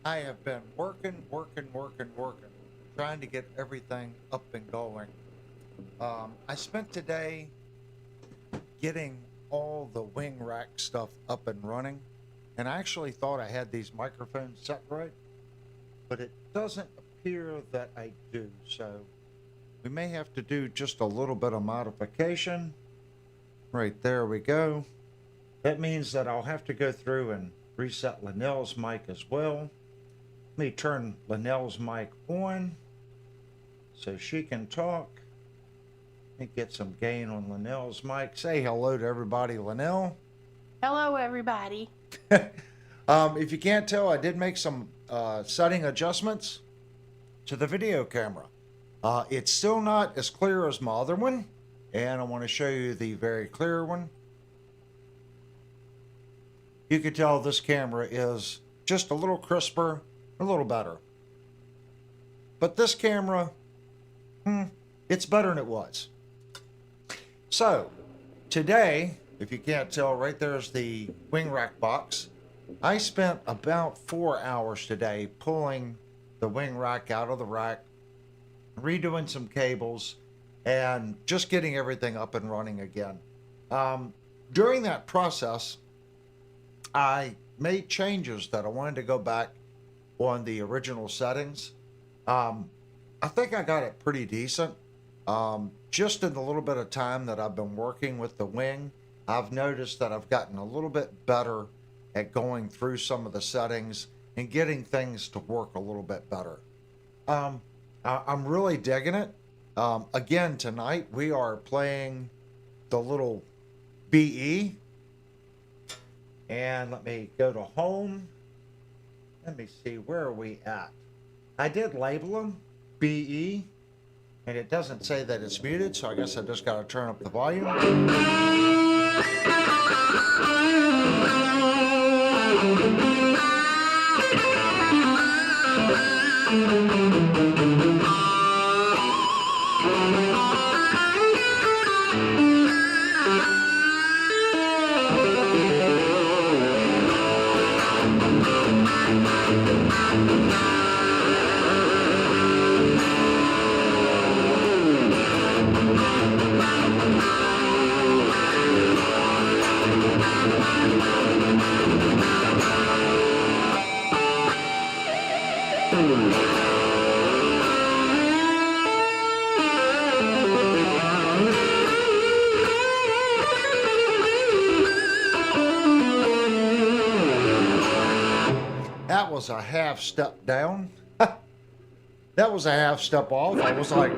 I have been working, trying to get everything up and going. I spent today getting all the wing rack stuff up and running, and I actually thought I had these microphones set right, but it doesn't appear that I do. So we may have to do just a little bit of modification. Right there we go. That means that I'll have to go through and reset Linnell's mic as well. Let me turn Linnell's mic on so she can talk. Let me get some gain on Linnell's mic. Say hello to everybody, Linnell. Hello, everybody. If you can't tell, I did make some setting adjustments to the video camera. It's still not as clear as my other one, and I want to show you the very clear one. You can tell this camera is just a little crisper, a little better. But this camera, it's better than it was. So, today, if you can't tell, right there's the wing rack box. I spent about 4 hours today pulling the wing rack out of the rack, redoing some cables, and just getting everything up and running again. During that process, I made changes that I wanted to go back on the original settings. I think I got it pretty decent. Just in the little bit of time that I've been working with the wing, I've noticed that I've gotten a little bit better at going through some of the settings and getting things to work a little bit better. I'm really digging it. Again, tonight we are playing the little BE. And let me go to home. Let me see, where are we at? I did label them BE, and it doesn't say that it's muted, so I guess I just got to turn up the volume. That was a half step down. That was a half step off. I was like,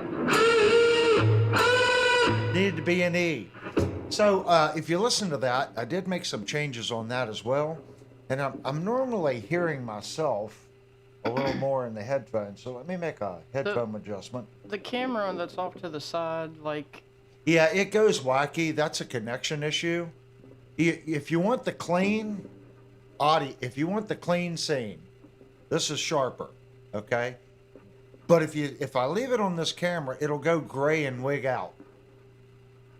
needed to be an E. So if you listen to that, I did make some changes on that as well. And I'm normally hearing myself a little more in the headphones. So let me make a headphone adjustment. The camera that's off to the side, like... Yeah, it goes wacky. That's a connection issue. If you want the clean audio, if you want the clean scene, this is sharper, okay? But if I leave it on this camera, it'll go gray and wig out.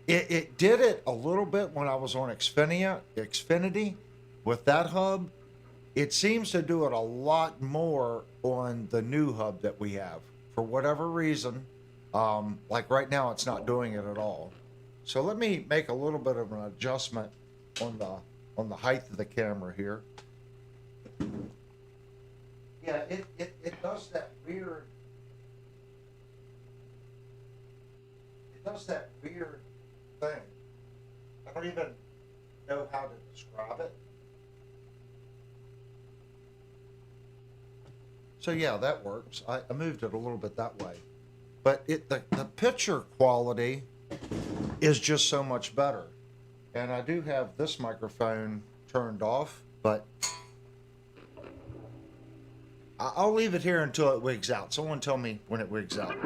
It did it a little bit when I was on Xfinity with that hub. It seems to do it a lot more on the new hub that we have. For whatever reason, like right now, it's not doing it at all. So let me make a little bit of an adjustment on the height of the camera here. Yeah, it does that weird. It does that weird thing. I don't even know how to describe it. So yeah, that works. I moved it a little bit that way. But the picture quality is just so much better. And I do have this microphone turned off, but I'll leave it here until it wigs out. Someone tell me when it wigs out.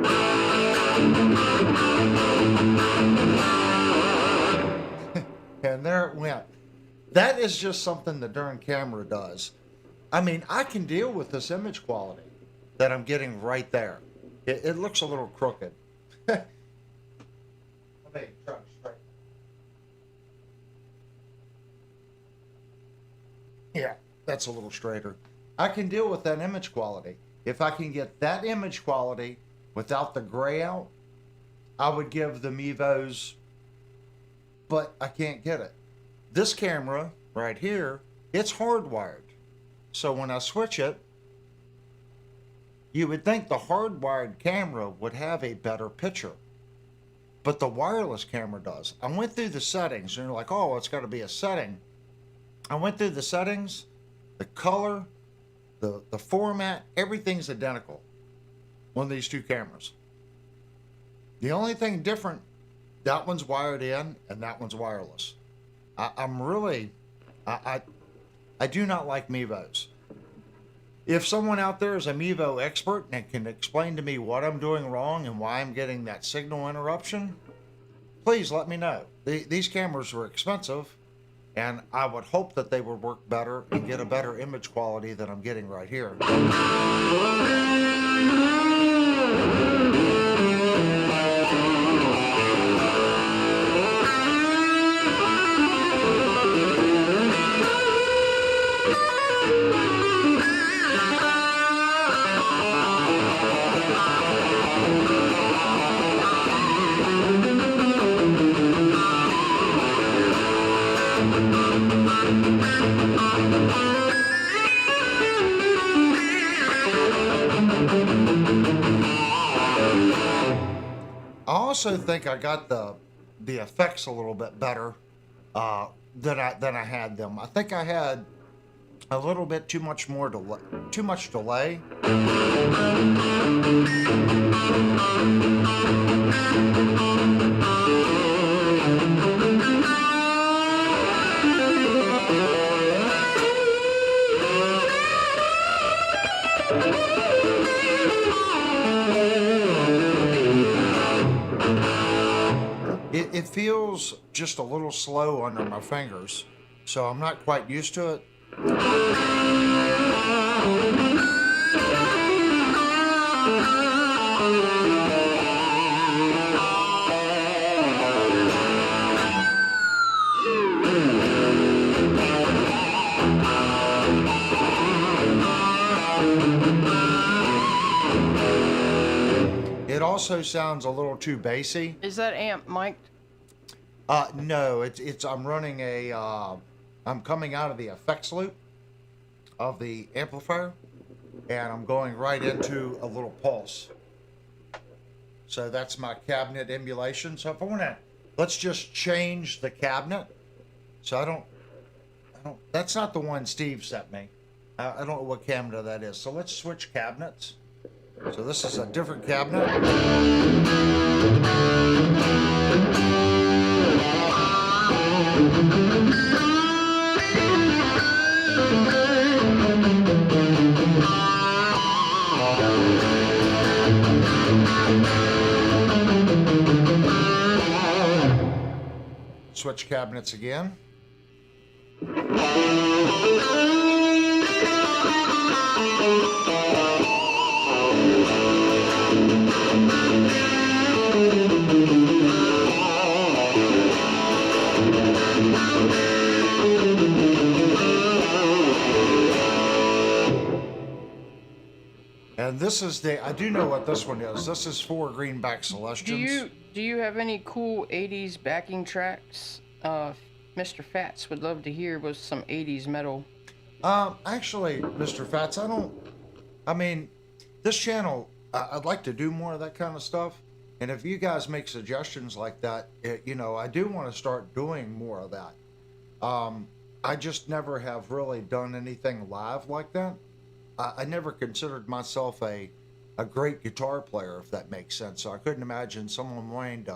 And there it went. That is just something the darn camera does. I mean, I can deal with this image quality that I'm getting right there. It looks a little crooked. Let me try to straighten. Yeah, that's a little straighter. I can deal with that image quality. If I can get that image quality without the gray out, I would give the Mevos, but I can't get it. This camera right here, it's hardwired. So when I switch it, you would think the hardwired camera would have a better picture, but the wireless camera does. I went through the settings and you're like, oh, it's got to be a setting. I went through the settings, the color, the format, everything's identical on these two cameras. The only thing different, that one's wired in and that one's wireless. I do not like Mevos. If someone out there is a Mevo expert and can explain to me what I'm doing wrong and why I'm getting that signal interruption, please let me know. These cameras are expensive, and I would hope that they would work better and get a better image quality than I'm getting right here. I also think I got the effects a little bit better than I had them. I think I had a little bit too much delay. It feels just a little slow under my fingers, so I'm not quite used to it. It also sounds a little too bassy. Is that amp mic'd? No, I'm running I'm coming out of the effects loop of the amplifier, and I'm going right into a little pulse. So that's my cabinet emulation. So if I want to, let's just change the cabinet. So I don't, that's not the one Steve sent me. I don't know what cabinet that is. So let's switch cabinets. So this is a different cabinet. Switch cabinets again. And this is I do know what this one is. This is 4 Greenback Celestians. Do you have any cool 80s backing tracks? Mr. Fats would love to hear with some 80s metal. Actually, Mr. Fats, this channel, I'd like to do more of that kind of stuff. And if you guys make suggestions like that, I do want to start doing more of that. I just never have really done anything live like that. I never considered myself a great guitar player, if that makes sense. So I couldn't imagine someone wanting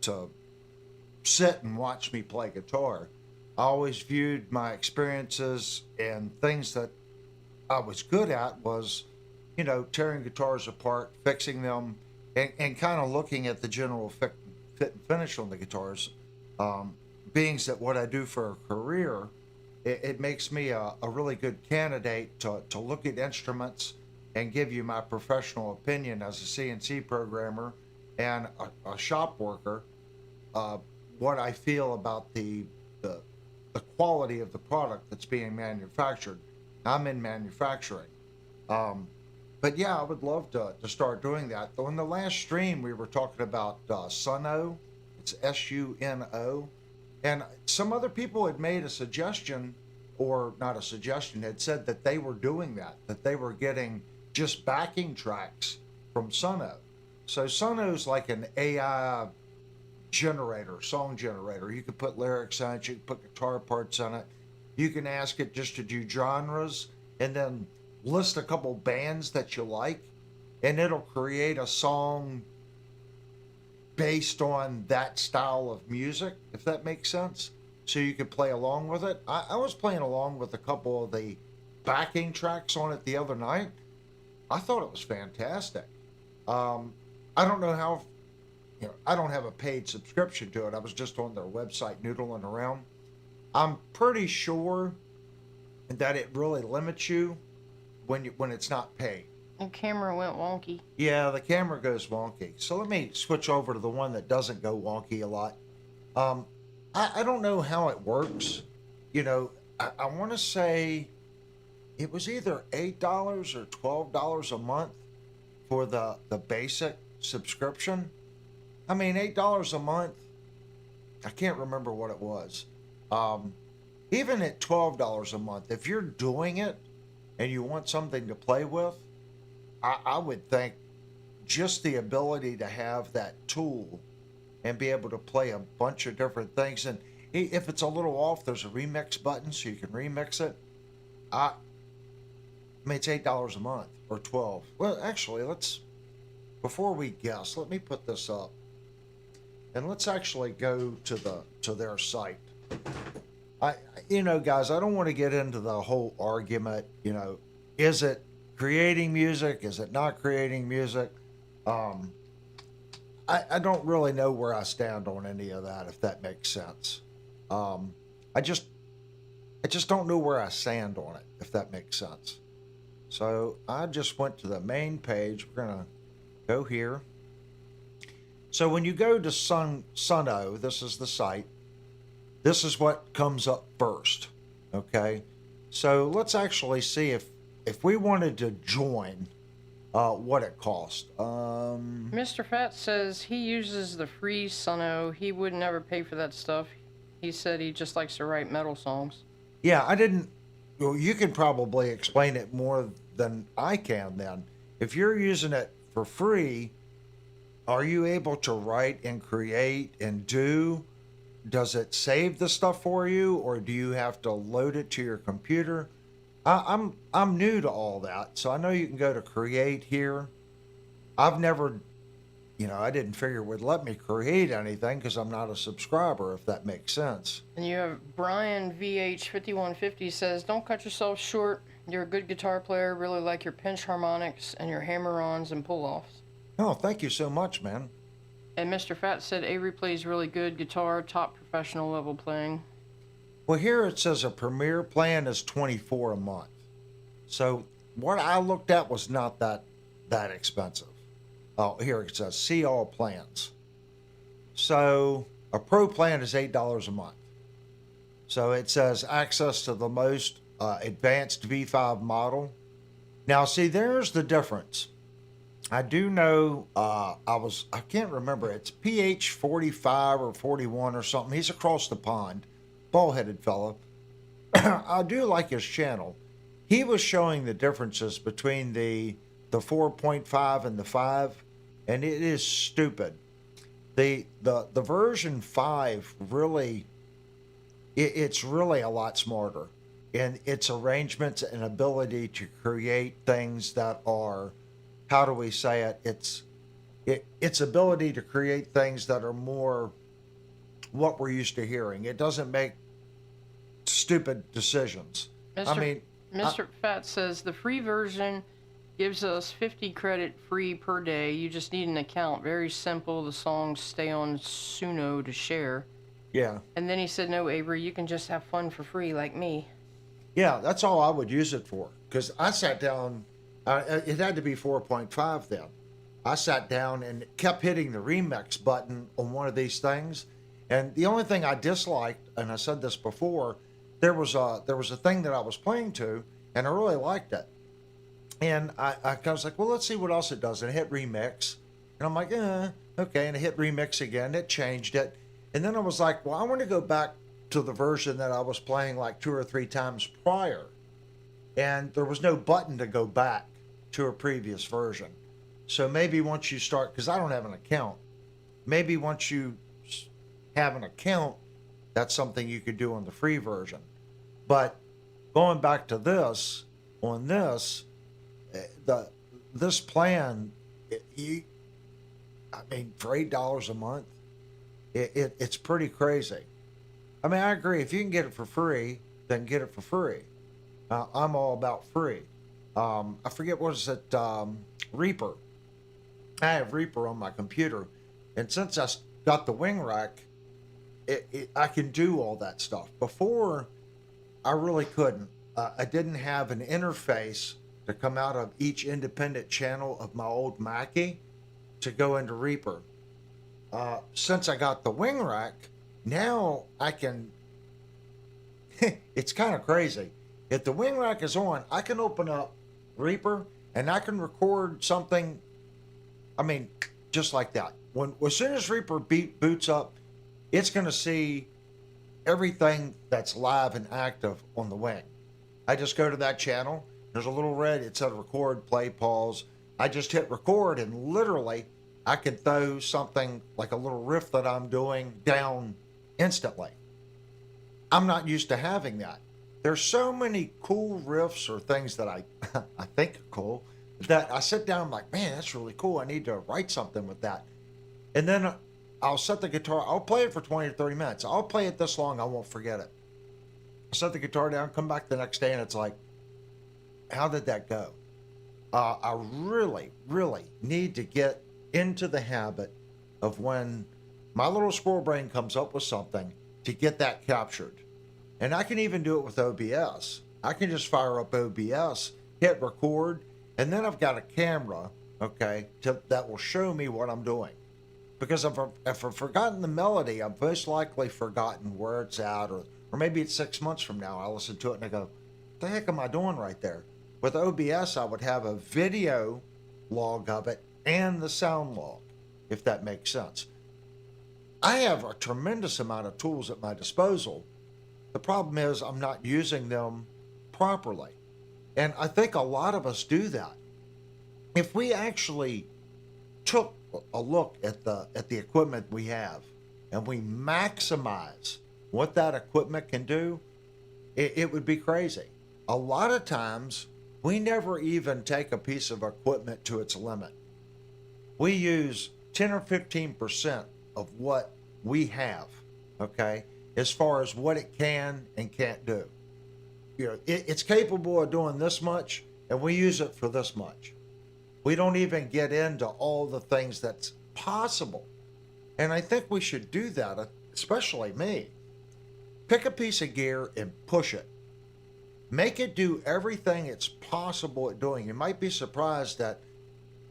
to sit and watch me play guitar. I always viewed my experiences and things that I was good at was, tearing guitars apart, fixing them, and kind of looking at the general fit and finish on the guitars. Being that what I do for a career, it makes me a really good candidate to look at instruments and give you my professional opinion as a CNC programmer and a shop worker, what I feel about the quality of the product that's being manufactured. I'm in manufacturing. But yeah, I would love to start doing that. Though in the last stream, we were talking about Suno. It's Suno. And some other people had made a suggestion, or not a suggestion, had said that they were doing that they were getting just backing tracks from Suno. So Suno's like an AI generator, song generator. You can put lyrics on it, you can put guitar parts on it. You can ask it just to do genres and then list a couple bands that you like, and it'll create a song based on that style of music, if that makes sense. So you could play along with it. I was playing along with a couple of the backing tracks on it the other night. I thought it was fantastic. I don't know how, I don't have a paid subscription to it. I was just on their website noodling around. I'm pretty sure that it really limits you when it's not paid. The camera went wonky. Yeah, the camera goes wonky. So let me switch over to the one that doesn't go wonky a lot. I don't know how it works. I want to say it was either $8 or $12 a month for the basic subscription. I mean, $8 a month. I can't remember what it was. Even at $12 a month, if you're doing it and you want something to play with, I would think just the ability to have that tool and be able to play a bunch of different things. And if it's a little off, there's a remix button so you can remix it. I mean, it's $8 a month or 12. Well, actually, before we guess, let me put this up. And let's actually go to their site. Guys, I don't want to get into the whole argument, is it creating music? Is it not creating music? I don't really know where I stand on any of that, if that makes sense. I just don't know where I stand on it, if that makes sense. So I just went to the main page. We're gonna go here. So when you go to Suno, this is the site. This is what comes up first. Okay. So let's actually see if we wanted to join, what it cost. Mr. Fat says he uses the free Suno. He would never pay for that stuff. He said he just likes to write metal songs. Yeah, I didn't. Well, you can probably explain it more than I can then. If you're using it for free, are you able to write and create and do? Does it save the stuff for you, or do you have to load it to your computer? I'm new to all that, so I know you can go to create here. I've never, I didn't figure it would let me create anything because I'm not a subscriber, if that makes sense. And you have Brian VH5150 says, don't cut yourself short. You're a good guitar player. Really like your pinch harmonics and your hammer-ons and pull-offs. Oh, thank you so much, man. And Mr. Fat said Avery plays really good guitar, top professional level playing. Well, here it says a premier plan is $24 a month. So what I looked at was not that expensive. Oh, here it says see all plans. So a pro plan is $8 a month. So it says access to the most advanced V5 model. Now, see, there's the difference. I do know, I can't remember, it's PH 45 or 41 or something. He's across the pond, bald-headed fella. I do like his channel. He was showing the differences between the 4.5 and the 5, and it is stupid. The version 5 really, it's really a lot smarter in its arrangements and ability to create things that are, how do we say it? Its ability to create things that are more what we're used to hearing. It doesn't make stupid decisions. Mr. Fat says the free version gives us 50 credit free per day. You just need an account. Very simple. The songs stay on Suno to share. Yeah. And then he said, no, Avery, you can just have fun for free like me. Yeah, that's all I would use it for. Because I sat down, it had to be 4.5 then. I sat down and kept hitting the remix button on one of these things. And the only thing I disliked, and I said this before, there was a thing that I was playing to, and I really liked it. And I was like, well, let's see what else it does. And I hit remix, and I'm like, okay. And I hit remix again. It changed it, and then I was like, well, I want to go back to the version that I was playing like 2 or 3 times prior, and there was no button to go back to a previous version. So maybe once you start, because I don't have an account, maybe once you have an account, that's something you could do on the free version. But going back to this, on this, this plan, I mean, for $8 a month, it's pretty crazy. I mean, I agree. If you can get it for free, then get it for free. I'm all about free. I forget what is it, Reaper. I have Reaper on my computer, and since I got the wing rack, I can do all that stuff. Before, I really couldn't. I didn't have an interface to come out of each independent channel of my old Mackie to go into Reaper. Since I got the wing rack, now I can. It's kind of crazy. If the wing rack is on, I can open up Reaper and I can record something. I mean, just like that. As soon as Reaper boots up, it's going to see everything that's live and active on the wing. I just go to that channel. There's a little red. It said record, play, pause. I just hit record, and literally, I can throw something like a little riff that I'm doing down instantly. I'm not used to having that. There's so many cool riffs or things that I think are cool that I sit down and I'm like, man, that's really cool. I need to write something with that. And then I'll set the guitar. I'll play it for 20 or 30 minutes. I'll play it this long, I won't forget it. I set the guitar down, come back the next day, and it's like, how did that go? I really, really need to get into the habit of when my little squirrel brain comes up with something to get that captured. And I can even do it with OBS. I can just fire up OBS, hit record, and then I've got a camera, okay, that will show me what I'm doing. Because if I've forgotten the melody, I've most likely forgotten where it's at, or maybe it's 6 months from now. I listen to it and I go, what the heck am I doing right there? With OBS, I would have a video log of it and the sound log, if that makes sense. I have a tremendous amount of tools at my disposal. The problem is I'm not using them properly. And I think a lot of us do that. If we actually took a look at the equipment we have and we maximize what that equipment can do, it would be crazy. A lot of times, we never even take a piece of equipment to its limit. We use 10 or 15% of what we have, okay, as far as what it can and can't do. You know, it's capable of doing this much, and we use it for this much. We don't even get into all the things that's possible. And I think we should do that, especially me. Pick a piece of gear and push it. Make it do everything it's possible at doing. You might be surprised that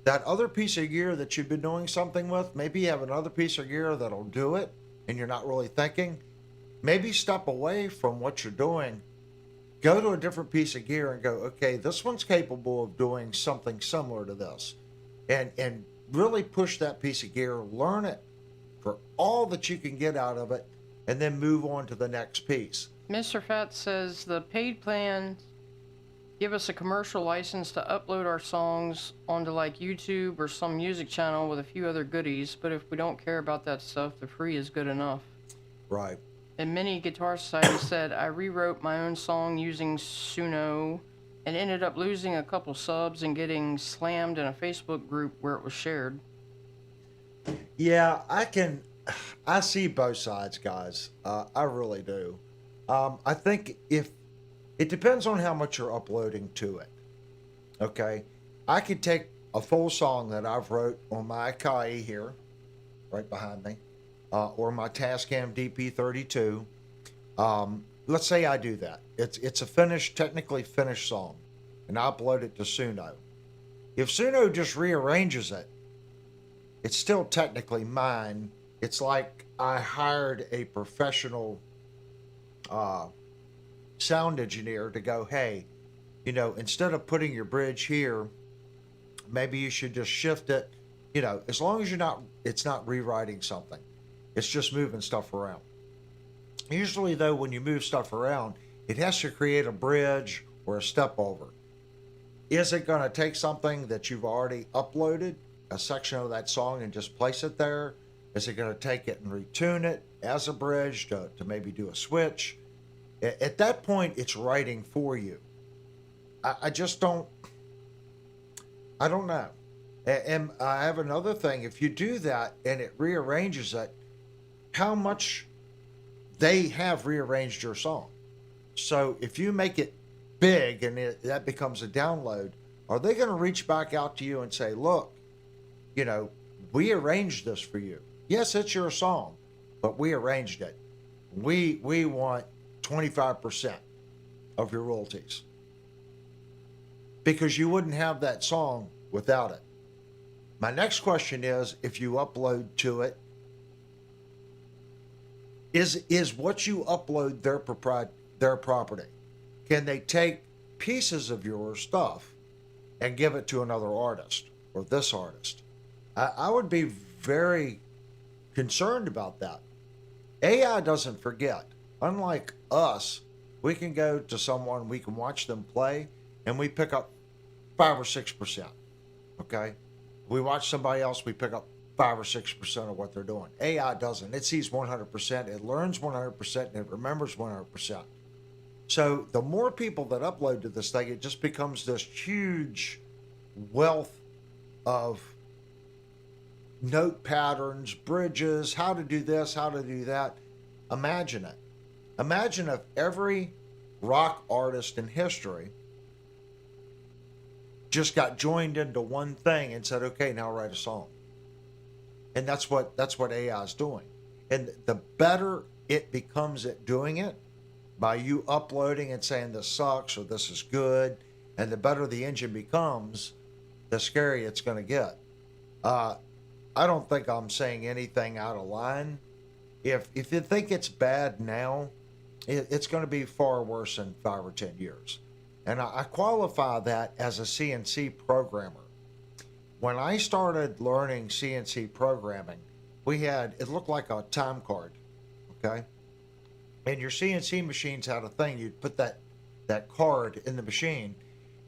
that other piece of gear that you've been doing something with, maybe you have another piece of gear that'll do it and you're not really thinking. Maybe step away from what you're doing, go to a different piece of gear and go, okay, this one's capable of doing something similar to this. And really push that piece of gear, learn it for all that you can get out of it, and then move on to the next piece. Mr. Fat says the paid plans give us a commercial license to upload our songs onto like YouTube or some music channel with a few other goodies, but if we don't care about that stuff, the free is good enough. Right. And Mini Guitar Society said, I rewrote my own song using Suno and ended up losing a couple subs and getting slammed in a Facebook group where it was shared. Yeah, I see both sides, guys. I really do. I think if it depends on how much you're uploading to it. Okay, I could take a full song that I've wrote on my Akai here, right behind me, or my Tascam DP32. Let's say I do that. It's a technically finished song, and I upload it to Suno. If Suno just rearranges it, it's still technically mine. It's like I hired a professional sound engineer to go, hey, instead of putting your bridge here, maybe you should just shift it, as long as it's not rewriting something. It's just moving stuff around. Usually though, when you move stuff around, it has to create a bridge or a step over. Is it going to take something that you've already uploaded, a section of that song, and just place it there? Is it going to take it and retune it as a bridge to maybe do a switch? At that point, it's writing for you. I just don't, I don't know. And I have another thing. If you do that and it rearranges it, how much they have rearranged your song. So if you make it big and that becomes a download, are they going to reach back out to you and say, look, we arranged this for you. Yes, it's your song, but we arranged it. We want 25% of your royalties, because you wouldn't have that song without it. My next question is, if you upload to it, is what you upload their property? Can they take pieces of your stuff and give it to another artist or this artist? I would be very concerned about that. AI doesn't forget. Unlike us, we can go to someone, we can watch them play, and we pick up 5 or 6%. Okay? We watch somebody else, we pick up 5 or 6% of what they're doing. AI doesn't. It sees 100%, it learns 100%, and it remembers 100%. So the more people that upload to this thing, it just becomes this huge wealth of note patterns, bridges, how to do this, how to do that. Imagine it. Imagine if every rock artist in history just got joined into one thing and said, okay, now write a song. And that's what AI is doing. And the better it becomes at doing it, by you uploading and saying this sucks or this is good, and the better the engine becomes, the scarier it's going to get. I don't think I'm saying anything out of line. If you think it's bad now, it's going to be far worse in 5 or 10 years. And I qualify that as a CNC programmer. When I started learning CNC programming, it looked like a time card, okay? And your CNC machines had a thing, you'd put that card in the machine,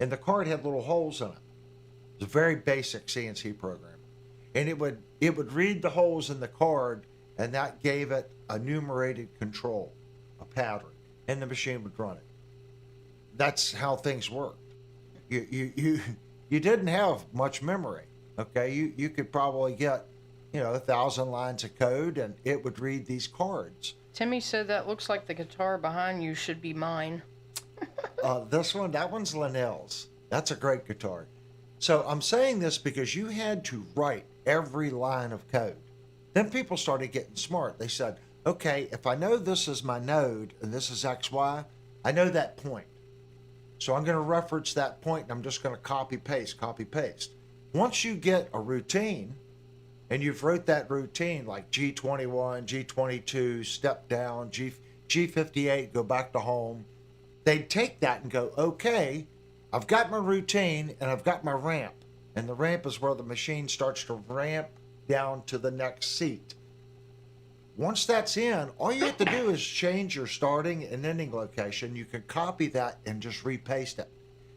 and the card had little holes in it. It was a very basic CNC program. And it would read the holes in the card, and that gave it a numerated control, a pattern, and the machine would run it. That's how things worked. You didn't have much memory, okay? You could probably get 1,000 lines of code, and it would read these cards. Timmy said that looks like the guitar behind you should be mine. That one's Linnell's. That's a great guitar. So I'm saying this because you had to write every line of code. Then people started getting smart. They said, okay, if I know this is my node and this is XY, I know that point. So I'm going to reference that point, and I'm just going to copy, paste. Once you get a routine, and you've wrote that routine like G21, G22, step down, G58, go back to home, they'd take that and go, okay, I've got my routine and I've got my ramp. And the ramp is where the machine starts to ramp down to the next seat. Once that's in, all you have to do is change your starting and ending location. You can copy that and just repaste it.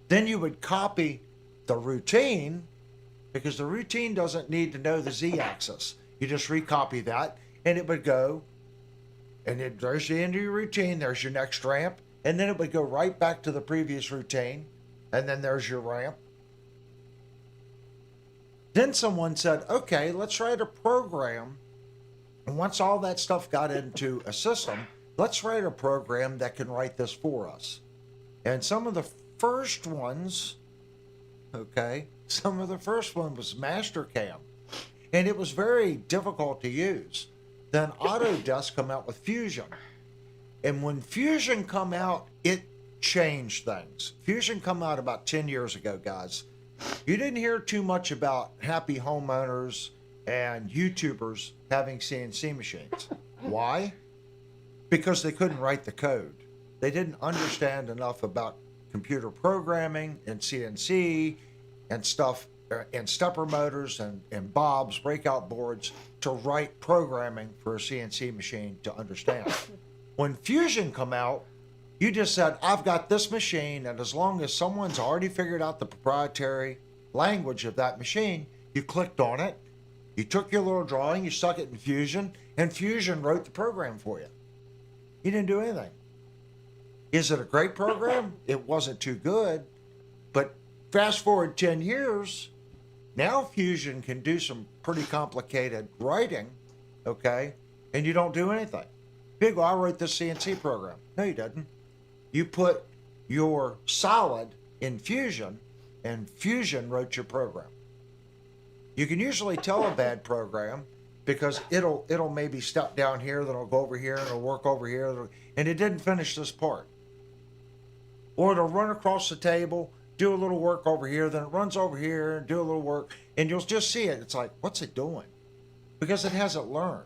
Then you would copy the routine, because the routine doesn't need to know the z-axis. You just recopy that, and it would go, and then there's the end of your routine, there's your next ramp, and then it would go right back to the previous routine, and then there's your ramp. Then someone said, okay, let's write a program, and once all that stuff got into a system, let's write a program that can write this for us. And some of the first ones, some of the first one was Mastercam, and it was very difficult to use. Then Autodesk come out with Fusion, and when Fusion come out, it changed things. Fusion come out about 10 years ago, guys. You didn't hear too much about happy homeowners and YouTubers having CNC machines. Why? Because they couldn't write the code. They didn't understand enough about computer programming and CNC and stuff, and stepper motors and bobs, breakout boards to write programming for a CNC machine to understand. When Fusion come out, you just said, I've got this machine, and as long as someone's already figured out the proprietary language of that machine, you clicked on it, you took your little drawing, you stuck it in Fusion, and Fusion wrote the program for you. You didn't do anything. Is it a great program? It wasn't too good, but fast forward 10 years, now Fusion can do some pretty complicated writing, okay, and you don't do anything. Big, well, I wrote this CNC program. No, you didn't. You put your solid in Fusion, and Fusion wrote your program. You can usually tell a bad program because it'll maybe step down here, then it'll go over here, and it'll work over here, and it didn't finish this part. Or it'll run across the table, do a little work over here, then it runs over here and do a little work, and you'll just see it. It's like, what's it doing? Because it hasn't learned.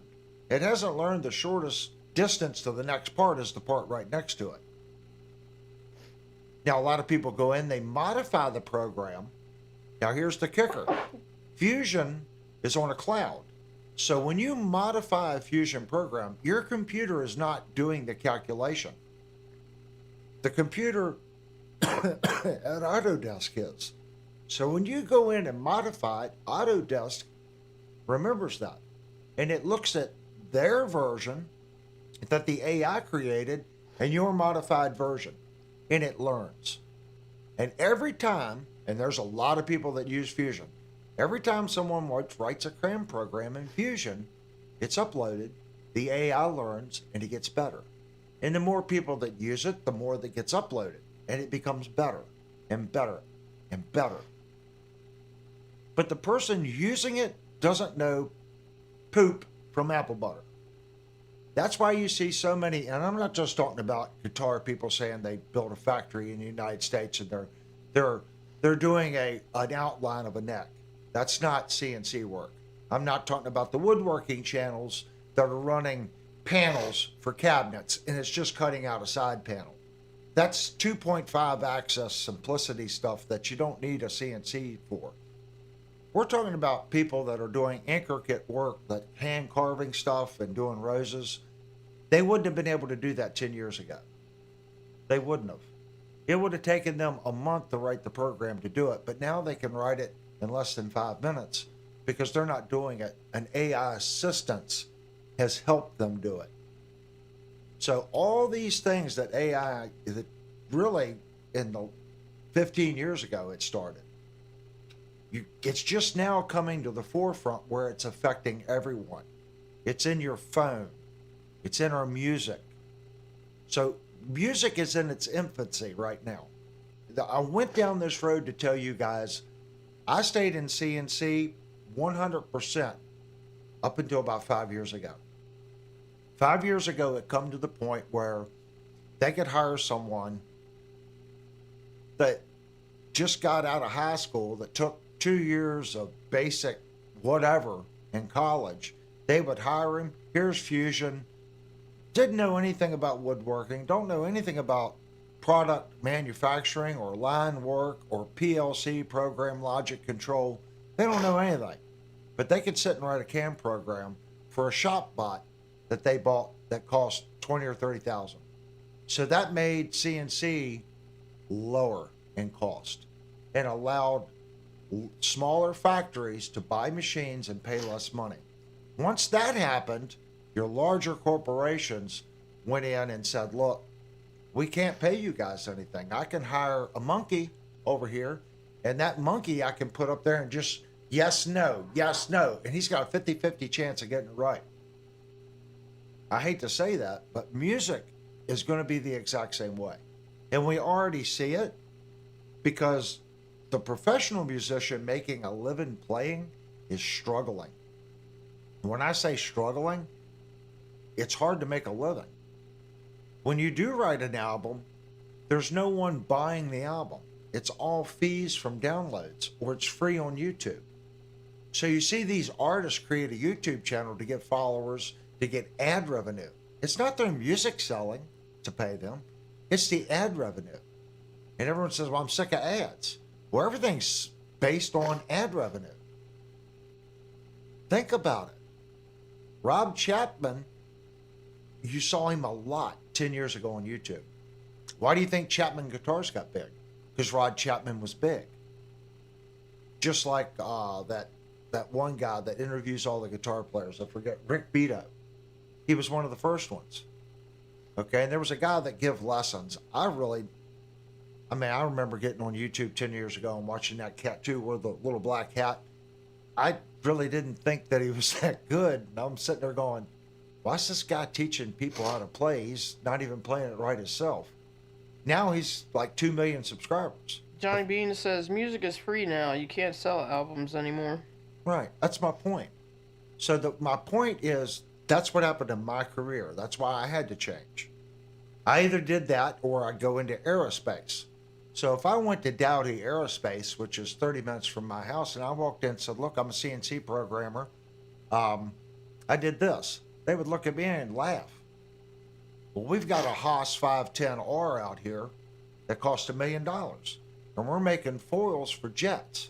It hasn't learned the shortest distance to the next part is the part right next to it. Now, a lot of people go in, they modify the program. Now, here's the kicker. Fusion is on a cloud. So when you modify a Fusion program, your computer is not doing the calculation. The computer at Autodesk is. So when you go in and modify it, Autodesk remembers that. And it looks at their version that the AI created and your modified version. And it learns. And every time, and there's a lot of people that use Fusion, every time someone writes a CRAN program in Fusion, it's uploaded, the AI learns, and it gets better. And the more people that use it, the more that gets uploaded. And it becomes better and better and better. But the person using it doesn't know poop from apple butter. That's why you see so many, and I'm not just talking about guitar people saying they built a factory in the United States and they're doing an outline of a neck. That's not CNC work. I'm not talking about the woodworking channels that are running panels for cabinets and it's just cutting out a side panel. That's 2.5 axis simplicity stuff that you don't need a CNC for. We're talking about people that are doing intricate work, like hand carving stuff and doing roses. They wouldn't have been able to do that 10 years ago. They wouldn't have. It would have taken them a month to write the program to do it, but now they can write it in less than 5 minutes because they're not doing it. An AI assistance has helped them do it. So all these things that AI, that really in the 15 years ago it started, it's just now coming to the forefront where it's affecting everyone. It's in your phone. It's in our music. So music is in its infancy right now. I went down this road to tell you guys, I stayed in CNC 100% up until about 5 years ago. 5 years ago, it come to the point where they could hire someone that just got out of high school that took 2 years of basic whatever in college. They would hire him. Here's Fusion. Didn't know anything about woodworking. Don't know anything about product manufacturing or line work or PLC, program logic control. They don't know anything. But they could sit and write a CAM program for a shop bot that they bought that cost $20,000 or $30,000. So that made CNC lower in cost and allowed smaller factories to buy machines and pay less money. Once that happened, your larger corporations went in and said, look, we can't pay you guys anything. I can hire a monkey over here, and that monkey I can put up there and just yes, no, and he's got a 50-50 chance of getting it right. I hate to say that, but music is going to be the exact same way. And we already see it because the professional musician making a living playing is struggling. When I say struggling, it's hard to make a living. When you do write an album, there's no one buying the album. It's all fees from downloads, or it's free on YouTube. So you see these artists create a YouTube channel to get followers, to get ad revenue. It's not their music selling to pay them. It's the ad revenue. And everyone says, well, I'm sick of ads. Well, everything's based on ad revenue. Think about it. Rob Chapman, you saw him a lot 10 years ago on YouTube. Why do you think Chapman Guitars got big? Because Rod Chapman was big. Just like that one guy that interviews all the guitar players. I forget, Rick Beato. He was one of the first ones. Okay, and there was a guy that gave lessons. I remember getting on YouTube 10 years ago and watching that cat too with the little black hat. I really didn't think that he was that good. And I'm sitting there going, why is this guy teaching people how to play? He's not even playing it right himself. Now he's like 2 million subscribers. Johnny Bean says music is free now. You can't sell albums anymore. Right. That's my point. So my point is, that's what happened in my career. That's why I had to change. I either did that or I go into aerospace. So if I went to Dowdy Aerospace, which is 30 minutes from my house, and I walked in and said, look, I'm a CNC programmer. I did this. They would look at me and laugh. Well, we've got a Haas 510R out here that costs $1 million. And we're making foils for jets.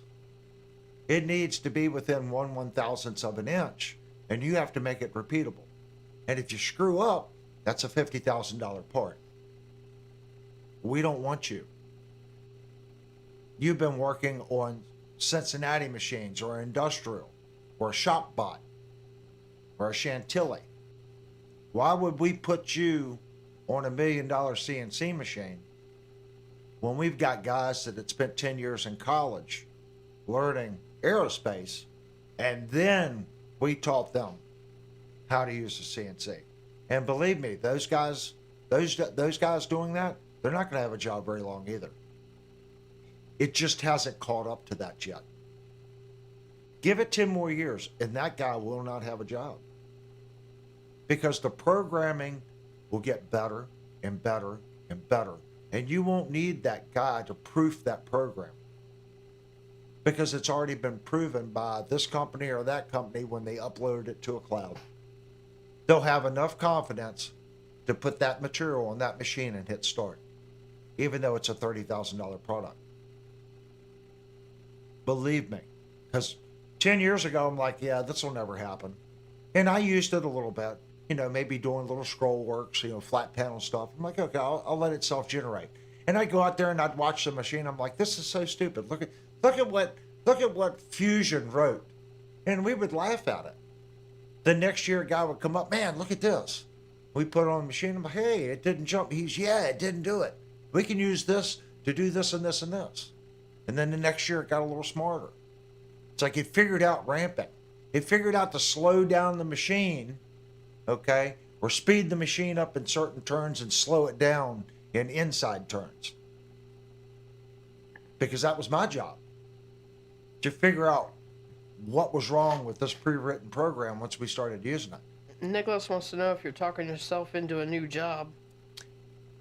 It needs to be within 1/1000th of an inch, and you have to make it repeatable. And if you screw up, that's a $50,000 part. We don't want you. You've been working on Cincinnati machines or industrial or a shop bot or a Chantilly. Why would we put you on $1 million CNC machine when we've got guys that had spent 10 years in college learning aerospace, and then we taught them how to use the CNC? And believe me, those guys doing that, they're not going to have a job very long either. It just hasn't caught up to that yet. Give it 10 more years, and that guy will not have a job. Because the programming will get better and better and better. And you won't need that guy to proof that program. Because it's already been proven by this company or that company when they uploaded it to a cloud. They'll have enough confidence to put that material on that machine and hit start, even though it's a $30,000 product. Believe me, because 10 years ago, I'm like, yeah, this will never happen. And I used it a little bit, maybe doing little scroll works, flat panel stuff. I'm like, okay, I'll let it self-generate. And I'd go out there and I'd watch the machine. I'm like, this is so stupid. Look at what Fusion wrote. And we would laugh at it. The next year, a guy would come up, man, look at this. We put it on the machine. I'm like, hey, it didn't jump. It didn't do it. We can use this to do this and this and this. And then the next year, it got a little smarter. It's like it figured out ramping. It figured out to slow down the machine, okay, or speed the machine up in certain turns and slow it down in inside turns. Because that was my job, to figure out what was wrong with this pre-written program once we started using it. Nicholas wants to know if you're talking yourself into a new job.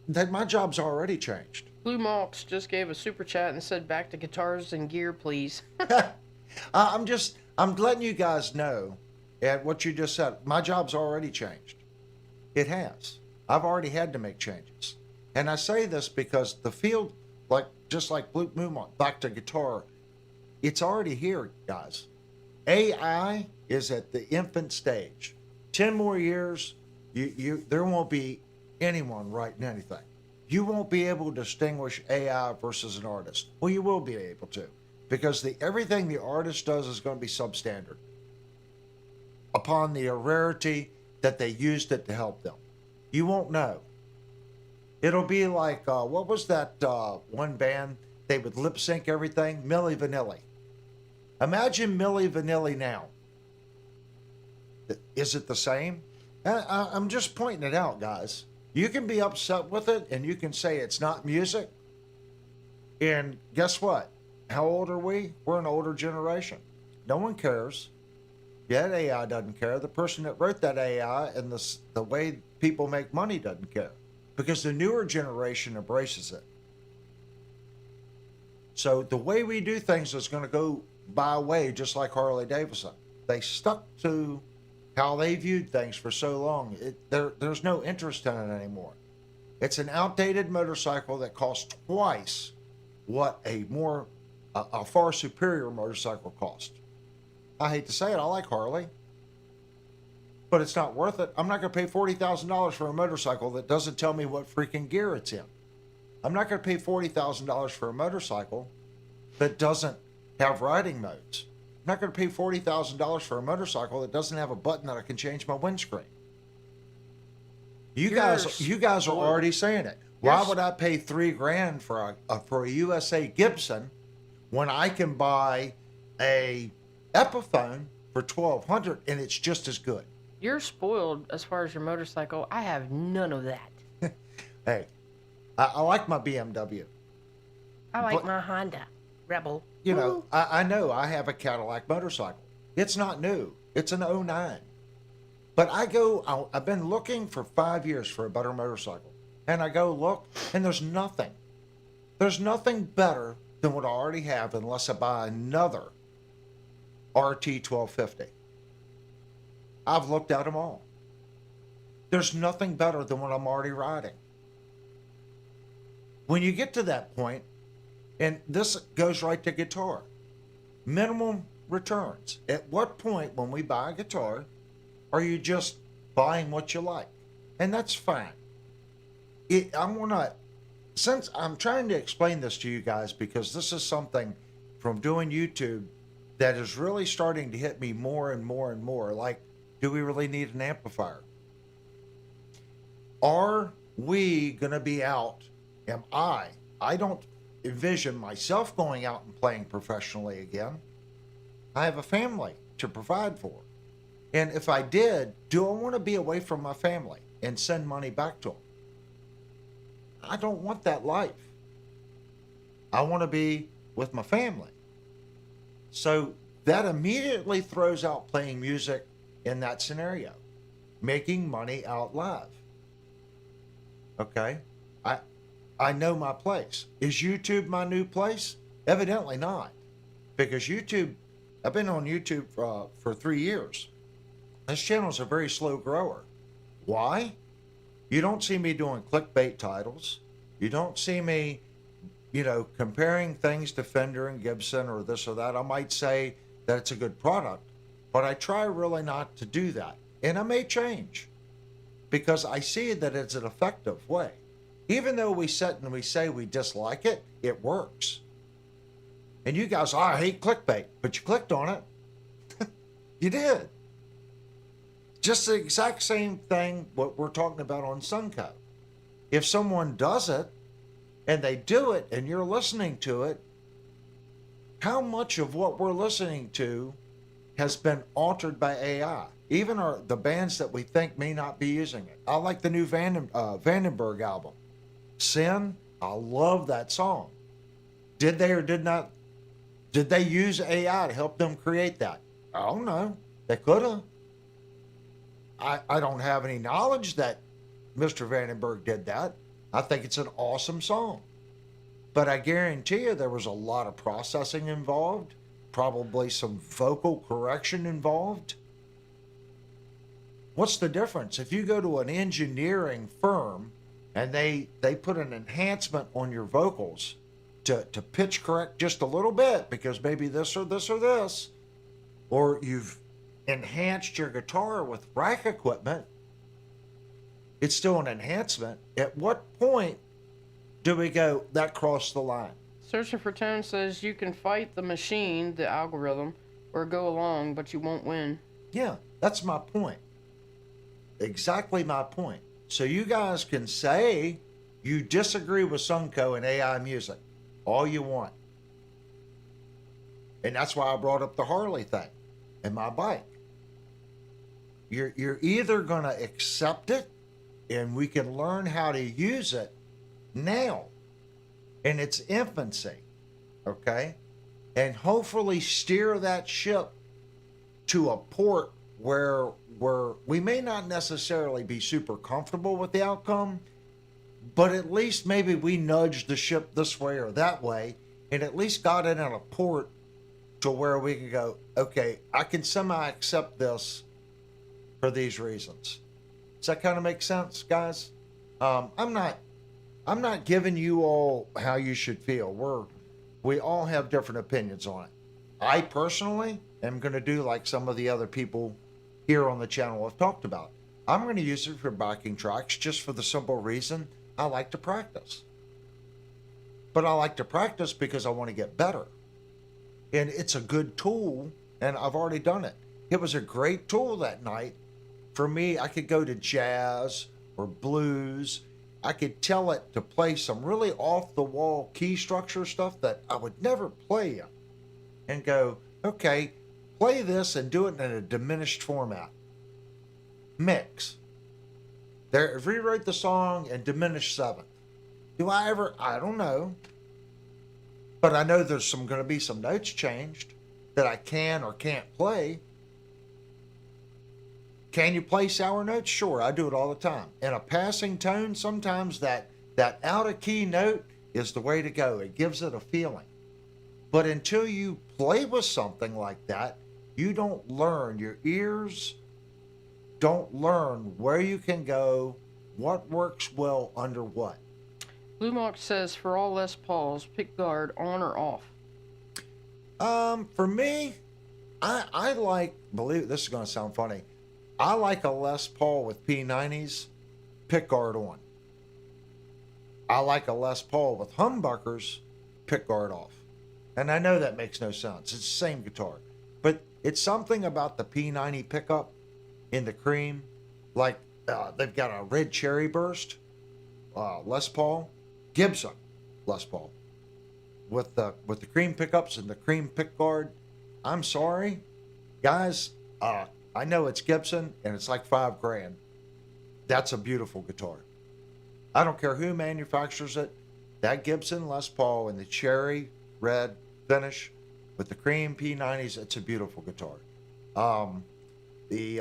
That my job's already changed. Blue Malks just gave a super chat and said, back to guitars and gear, please. I'm letting you guys know at what you just said. My job's already changed. It has. I've already had to make changes. And I say this because the field, just like Blue Moonmont, back to guitar, it's already here, guys. AI is at the infant stage. 10 more years, there won't be anyone writing anything. You won't be able to distinguish AI versus an artist. Well, you will be able to, because everything the artist does is going to be substandard upon the rarity that they used it to help them. You won't know. It'll be like, what was that one band? They would lip sync everything? Milli Vanilli. Imagine Milli Vanilli now. Is it the same? I'm just pointing it out, guys. You can be upset with it, and you can say it's not music. And guess what? How old are we? We're an older generation. No one cares. Yet AI doesn't care. The person that wrote that AI and the way people make money doesn't care. Because the newer generation embraces it. So the way we do things is going to go by way, just like Harley Davidson. They stuck to how they viewed things for so long. There's no interest in it anymore. It's an outdated motorcycle that costs twice what a far superior motorcycle cost. I hate to say it, I like Harley, but it's not worth it. I'm not going to pay $40,000 for a motorcycle that doesn't tell me what freaking gear it's in. I'm not going to pay $40,000 for a motorcycle that doesn't have riding modes. I'm not going to pay $40,000 for a motorcycle that doesn't have a button that I can change my windscreen. You guys are already saying it. Why would I pay $3,000 for a USA Gibson when I can buy a Epiphone for $1,200 and it's just as good? You're spoiled as far as your motorcycle. I have none of that. Hey, I like my BMW. I like my Honda Rebel. You know, I know I have a Cadillac motorcycle. It's not new. It's an '09. But I've been looking for 5 years for a better motorcycle. And I go look, and there's nothing. There's nothing better than what I already have unless I buy another RT 1250. I've looked at them all. There's nothing better than what I'm already riding. When you get to that point, and this goes right to guitar, minimum returns. At what point when we buy a guitar, are you just buying what you like? And that's fine. Since I'm trying to explain this to you guys, because this is something from doing YouTube that is really starting to hit me more and more and more. Like, do we really need an amplifier? Are we going to be out? I don't envision myself going out and playing professionally again. I have a family to provide for. And if I did, do I want to be away from my family and send money back to them? I don't want that life. I want to be with my family. So that immediately throws out playing music in that scenario, making money out live. Okay? I know my place. Is YouTube my new place? Evidently not. Because YouTube, I've been on YouTube for 3 years. This channel's a very slow grower. Why? You don't see me doing clickbait titles. You don't see me, comparing things to Fender and Gibson or this or that. I might say that it's a good product, but I try really not to do that. And I may change because I see that it's an effective way. Even though we sit and we say we dislike it, it works. And you guys, I hate clickbait, but you clicked on it. You did. Just the exact same thing what we're talking about on Sunco. If someone does it and they do it and you're listening to it, how much of what we're listening to has been altered by AI? Even the bands that we think may not be using it. I like the new Vandenberg album. Sin, I love that song. Did they or did not? Did they use AI to help them create that? I don't know. They could have. I don't have any knowledge that Mr. Vandenberg did that. I think it's an awesome song. But I guarantee you there was a lot of processing involved, probably some vocal correction involved. What's the difference? If you go to an engineering firm and they put an enhancement on your vocals to pitch correct just a little bit because maybe this or this or this, or you've enhanced your guitar with rack equipment, it's still an enhancement. At what point do we go, that crossed the line? Searching for Tone says you can fight the machine, the algorithm, or go along, but you won't win. Yeah, that's my point. Exactly my point. So you guys can say you disagree with Sunco and AI music all you want. And that's why I brought up the Harley thing and my bike. You're either going to accept it and we can learn how to use it now in its infancy, okay? And hopefully steer that ship to a port where we may not necessarily be super comfortable with the outcome, but at least maybe we nudged the ship this way or that way and at least got it in a port to where we can go, okay, I can somehow accept this for these reasons. Does that kind of make sense, guys? I'm not giving you all how you should feel. We all have different opinions on it. I personally am going to do like some of the other people here on the channel have talked about. I'm going to use it for backing tracks just for the simple reason I like to practice. But I like to practice because I want to get better. And it's a good tool, and I've already done it. It was a great tool that night. For me, I could go to jazz or blues. I could tell it to play some really off-the-wall key structure stuff that I would never play in. And go, okay, play this and do it in a diminished format. Mix. There, rewrite the song and diminish seventh. Do I ever? I don't know. But I know there's going to be some notes changed that I can or can't play. Can you play sour notes? Sure, I do it all the time. In a passing tone, sometimes that out of key note is the way to go. It gives it a feeling. But until you play with something like that, you don't learn. Your ears don't learn where you can go, what works well under what. Blue Mock says for all Les Pauls, pick guard on or off. For me, I like, believe this is going to sound funny, I like a Les Paul with P90s, pick guard on. I like a Les Paul with humbuckers, pick guard off. And I know that makes no sense. It's the same guitar. But it's something about the P90 pickup in the cream. Like they've got a red cherry burst, Les Paul, Gibson Les Paul. With the cream pickups and the cream pick guard. I'm sorry, guys. I know it's Gibson and it's like $5,000. That's a beautiful guitar. I don't care who manufactures it. That Gibson Les Paul in the cherry red finish with the cream P90s, it's a beautiful guitar. The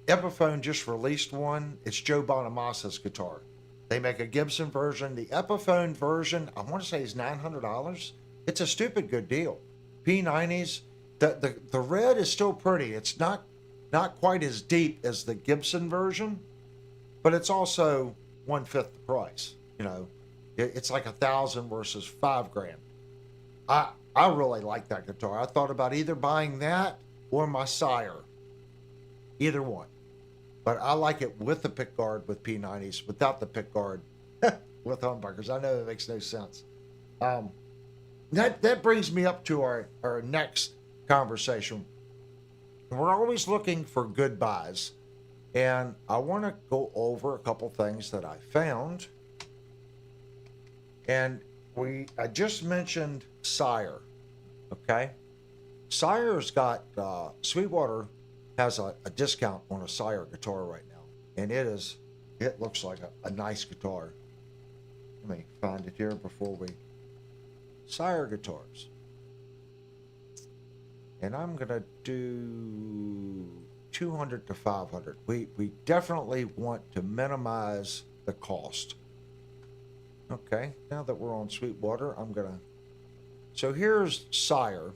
Epiphone just released one. It's Joe Bonamassa's guitar. They make a Gibson version. The Epiphone version, I want to say, is $900. It's a stupid good deal. P90s, the red is still pretty. It's not quite as deep as the Gibson version, but it's also 1/5 the price. You know, it's like $1,000 versus $5,000. I really like that guitar. I thought about either buying that or my Sire. Either one. But I like it with the pickguard with P90s, without the pickguard with humbuckers. I know that makes no sense. That brings me up to our next conversation. We're always looking for good buys. And I want to go over a couple things that I found. And I just mentioned Sire. Okay? Sire's got, Sweetwater has a discount on a Sire guitar right now. And it looks like a nice guitar. Let me find it here before we... Sire guitars. And I'm going to do 200 to 500. We definitely want to minimize the cost. Okay, now that we're on Sweetwater, I'm going to... So here's Sire.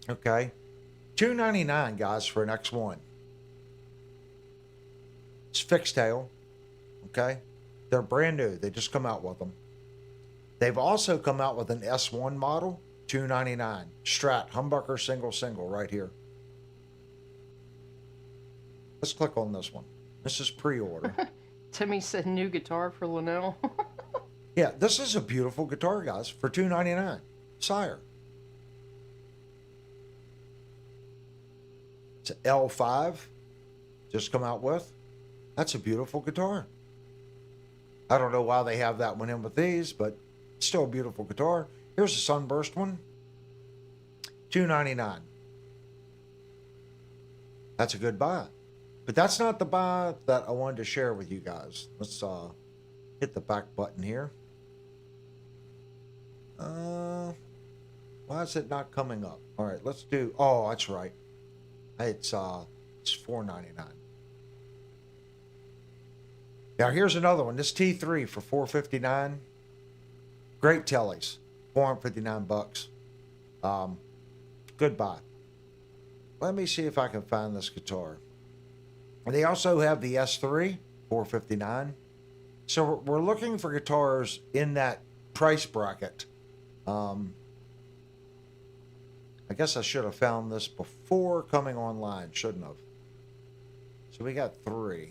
Okay. $299, guys, for an X1. It's fixed tail. Okay. They're brand new. They just come out with them. They've also come out with an S1 model, $299. Strat, humbucker, single, right here. Let's click on this one. This is pre-order. Timmy said new guitar for Linnell. Yeah, this is a beautiful guitar, guys, for $299. Sire. It's an L5. Just come out with. That's a beautiful guitar. I don't know why they have that one in with these, but it's still a beautiful guitar. Here's a Sunburst one. $299. That's a good buy. But that's not the buy that I wanted to share with you guys. Let's hit the back button here. Why is it not coming up? All right, let's do... Oh, that's right. It's $4.99. Now here's another one. This T3 for $4.59. Great tellies, $459. Good buy. Let me see if I can find this guitar. And they also have the S3, $459. So we're looking for guitars in that price bracket. I guess I should have found this before coming online, shouldn't have. So we got 3.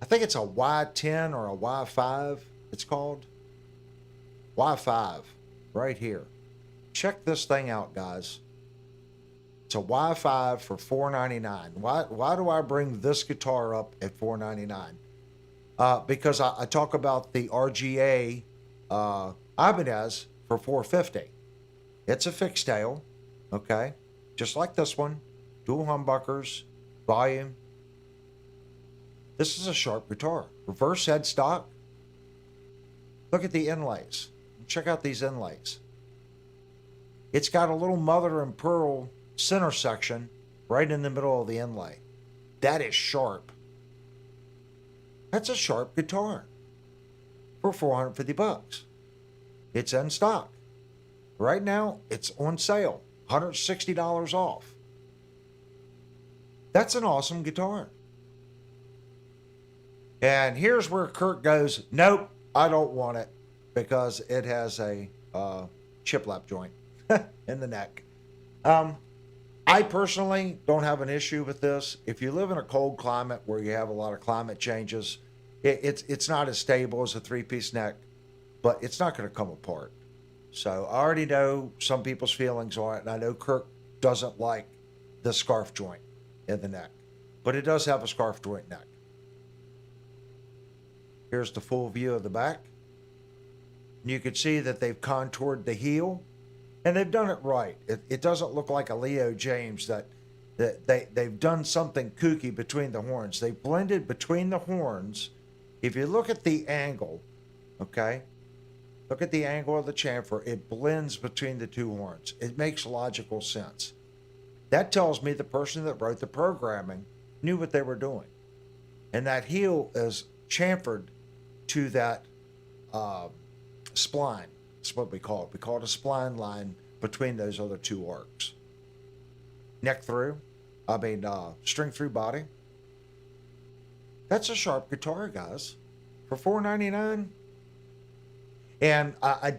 I think it's a Y10 or a Y5, it's called. Y5, right here. Check this thing out, guys. It's a Y5 for $499. Why do I bring this guitar up at $499? Because I talk about the RGA Ibanez for $450. It's a fixed tail, okay? Just like this one. Dual humbuckers, volume. This is a sharp guitar. Reverse headstock. Look at the inlays. Check out these inlays. It's got a little mother and pearl center section right in the middle of the inlay. That is sharp. That's a sharp guitar for $450. It's in stock. Right now, it's on sale. $160 off. That's an awesome guitar. And here's where Kurt goes, nope, I don't want it, because it has a shiplap joint in the neck. I personally don't have an issue with this. If you live in a cold climate where you have a lot of climate changes, it's not as stable as a 3-piece neck, but it's not going to come apart. So I already know some people's feelings on it, and I know Kirk doesn't like the scarf joint in the neck, but it does have a scarf joint neck. Here's the full view of the back. You can see that they've contoured the heel, and they've done it right. It doesn't look like a Leo James that they've done something kooky between the horns. They blended between the horns. If you look at the angle, okay, look at the angle of the chamfer, it blends between the two horns. It makes logical sense. That tells me the person that wrote the programming knew what they were doing. And that heel is chamfered to that spline. That's what we call it. We call it a spline line between those other two arcs. String through body. That's a sharp guitar, guys, for $499. And I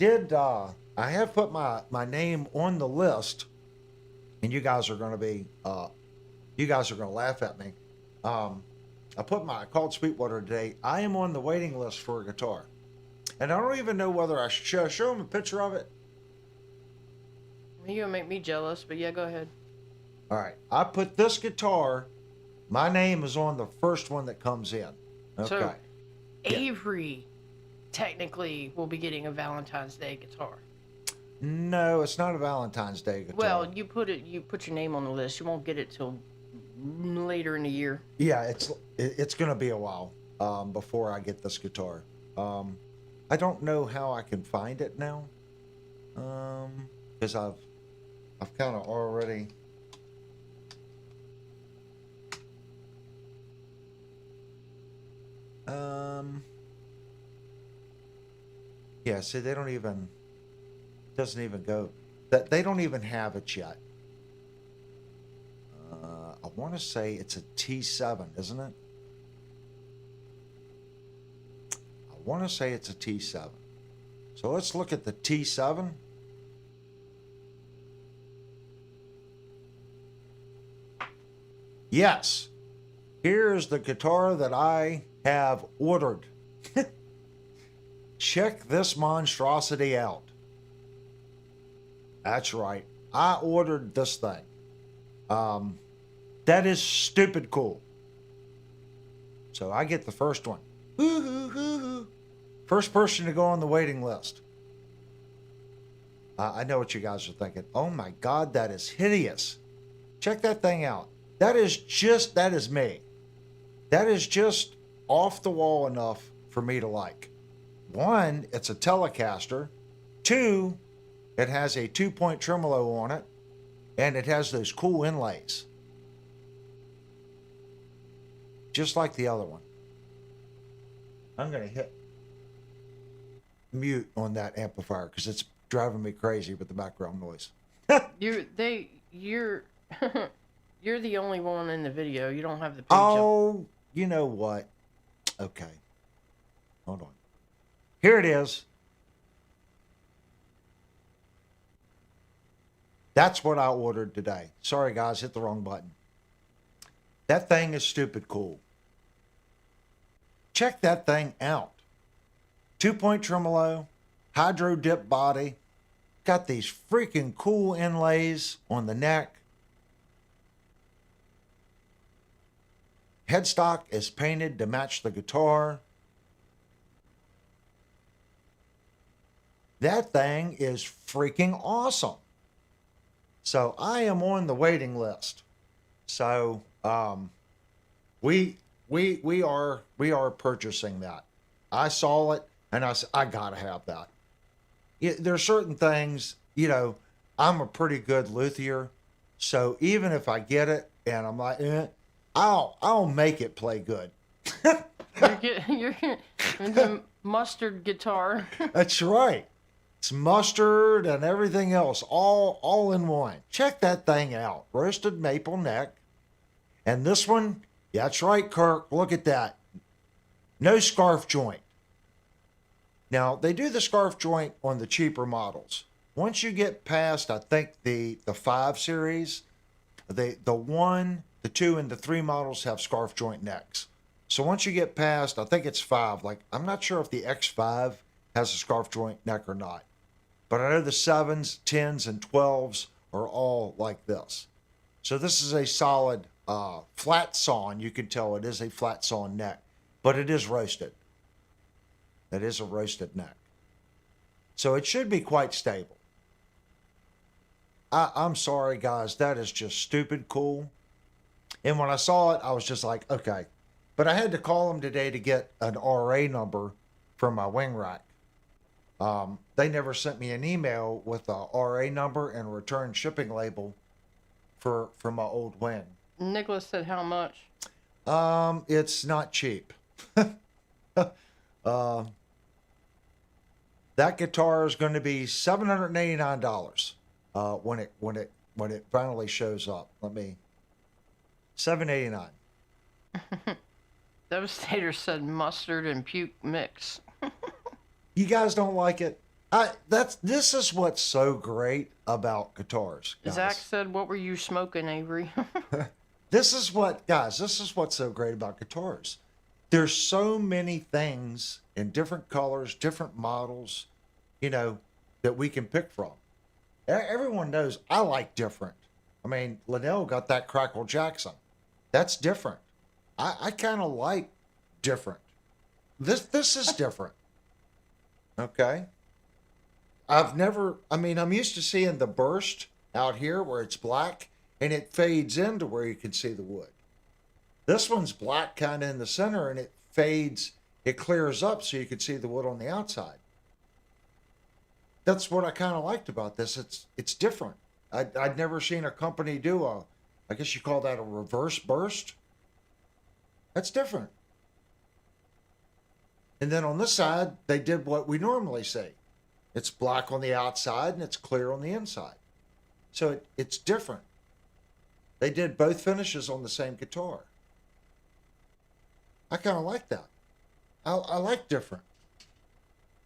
have put my name on the list, and you guys are going to laugh at me. I called Sweetwater today. I am on the waiting list for a guitar. And I don't even know whether I should show him a picture of it. You're gonna make me jealous, but yeah, go ahead. All right. I put this guitar, my name is on the first one that comes in. Okay. So, Avery technically will be getting a Valentine's Day guitar. No, it's not a Valentine's Day guitar. Well, you put your name on the list. You won't get it till later in the year. Yeah, it's going to be a while before I get this guitar. I don't know how I can find it now, because I've kind of already. Yeah, see, they don't even. Doesn't even go. That they don't even have it yet. I want to say it's a T7, isn't it? I want to say it's a T7. So let's look at the T7. Yes. Here's the guitar that I have ordered. Check this monstrosity out. That's right. I ordered this thing. That is stupid cool. So I get the first one. First person to go on the waiting list. I know what you guys are thinking. Oh my God, that is hideous. Check that thing out. That is me. That is just off the wall enough for me to like. 1, it's a Telecaster. 2, it has a 2-point tremolo on it, and it has those cool inlays. Just like the other one. I'm going to hit mute on that amplifier because it's driving me crazy with the background noise. You're you're the only one in the video. You don't have the page Oh, you know what? Okay. Hold on. Here it is. That's what I ordered today. Sorry, guys, hit the wrong button. That thing is stupid cool. Check that thing out. 2-point tremolo, hydro dip body. Got these freaking cool inlays on the neck. Headstock is painted to match the guitar. That thing is freaking awesome. So I am on the waiting list. So we are purchasing that. I saw it and I said I gotta have that. There are certain things, I'm a pretty good luthier, so even if I get it and I'm like, I'll make it play good. You're the mustard guitar. That's right. It's mustard and everything else, all in one. Check that thing out. Roasted maple neck. And this one, yeah, that's right, Kirk. Look at that. No scarf joint. Now, they do the scarf joint on the cheaper models. Once you get past, I think, the 5 series, the 1, the 2, and the 3 models have scarf joint necks. So once you get past, I think it's 5. Like, I'm not sure if the X5 has a scarf joint neck or not. But I know the 7s, 10s, and 12s are all like this. So this is a solid flat sawn. You can tell it is a flat sawn neck, but it is roasted. That is a roasted neck. So it should be quite stable. I'm sorry, guys. That is just stupid cool. And when I saw it, I was just like, okay. But I had to call them today to get an RA number for my wing rack. They never sent me an email with a RA number and a return shipping label for my old wing. Nicholas said how much? It's not cheap. That guitar is going to be $789 when it finally shows up. $789. Devastator said mustard and puke mix. You guys don't like it? This is what's so great about guitars, guys. Zach said, "What were you smoking, Avery?" This is what's so great about guitars. There's so many things in different colors, different models, that we can pick from. Everyone knows I like different. I mean, Linnell got that Crackle Jackson. That's different. I kind of like different. This is different. Okay. I'm used to seeing the burst out here where it's black and it fades into where you can see the wood. This one's black kind of in the center and it fades, it clears up so you can see the wood on the outside. That's what I kind of liked about this. It's different. I'd never seen a company do I guess you call that a reverse burst. That's different. And then on this side, they did what we normally see. It's black on the outside and it's clear on the inside. So it's different. They did both finishes on the same guitar. I kind of like that. I like different.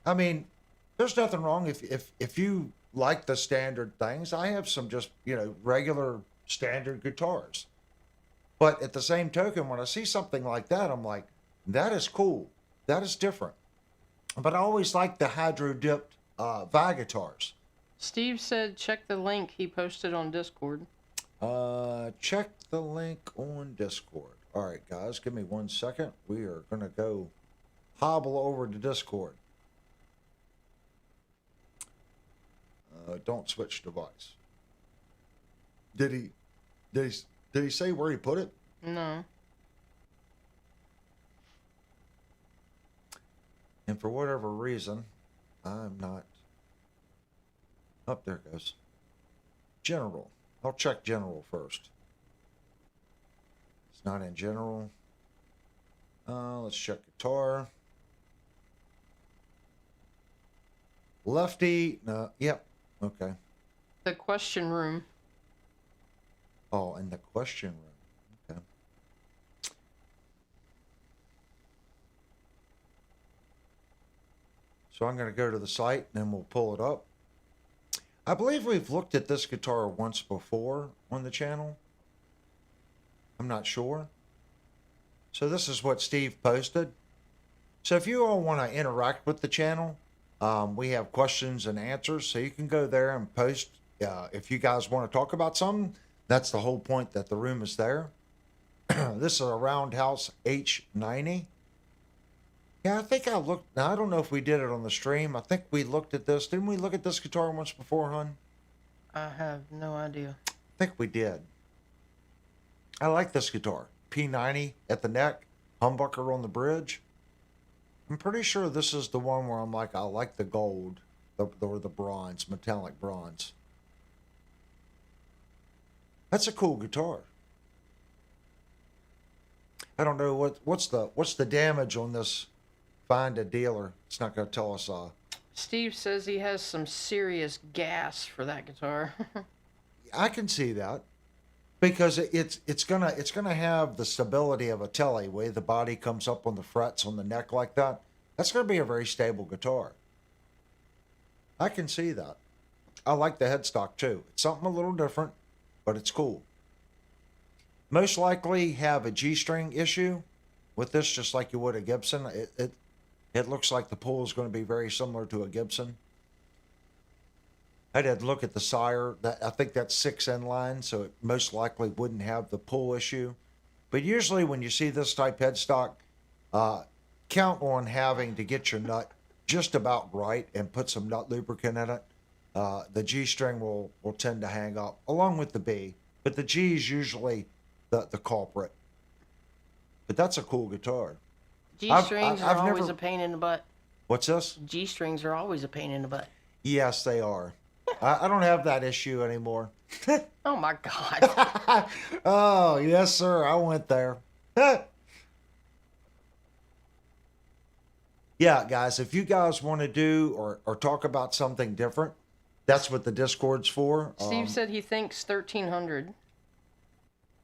I mean, there's nothing wrong if you like the standard things. I have some just, regular standard guitars. But at the same token, when I see something like that, I'm like, that is cool. That is different. But I always like the hydro-dipped Vi guitars. Steve said, "Check the link he posted on Discord." Check the link on Discord. All right, guys, give me 1 second. We are going to go hobble over to Discord. Don't switch device. Did he say where he put it? No. And for whatever reason, I'm not. Up there it goes. General. I'll check general first. It's not in general. Let's check guitar. Lefty. No. Yep. Okay. The question room. Oh, in the question room. Okay. So I'm going to go to the site and then we'll pull it up. I believe we've looked at this guitar once before on the channel. I'm not sure. So this is what Steve posted. So if you all want to interact with the channel, we have questions and answers. So you can go there and post if you guys want to talk about something. That's the whole point that the room is there. This is a Roundhouse H90. Yeah, I think I looked. Now, I don't know if we did it on the stream. I think we looked at this. Didn't we look at this guitar once before, hon? I have no idea. I think we did. I like this guitar. P90 at the neck, humbucker on the bridge. I'm pretty sure this is the one where I'm like, I like the gold, or the bronze, metallic bronze. That's a cool guitar. I don't know what's the damage on this. Find a dealer. It's not going to tell us. Steve says he has some serious gas for that guitar. I can see that because it's gonna have the stability of a Tele, way the body comes up on the frets on the neck like that. That's gonna be a very stable guitar. I can see that. I like the headstock too. It's something a little different, but it's cool. Most likely have a G-string issue with this, just like you would a Gibson. It looks like the pull is going to be very similar to a Gibson. I did look at the sire. I think that's 6 inline, so it most likely wouldn't have the pull issue. But usually when you see this type headstock, count on having to get your nut just about right and put some nut lubricant in it. The G-string will tend to hang up, along with the B. But the G is usually the culprit. But that's a cool guitar. G-strings are I've always never- a pain in the butt. What's this? G-strings are always a pain in the butt. Yes, they are. I don't have that issue anymore. Oh my God. Oh, yes, sir. I went there. Yeah, guys, if you guys want to do or talk about something different, that's what the Discord's for. Steve said he thinks 1,300.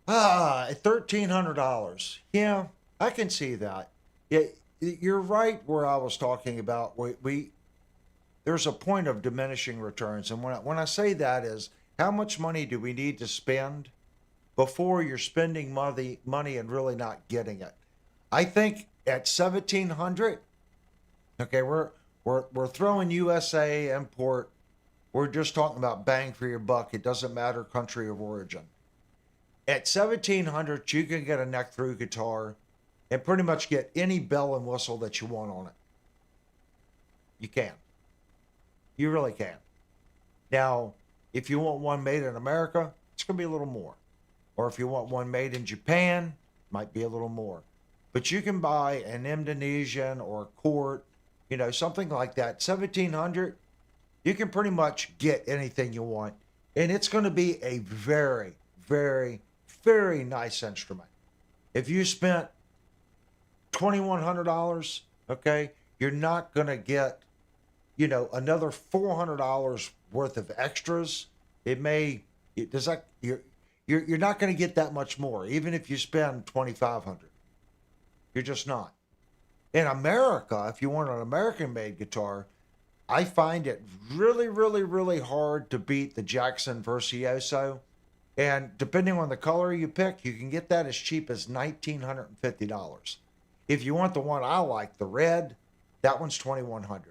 $1,300. Yeah, I can see that. Yeah, you're right where I was talking about. There's a point of diminishing returns, and when I say that is, how much money do we need to spend before you're spending money and really not getting it? I think at 1,700. Okay, we're throwing USA import. We're just talking about bang for your buck. It doesn't matter country of origin. At 1,700, you can get a neck through guitar and pretty much get any bell and whistle that you want on it. You can. You really can. Now, if you want one made in America, it's going to be a little more. Or if you want one made in Japan, might be a little more. But you can buy an Indonesian or a Court, something like that. 1,700, you can pretty much get anything you want. And it's going to be a very, very, very nice instrument. If you spent $2,100, okay, you're not going to get, another $400 worth of extras. You're not going to get that much more, even if you spend $2,500. You're just not. In America, if you want an American-made guitar, I find it really, really, really hard to beat the Jackson Virtuoso. And depending on the color you pick, you can get that as cheap as $1,950. If you want the one I like, the red, that one's $2,100.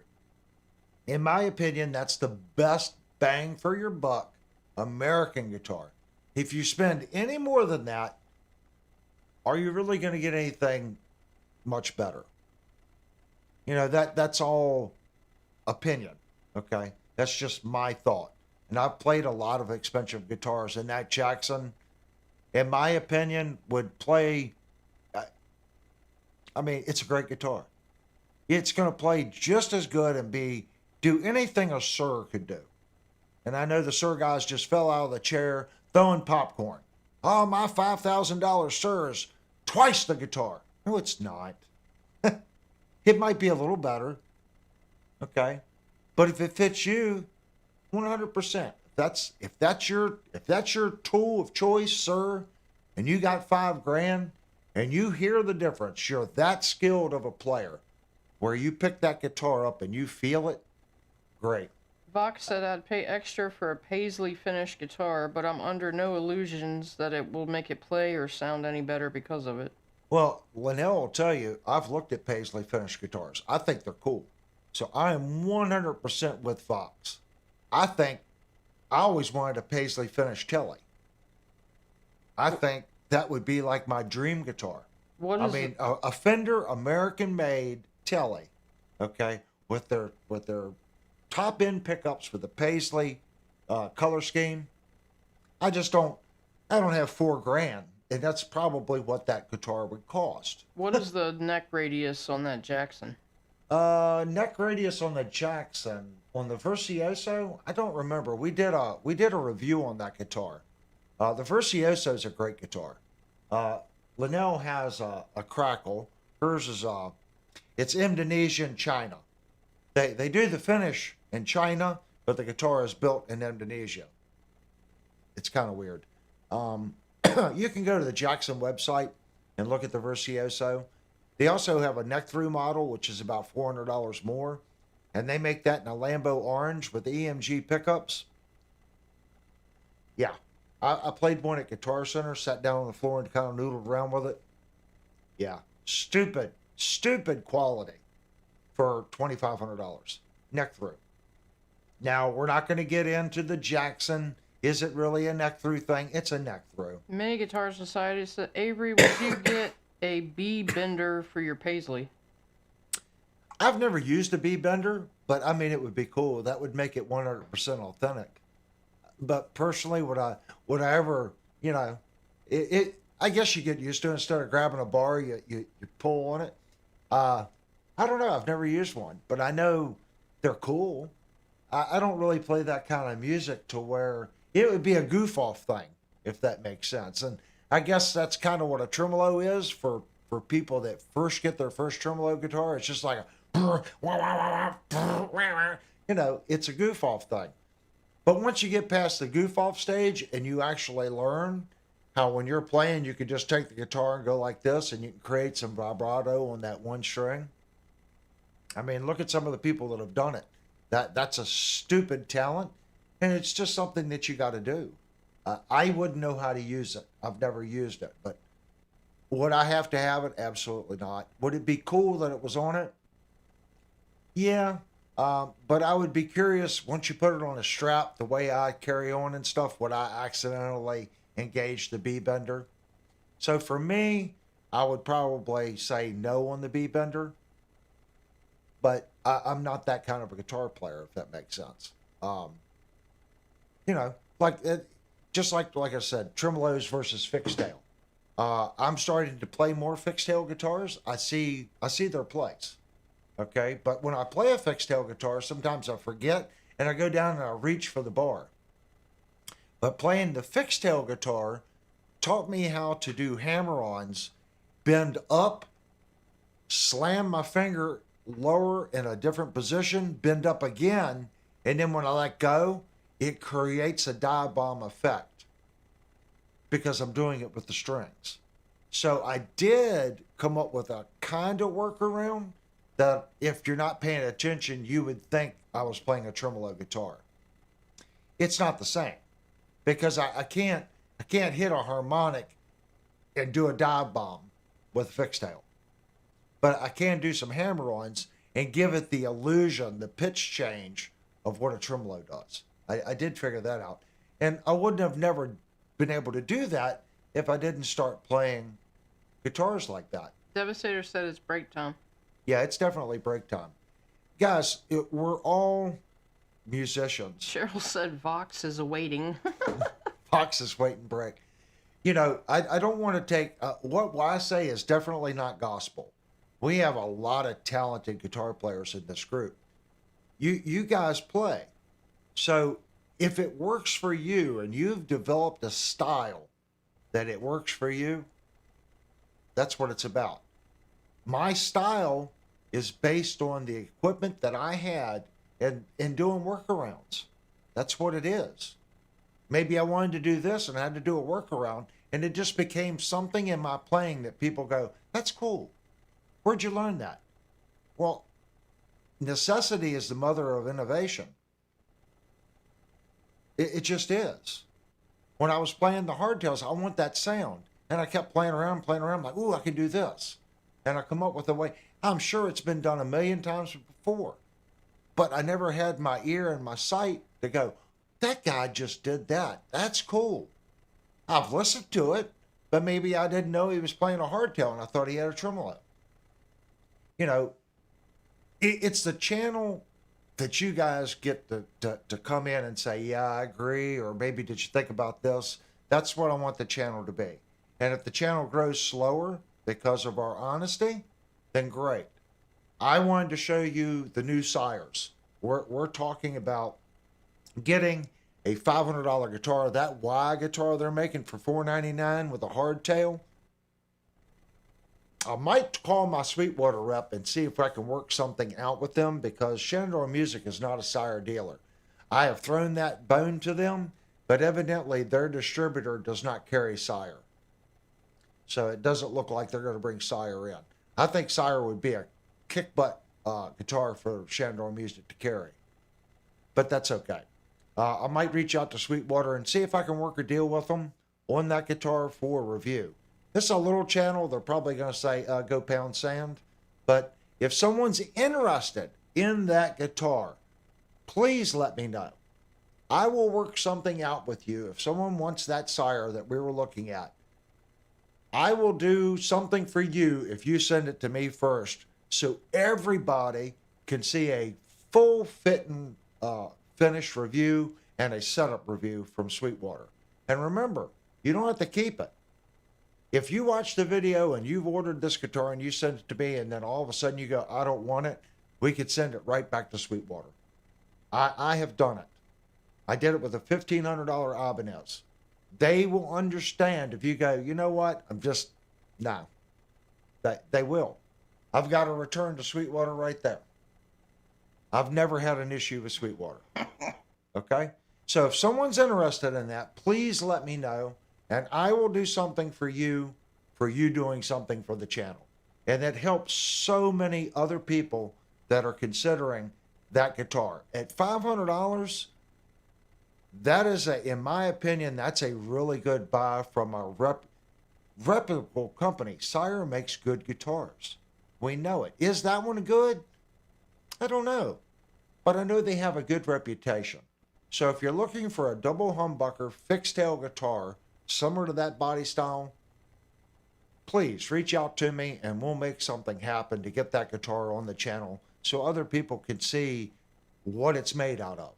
In my opinion, that's the best bang for your buck American guitar. If you spend any more than that, are you really going to get anything much better? That's all opinion, okay? That's just my thought. And I've played a lot of expensive guitars, and that Jackson, in my opinion, would play. It's a great guitar. It's going to play just as good and do anything a Sir could do. And I know the Sir guys just fell out of the chair throwing popcorn. Oh, my $5,000 Sir is twice the guitar. No, it's not. It might be a little better, okay? But if it fits you, 100%. If that's your tool of choice, sir, and you got $5,000 and you hear the difference, you're that skilled of a player where you pick that guitar up and you feel it, great. Vox said I'd pay extra for a paisley finished guitar, but I'm under no illusions that it will make it play or sound any better because of it. Well, Linnell will tell you, I've looked at paisley finished guitars. I think they're cool. So I am 100% with Vox. I think I always wanted a paisley finished Telly. I think that would be like my dream guitar. What I is mean, a Fender American made Telly, okay, with their top end pickups for the paisley color scheme. I just don't. I don't have $4,000, and that's probably what that guitar would cost. what is the neck radius on that Jackson? Neck radius on the Jackson on the Virtuoso. I don't remember. We did a review on that guitar. The Virtuoso is a great guitar. Linnell has a Crackle. Hers is it's Indonesian China. They do the finish in China, but the guitar is built in Indonesia. It's kind of weird. You can go to the Jackson website and look at the Virtuoso. They also have a neck through model, which is about $400 more, and they make that in a Lambo orange with EMG pickups. Yeah, I played one at Guitar Center, sat down on the floor and kind of noodled around with it. Yeah, stupid quality for $2,500 neck through. Now, we're not going to get into the Jackson. Is it really a neck through thing? It's a neck through. Mini Guitar Society said, Avery, would you get a B bender for your paisley? I've never used a B bender, but I mean, it would be cool. That would make it 100% authentic. But personally, would I ever, I guess you get used to it. Instead of grabbing a bar, you pull on it. I don't know. I've never used one, but I know they're cool. I don't really play that kind of music to where it would be a goof off thing, if that makes sense. And I guess that's kind of what a tremolo is for people that first get their first tremolo guitar. It's just like it's a goof off thing. But once you get past the goof off stage and you actually learn how when you're playing, you can just take the guitar and go like this and you can create some vibrato on that one string. I mean, look at some of the people that have done it. That's a stupid talent, and it's just something that you got to do. I wouldn't know how to use it. I've never used it, but would I have to have it? Absolutely not. Would it be cool that it was on it? Yeah, but I would be curious once you put it on a strap, the way I carry on and stuff, would I accidentally engage the B bender? So for me, I would probably say no on the B bender. But I'm not that kind of a guitar player, if that makes sense. Just like I said, tremolos versus fixed tail. I'm starting to play more fixed tail guitars. I see their place. Okay, but when I play a fixed tail guitar, sometimes I forget and I go down and I reach for the bar. But playing the fixed tail guitar taught me how to do hammer-ons, bend up, slam my finger lower in a different position, bend up again, and then when I let go, it creates a dive bomb effect because I'm doing it with the strings. So I did come up with a kind of workaround that if you're not paying attention, you would think I was playing a tremolo guitar. It's not the same because I can't hit a harmonic and do a dive bomb with a fixed tail. But I can do some hammer-ons and give it the illusion, the pitch change of what a tremolo does. I did figure that out. And I wouldn't have never been able to do that if I didn't start playing guitars like that. Devastator said it's break time. Yeah, it's definitely break time. Guys, we're all musicians. Cheryl said Vox is awaiting. Fox is waiting break. I don't want to take, what I say is definitely not gospel. We have a lot of talented guitar players in this group. You guys play. So if it works for you and you've developed a style that it works for you, that's what it's about. My style is based on the equipment that I had and doing workarounds. That's what it is. Maybe I wanted to do this and I had to do a workaround, and it just became something in my playing that people go, that's cool. Where'd you learn that? Well, necessity is the mother of innovation. It just is. When I was playing the hardtails, I want that sound. And I kept playing around, like, ooh, I can do this. And I come up with a way. I'm sure it's been done a million times before. But I never had my ear and my sight to go, that guy just did that. That's cool. I've listened to it, but maybe I didn't know he was playing a hardtail and I thought he had a tremolo. You know, it's the channel that you guys get to come in and say, yeah, I agree, or maybe did you think about this? That's what I want the channel to be. And if the channel grows slower because of our honesty, then great. I wanted to show you the new sires. We're talking about getting a $500 guitar, that Y guitar they're making for $499 with a hardtail. I might call my Sweetwater rep and see if I can work something out with them, because Shenandoah Music is not a sire dealer. I have thrown that bone to them, but evidently their distributor does not carry sire. So it doesn't look like they're going to bring sire in. I think sire would be a kick butt guitar for Shenandoah Music to carry, but that's okay. I might reach out to Sweetwater and see if I can work a deal with them on that guitar for a review. This is a little channel. They're probably going to say, go pound sand. But if someone's interested in that guitar, please let me know. I will work something out with you. If someone wants that sire that we were looking at, I will do something for you if you send it to me first, so everybody can see a full fitting finished review and a setup review from Sweetwater. And remember, you don't have to keep it. If you watch the video and you've ordered this guitar and you send it to me and then all of a sudden you go, I don't want it, we could send it right back to Sweetwater. I have done it. I did it with a $1,500 Ibanez. They will understand if you go, you know what, no. They will. I've got a return to Sweetwater right there. I've never had an issue with Sweetwater. Okay? So if someone's interested in that, please let me know, and I will do something for you doing something for the channel. And that helps so many other people that are considering that guitar. At $500, that is, in my opinion, that's a really good buy from a reputable company. Sire makes good guitars. We know it. Is that one good? I don't know. But I know they have a good reputation. So if you're looking for a double humbucker fixed tail guitar similar to that body style, please reach out to me and we'll make something happen to get that guitar on the channel so other people can see what it's made out of.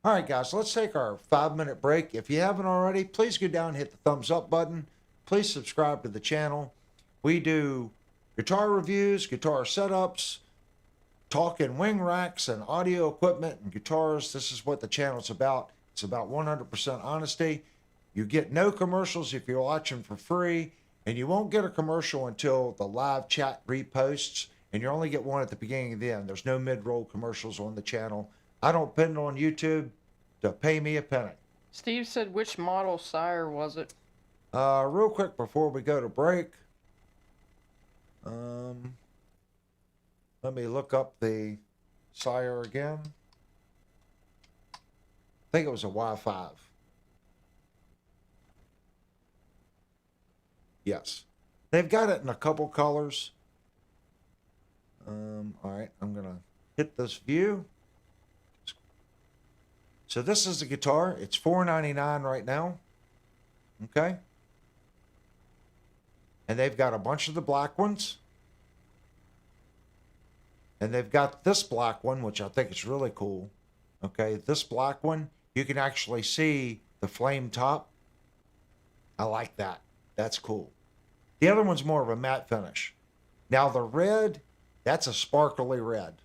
All right, guys, let's take our 5-minute break. If you haven't already, please go down and hit the thumbs up button. Please subscribe to the channel. We do guitar reviews, guitar setups, talking wing racks and audio equipment and guitars. This is what the channel's about. It's about 100% honesty. You get no commercials if you're watching for free, and you won't get a commercial until the live chat reposts, and you only get one at the beginning and the end. There's no mid-roll commercials on the channel. I don't depend on YouTube to pay me a penny. Steve said, which model sire was it? Real quick before we go to break, let me look up the sire again. I think it was a Y5. Yes. They've got it in a couple colors. All right, I'm going to hit this view. So this is the guitar. It's $499 right now. Okay. And they've got a bunch of the black ones. And they've got this black one, which I think is really cool. Okay, this black one, you can actually see the flame top. I like that. That's cool. The other one's more of a matte finish. Now the red, that's a sparkly red.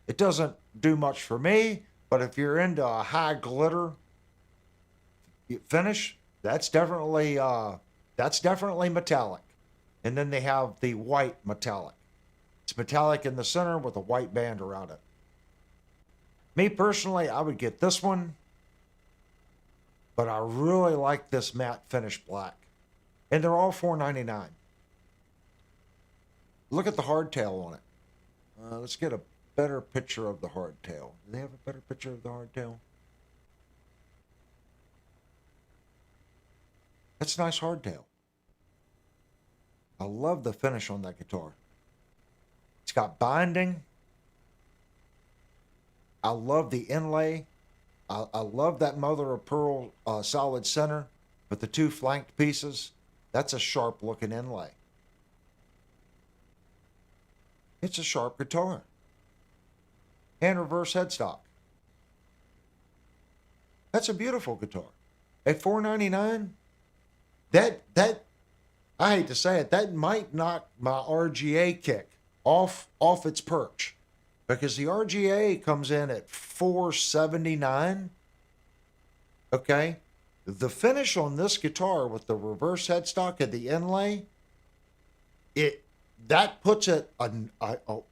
It doesn't do much for me, but if you're into a high glitter finish, that's definitely metallic. And then they have the white metallic. It's metallic in the center with a white band around it. Me personally, I would get this one, but I really like this matte finish black. And they're all $499. Look at the hardtail on it. Let's get a better picture of the hardtail. Do they have a better picture of the hardtail? That's a nice hardtail. I love the finish on that guitar. It's got binding. I love the inlay. I love that mother of pearl solid center with the two flanked pieces. That's a sharp looking inlay. It's a sharp guitar. And reverse headstock. That's a beautiful guitar. At $499, that I hate to say it, that might knock my RGA kick off its perch. Because the RGA comes in at $479. Okay? The finish on this guitar with the reverse headstock and the inlay, that puts it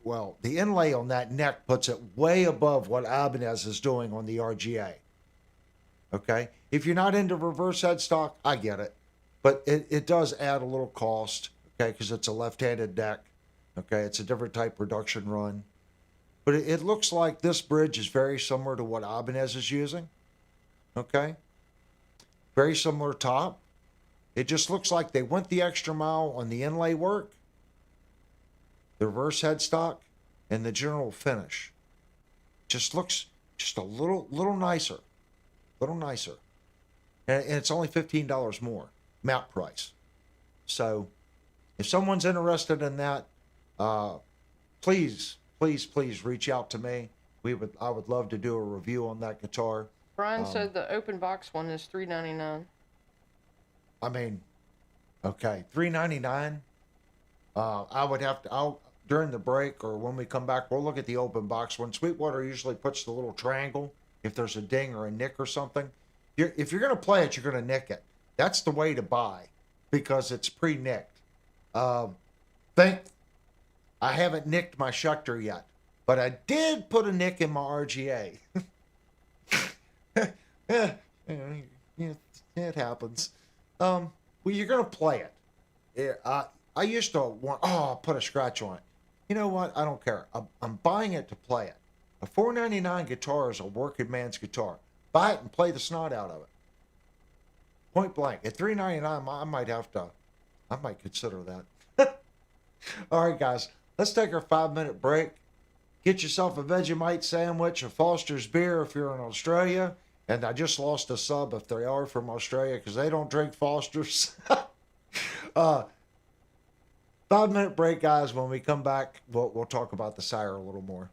well, the inlay on that neck puts it way above what Ibanez is doing on the RGA. Okay? If you're not into reverse headstock, I get it. But it does add a little cost, okay, because it's a left-handed deck. Okay, it's a different type production run. But it looks like this bridge is very similar to what Ibanez is using. Okay? Very similar top. It just looks like they went the extra mile on the inlay work, the reverse headstock, and the general finish. Just looks just a little nicer. Little nicer. And it's only $15 more, mount price. So if someone's interested in that, please reach out to me. I would love to do a review on that guitar. Brian said the open box one is $399. I mean, okay, $399. I would have to. I'll during the break or when we come back, we'll look at the open box one. Sweetwater usually puts the little triangle if there's a ding or a nick or something. If you're gonna play it, you're gonna nick it. That's the way to buy because it's pre-nicked. Think I haven't nicked my Schecter yet, but I did put a nick in my RGA. It happens. Well, you're gonna play it. I used to want. Oh, I'll put a scratch on it. You know what? I don't care. I'm buying it to play it. A $499 guitar is a working man's guitar. Buy it and play the snot out of it. Point blank. At $399, I might consider that. All right, guys. Let's take our 5-minute break. Get yourself a Vegemite sandwich, a Foster's beer if you're in Australia. And I just lost a sub if they are from Australia because they don't drink Foster's. 5-minute break, guys. When we come back, we'll talk about the Sire a little more.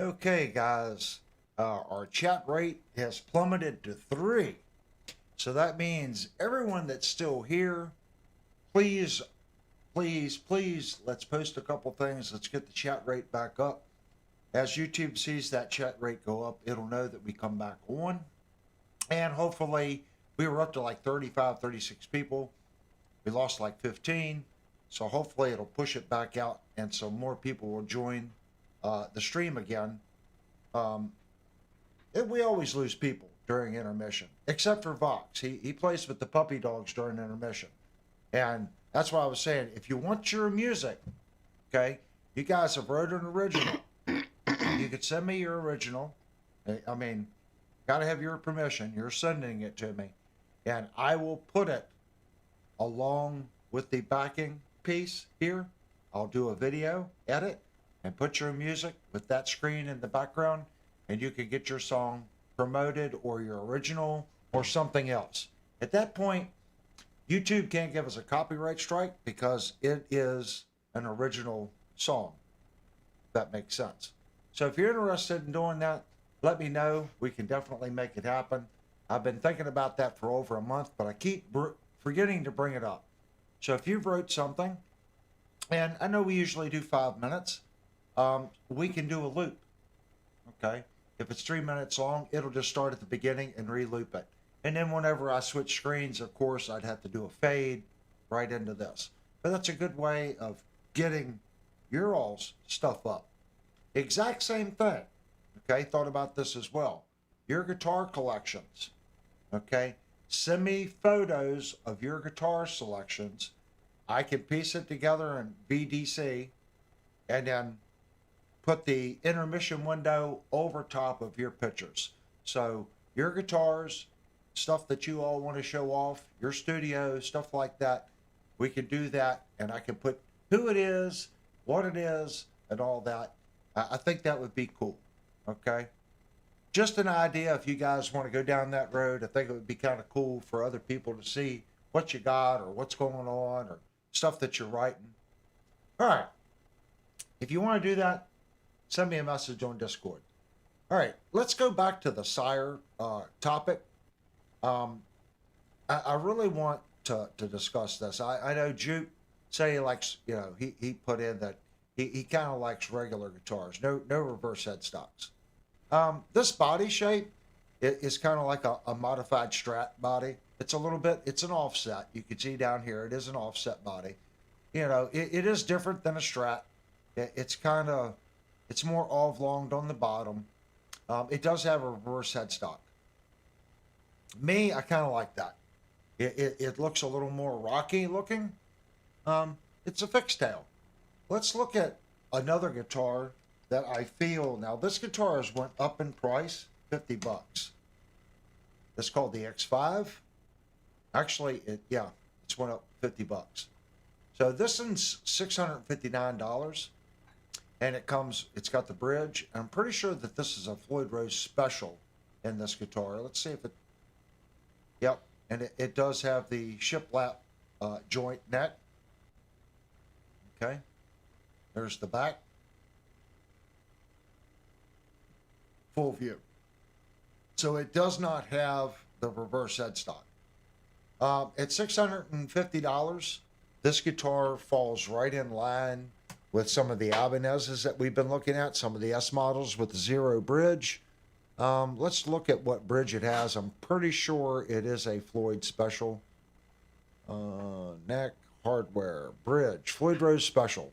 Okay, guys, our chat rate has plummeted to 3. So that means everyone that's still here, please, please, please, let's post a couple things. Let's get the chat rate back up. As YouTube sees that chat rate go up, it'll know that we come back on. And hopefully, we were up to like 35, 36 people. We lost like 15. So hopefully, it'll push it back out and so more people will join the stream again. We always lose people during intermission, except for Vox. He plays with the puppy dogs during intermission. And that's why I was saying, if you want your music, okay, you guys have wrote an original. You could send me your original. I mean, gotta have your permission. You're sending it to me. And I will put it along with the backing piece here. I'll do a video edit and put your music with that screen in the background, and you can get your song promoted or your original or something else. At that point, YouTube can't give us a copyright strike because it is an original song. If that makes sense. So if you're interested in doing that, let me know. We can definitely make it happen. I've been thinking about that for over a month, but I keep forgetting to bring it up. So if you've wrote something, and I know we usually do 5 minutes, we can do a loop. Okay? If it's 3 minutes long, it'll just start at the beginning and re-loop it. And then whenever I switch screens, of course, I'd have to do a fade right into this. But that's a good way of getting your all's stuff up. Exact same thing. Okay, thought about this as well. Your guitar collections. Okay, send me photos of your guitar selections. I can piece it together in VDC and then put the intermission window over top of your pictures. So your guitars, stuff that you all want to show off, your studio, stuff like that, we can do that, and I can put who it is, what it is, and all that. I think that would be cool. Okay, just an idea. If you guys want to go down that road, I think it would be kind of cool for other people to see what you got or what's going on or stuff that you're writing. All right, if you want to do that, send me a message on Discord. All right, let's go back to the sire topic. I really want to discuss this. I know Juke say he likes, he put in that he kind of likes regular guitars, no reverse headstocks. This body shape is kind of like a modified Strat body. It's a little bit, it's an offset. You can see down here, it is an offset body. It is different than a Strat. It's it's more oblonged on the bottom. It does have a reverse headstock. Me, I kind of like that. It looks a little more rocky looking. It's a fixed tail. Let's look at another guitar that I feel, now this guitar has went up in price, $50. It's called the X5. Actually, it's went up $50. So this one's $659, and it's got the bridge. I'm pretty sure that this is a Floyd Rose special in this guitar. Let's see if it, yep, and it does have the shiplap joint neck. Okay, there's the back. Full view. So it does not have the reverse headstock. At $650, this guitar falls right in line with some of the Ibanez's that we've been looking at, some of the S models with the zero bridge. Let's look at what bridge it has. I'm pretty sure it is a Floyd special. Neck, hardware, bridge, Floyd Rose special.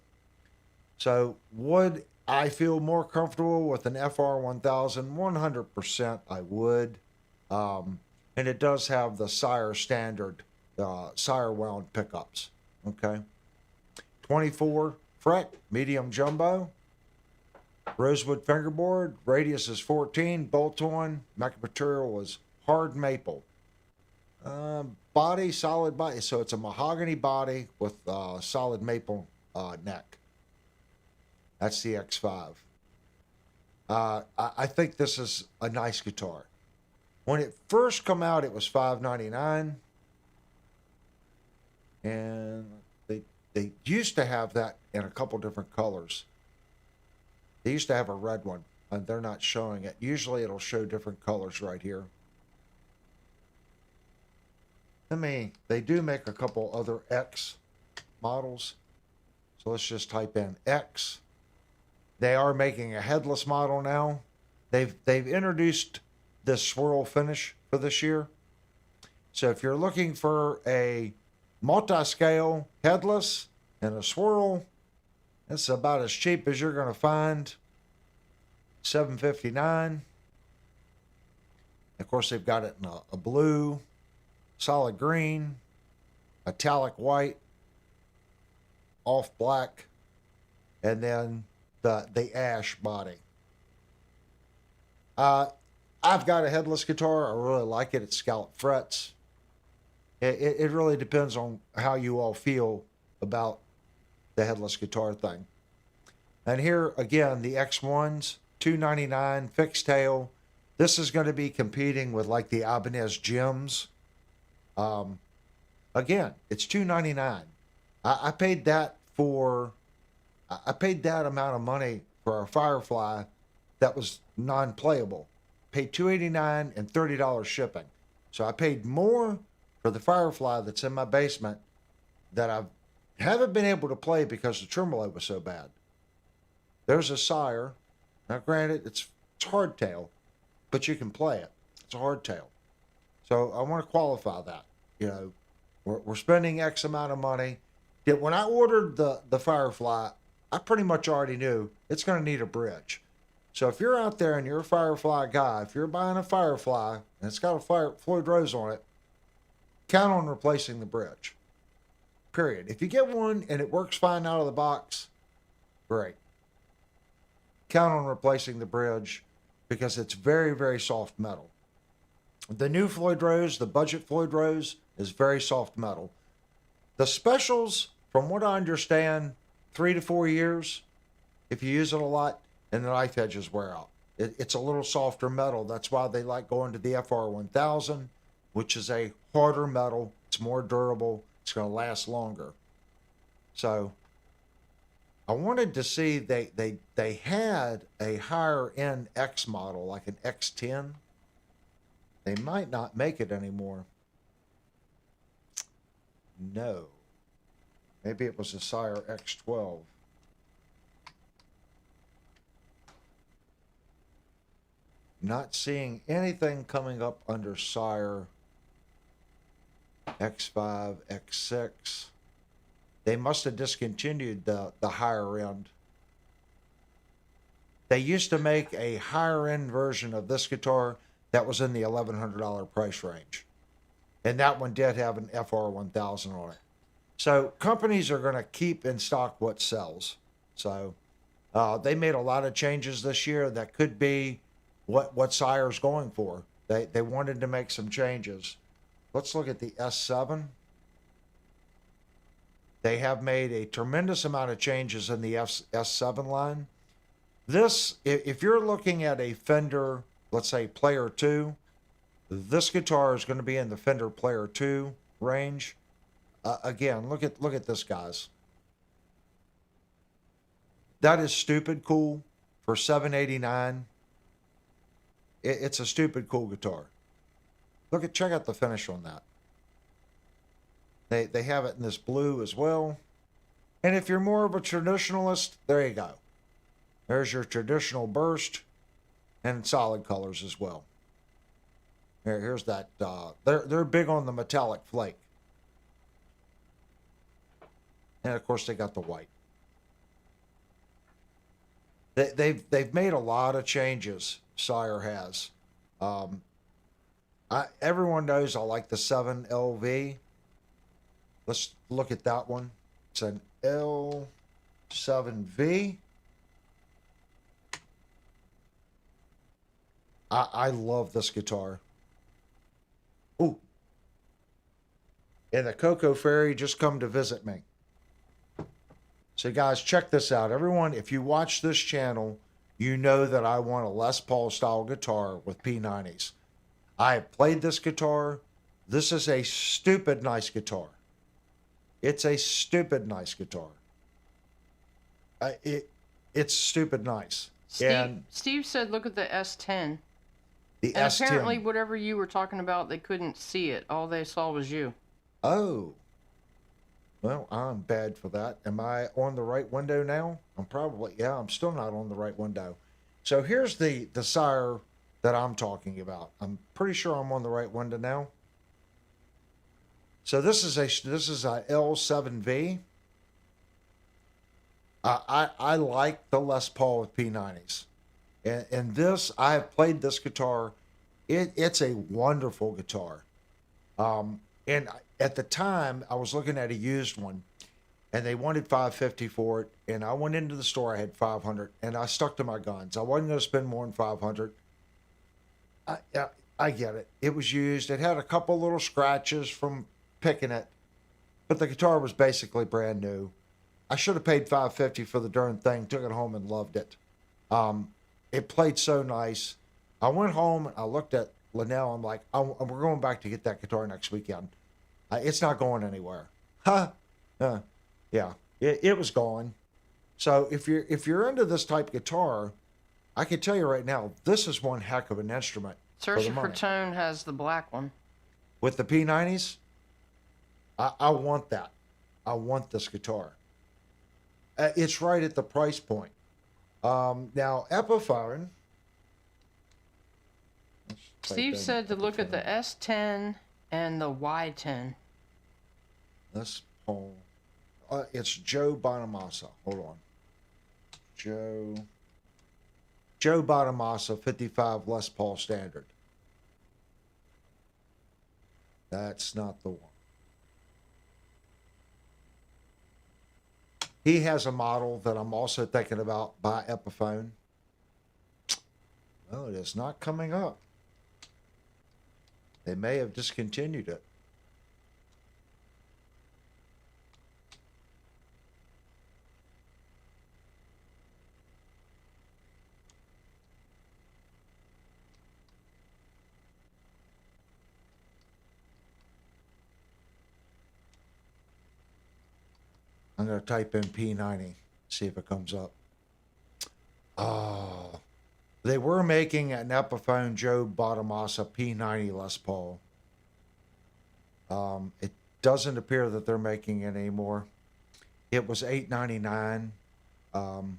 So would I feel more comfortable with an FR1000? 100% I would. And it does have the Sire standard, Sire wound pickups. Okay. 24 fret, medium jumbo. Rosewood fingerboard, radius is 14, bolt on, mecha material is hard maple. Body, solid body, so it's a mahogany body with solid maple neck. That's the X5. I think this is a nice guitar. When it first come out, it was $599, and they used to have that in a couple different colors. They used to have a red one. They're not showing it. Usually it'll show different colors right here. They do make a couple other X models. So let's just type in X. They are making a headless model now. They've introduced this swirl finish for this year. So if you're looking for a multi-scale headless and a swirl, it's about as cheap as you're going to find. $7.59. Of course, they've got it in a blue, solid green, metallic white, off black, and then the ash body. I've got a headless guitar. I really like it. It's scalloped frets. It really depends on how you all feel about the headless guitar thing. And here again, the X1s, $299 fixed tail. This is going to be competing with like the Ibanez Gems. Again, it's $299. I paid that amount of money for a Firefly that was non-playable. Paid $289 and $30 shipping. So I paid more for the Firefly that's in my basement that I haven't been able to play because the tremolo was so bad. There's a Sire. Now granted, it's hardtail, but you can play it. It's a hardtail. So I want to qualify that. You know, we're spending X amount of money. When I ordered the Firefly, I pretty much already knew it's going to need a bridge. So if you're out there and you're a Firefly guy, if you're buying a Firefly and it's got a Floyd Rose on it, count on replacing the bridge. Period. If you get one and it works fine out of the box, great. Count on replacing the bridge because it's very, very soft metal. The new Floyd Rose, the budget Floyd Rose, is very soft metal. The specials, from what I understand, 3 to 4 years if you use it a lot, and the knife edges wear out. It's a little softer metal. That's why they like going to the FR1000, which is a harder metal. It's more durable. It's going to last longer. So I wanted to see they had a higher end X model, like an X10. They might not make it anymore. No. Maybe it was a Sire X12. Not seeing anything coming up under Sire X5, X6. They must have discontinued the higher end. They used to make a higher end version of this guitar that was in the $1,100 price range. And that one did have an FR1000 on it. So companies are going to keep in stock what sells. So they made a lot of changes this year that could be what Sire's going for. They wanted to make some changes. Let's look at the S7. They have made a tremendous amount of changes in the S7 line. This, if you're looking at a Fender, let's say Player 2, this guitar is going to be in the Fender Player 2 range. Again, look at this, guys. That is stupid cool for $789. It's a stupid cool guitar. Check out the finish on that. They have it in this blue as well. And if you're more of a traditionalist, there you go. There's your traditional burst and solid colors as well. Here's that. They're big on the metallic flake. And of course they got the white. They've made a lot of changes. Sire has. Everyone knows I like the 7LV. Let's look at that one. It's an L7V. I love this guitar. Ooh. And the Coco Fairy just come to visit me. So guys, check this out. Everyone, if you watch this channel, you know that I want a Les Paul style guitar with P90s. I have played this guitar. This is a stupid nice guitar. It's a stupid nice guitar. It's stupid nice. And Steve said, look at the S10. the And S10. apparently, whatever you were talking about, they couldn't see it. All they saw was you. Oh, well, I'm bad for that. Am I on the right window now? I'm probably, yeah, I'm still not on the right window. So here's the sire that I'm talking about. I'm pretty sure I'm on the right window now. So this is a L7V. I like the Les Paul with P90s, and this I have played this guitar. It's a wonderful guitar. And at the time, I was looking at a used one, and they wanted 550 for it. And I went into the store. I had 500, and I stuck to my guns. I wasn't going to spend more than 500. I get it. It was used. It had a couple little scratches from picking it, but the guitar was basically brand new. I should have paid 550 for the darn thing. Took it home and loved it. It played so nice. I went home and I looked at Linnell. I'm like, we're going back to get that guitar next weekend. It's not going anywhere. Huh? Yeah. It was gone. So if you're into this type of guitar, I can tell you right now, this is one heck of an instrument. Searching for Tone has the black one. With the P90s, I want that. I want this guitar. It's right at the price point. Now, Epiphone. Steve said to look at the S10 and the Y10. Let's pull. It's Joe Bonamassa. Hold on. Joe Bonamassa 55 Les Paul Standard. That's not the one. He has a model that I'm also thinking about by Epiphone. Well, it is not coming up. They may have discontinued it. I'm going to type in P90, see if it comes up. Oh, they were making an Epiphone Joe Bonamassa P90 Les Paul. It doesn't appear that they're making it anymore. It was $8.99. Darn.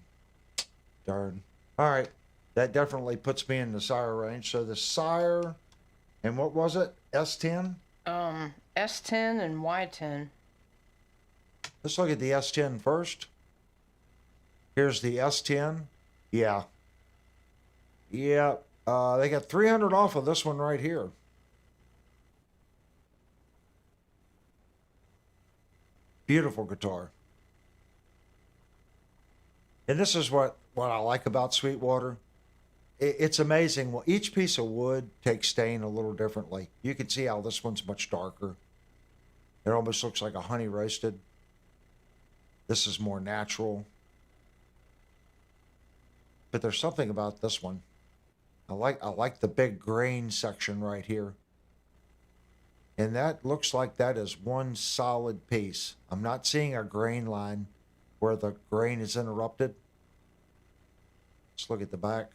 All right, that definitely puts me in the sire range. So the sire, and what was it? S10? S10 and Y10. Let's look at the S10 first. Here's the S10. Yeah. Yeah. They got 300 off of this one right here. Beautiful guitar. And this is what I like about Sweetwater. It's amazing. Well, each piece of wood takes stain a little differently. You can see how this one's much darker. It almost looks like a honey roasted. This is more natural. But there's something about this one. I like the big grain section right here. And that looks like that is one solid piece. I'm not seeing a grain line where the grain is interrupted. Let's look at the back.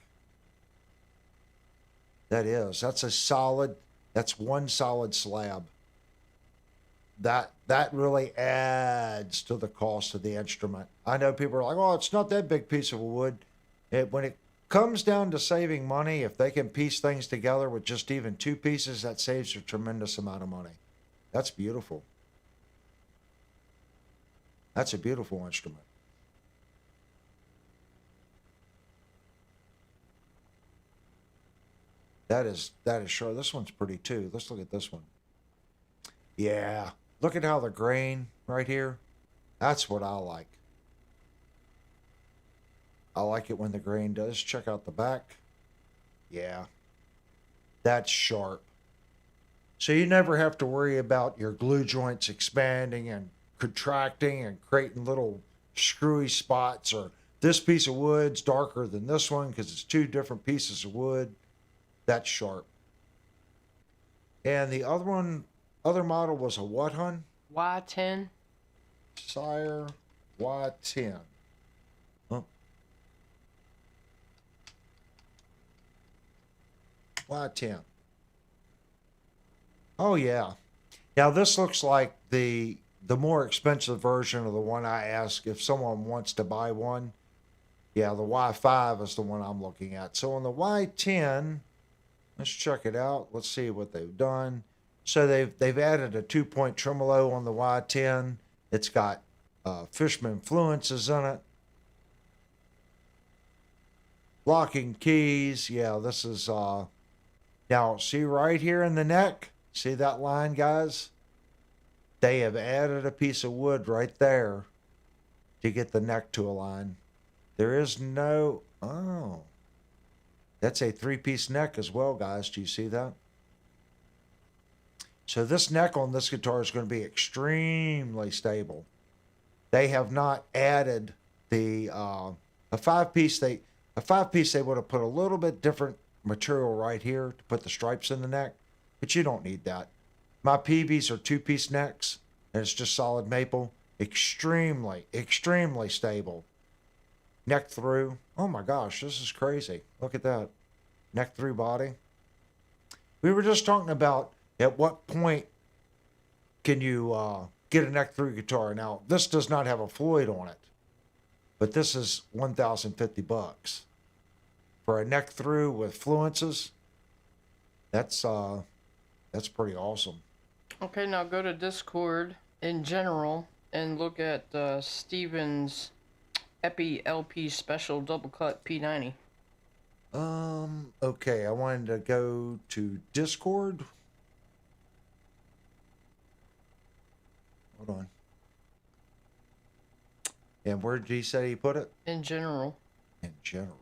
That's one solid slab. That really adds to the cost of the instrument. I know people are like, oh, it's not that big piece of wood. When it comes down to saving money, if they can piece things together with just even two pieces, that saves a tremendous amount of money. That's beautiful. That's a beautiful instrument. That is sure. This one's pretty too. Let's look at this one. Yeah. Look at how the grain right here. That's what I like. I like it when the grain does. Check out the back. Yeah. That's sharp. So you never have to worry about your glue joints expanding and contracting and creating little screwy spots, or this piece of wood's darker than this one because it's two different pieces of wood. That's sharp. And the other model was a what, hun? Y10. Sire Y10. Oh. Y10. Oh yeah. Now this looks like the more expensive version of the one I asked if someone wants to buy one. Yeah, the Y5 is the one I'm looking at. So on the Y10, let's check it out. Let's see what they've done. So they've added a 2-point tremolo on the Y10. It's got Fishman influences in it. Locking keys. Yeah, this is now see right here in the neck. See that line, guys? They have added a piece of wood right there to get the neck to align. There is no, oh, that's a 3-piece neck as well, guys. Do you see that? So this neck on this guitar is going to be extremely stable. They have not added the a 5-piece. They would have put a little bit different material right here to put the stripes in the neck, but you don't need that. My PVs are 2-piece necks, and it's just solid maple. Extremely, extremely stable. Neck through. Oh my gosh, this is crazy. Look at that. Neck through body. We were just talking about at what point can you get a neck through guitar. Now, this does not have a Floyd on it, but this is $1,050 for a neck through with fluences. That's pretty awesome. Okay, now go to Discord in general and look at Steven's Epi LP Special Double Cut P90. Okay, I wanted to go to Discord. Hold on. And where did he say he put it? In general. In general.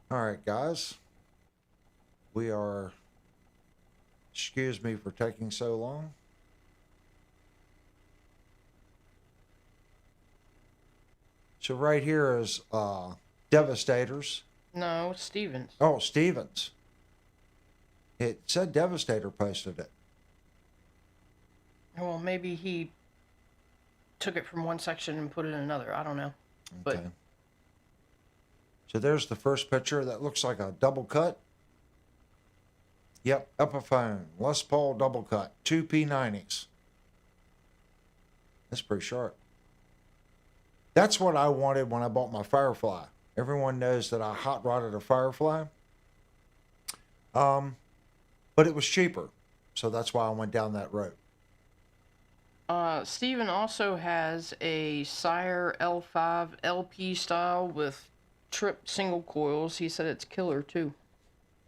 All right, guys. We are, excuse me for taking so long. So right here is Devastators. No, Stevens. Oh, Stevens. It said Devastator posted it. Well, maybe he took it from one section and put it in another. I don't know. Okay. But So there's the first picture. That looks like a double cut. Yep, Epiphone, Les Paul double cut, 2 P90s. That's pretty sharp. That's what I wanted when I bought my Firefly. Everyone knows that I hot rodded a Firefly. But it was cheaper. So that's why I went down that road. Steven also has a Sire L5 LP style with trip single coils. He said it's killer too.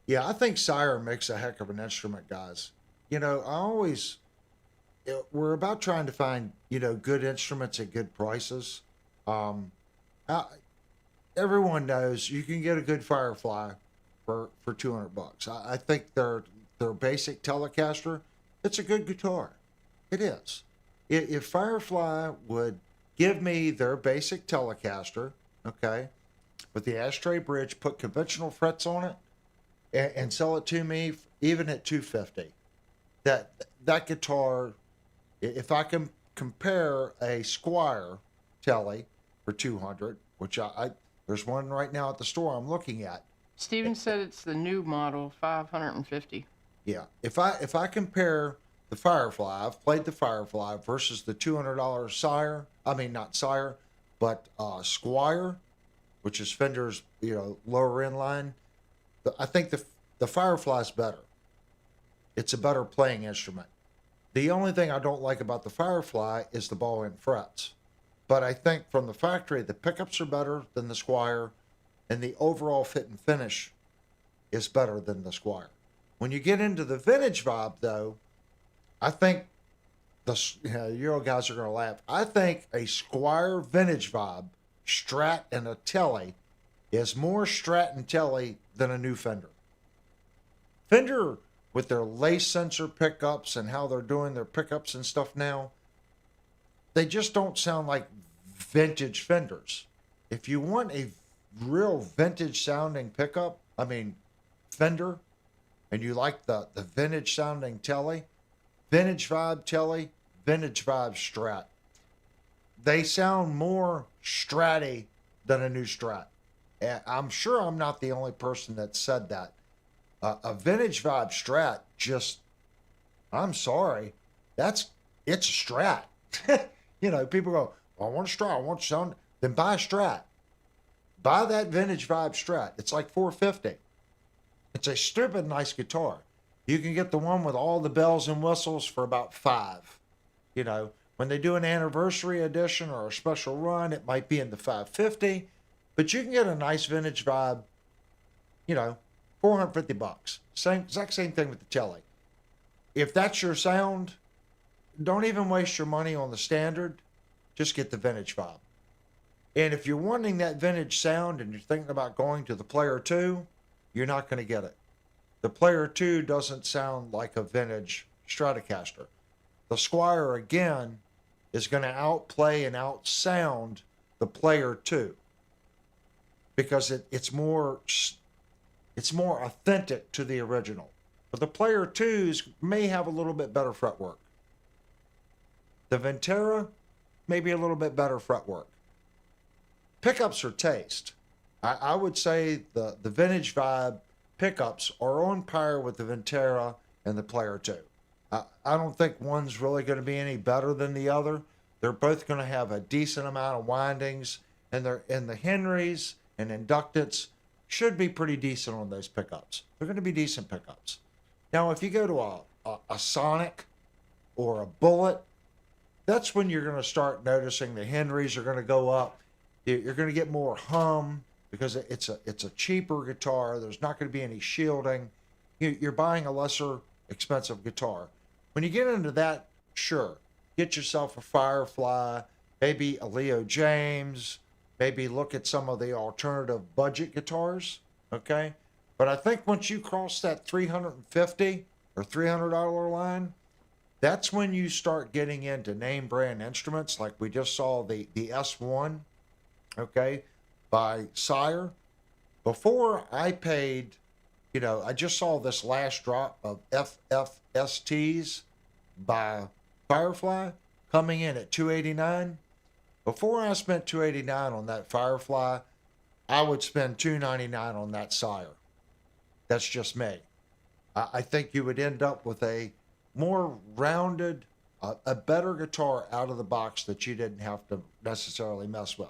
Yeah, I think Sire makes a heck of an instrument, guys. You know, we're about trying to find, good instruments at good prices. Everyone knows you can get a good Firefly for $200. I think their basic Telecaster, it's a good guitar. It is. If Firefly would give me their basic Telecaster, okay, with the ashtray bridge, put conventional frets on it, and sell it to me even at $250, that guitar, if I can compare a Squire Telly for $200, which there's one right now at the store I'm looking at. Steven said it's the new model, 550. Yeah, if I compare the Firefly, I've played the Firefly versus the $200 Sire. I mean not Sire, but Squire, which is Fender's lower end line. I think the Firefly's better. It's a better playing instrument. The only thing I don't like about the Firefly is the ball end frets. But I think from the factory, the pickups are better than the Squire, and the overall fit and finish is better than the Squire. When you get into the vintage vibe, though, I think you guys are going to laugh. I think a Squire vintage vibe, Strat and a Telly, is more Strat and Telly than a new Fender. Fender, with their lace sensor pickups and how they're doing their pickups and stuff now, they just don't sound like vintage Fenders. If you want a real vintage sounding pickup, Fender, and you like the vintage sounding Telly, vintage vibe Telly, vintage vibe Strat. They sound more Stratty than a new Strat. And I'm sure I'm not the only person that said that. A vintage vibe Strat just, I'm sorry, it's a Strat. People go, well, I want a Strat, I want sound. Then buy a Strat. Buy that vintage vibe Strat. It's like $450. It's a stupid nice guitar. You can get the one with all the bells and whistles for about $5. When they do an anniversary edition or a special run, it might be in the $550, but you can get a nice vintage vibe, $450. Exact same thing with the Telly. If that's your sound, don't even waste your money on the standard. Just get the vintage vibe. And if you're wanting that vintage sound and you're thinking about going to the Player 2, you're not going to get it. The Player 2 doesn't sound like a vintage Stratocaster. The Squier, again, is going to outplay and outsound the Player 2 because it's more authentic to the original. But the Player 2s may have a little bit better fretwork. The Ventera, maybe a little bit better fretwork. Pickups are taste. I would say the vintage vibe pickups are on par with the Ventera and the Player 2. I don't think one's really going to be any better than the other. They're both going to have a decent amount of windings, and the Henrys and inductance should be pretty decent on those pickups. They're going to be decent pickups. Now, if you go to a Sonic or a Bullet, that's when you're going to start noticing the Henrys are going to go up. You're going to get more hum because it's a cheaper guitar. There's not going to be any shielding. You're buying a lesser expensive guitar. When you get into that, sure, get yourself a Firefly, maybe a Leo James, maybe look at some of the alternative budget guitars, okay? But I think once you cross that $350 or $300 line, that's when you start getting into name brand instruments like we just saw the S1, okay, by Sire. Before I paid, I just saw this last drop of FFSTs by Firefly coming in at $289. Before I spent $289 on that Firefly, I would spend $299 on that Sire. That's just me. I think you would end up with a more rounded, a better guitar out of the box that you didn't have to necessarily mess with.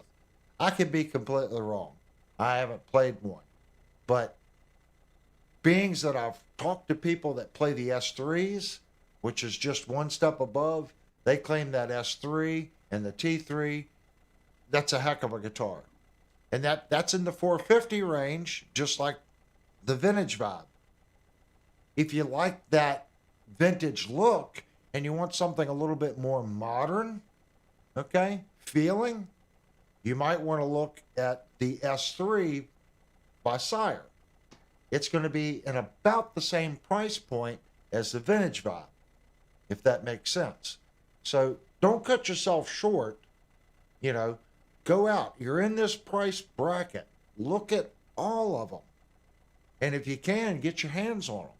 I could be completely wrong. I haven't played one. But being that I've talked to people that play the S3s, which is just one step above, they claim that S3 and the T3, that's a heck of a guitar. And that's in the $450 range, just like the vintage vibe. If you like that vintage look and you want something a little bit more modern, okay, feeling, you might want to look at the S3 by Sire. It's going to be in about the same price point as the vintage vibe, if that makes sense. So don't cut yourself short. Go out. You're in this price bracket. Look at all of them. And if you can, get your hands on them.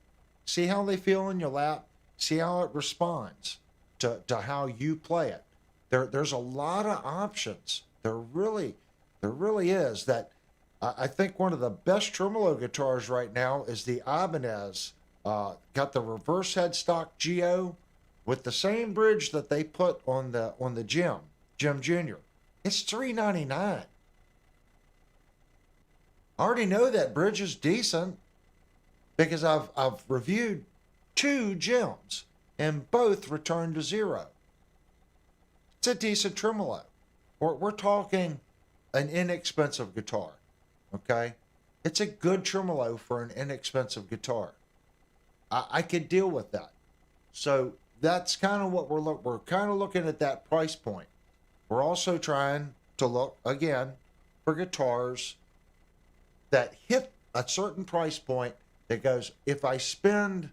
See how they feel in your lap. See how it responds to how you play it. There's a lot of options. There really is. That I think one of the best tremolo guitars right now is the Ibanez. Got the reverse headstock Geo with the same bridge that they put on the Jim Jr. It's $399. I already know that bridge is decent because I've reviewed 2 Jims and both returned to 0. It's a decent tremolo. We're talking an inexpensive guitar, okay? It's a good tremolo for an inexpensive guitar. I could deal with that. So that's kind of what we're kind of looking at that price point. We're also trying to look, again, for guitars that hit a certain price point that goes, if I spend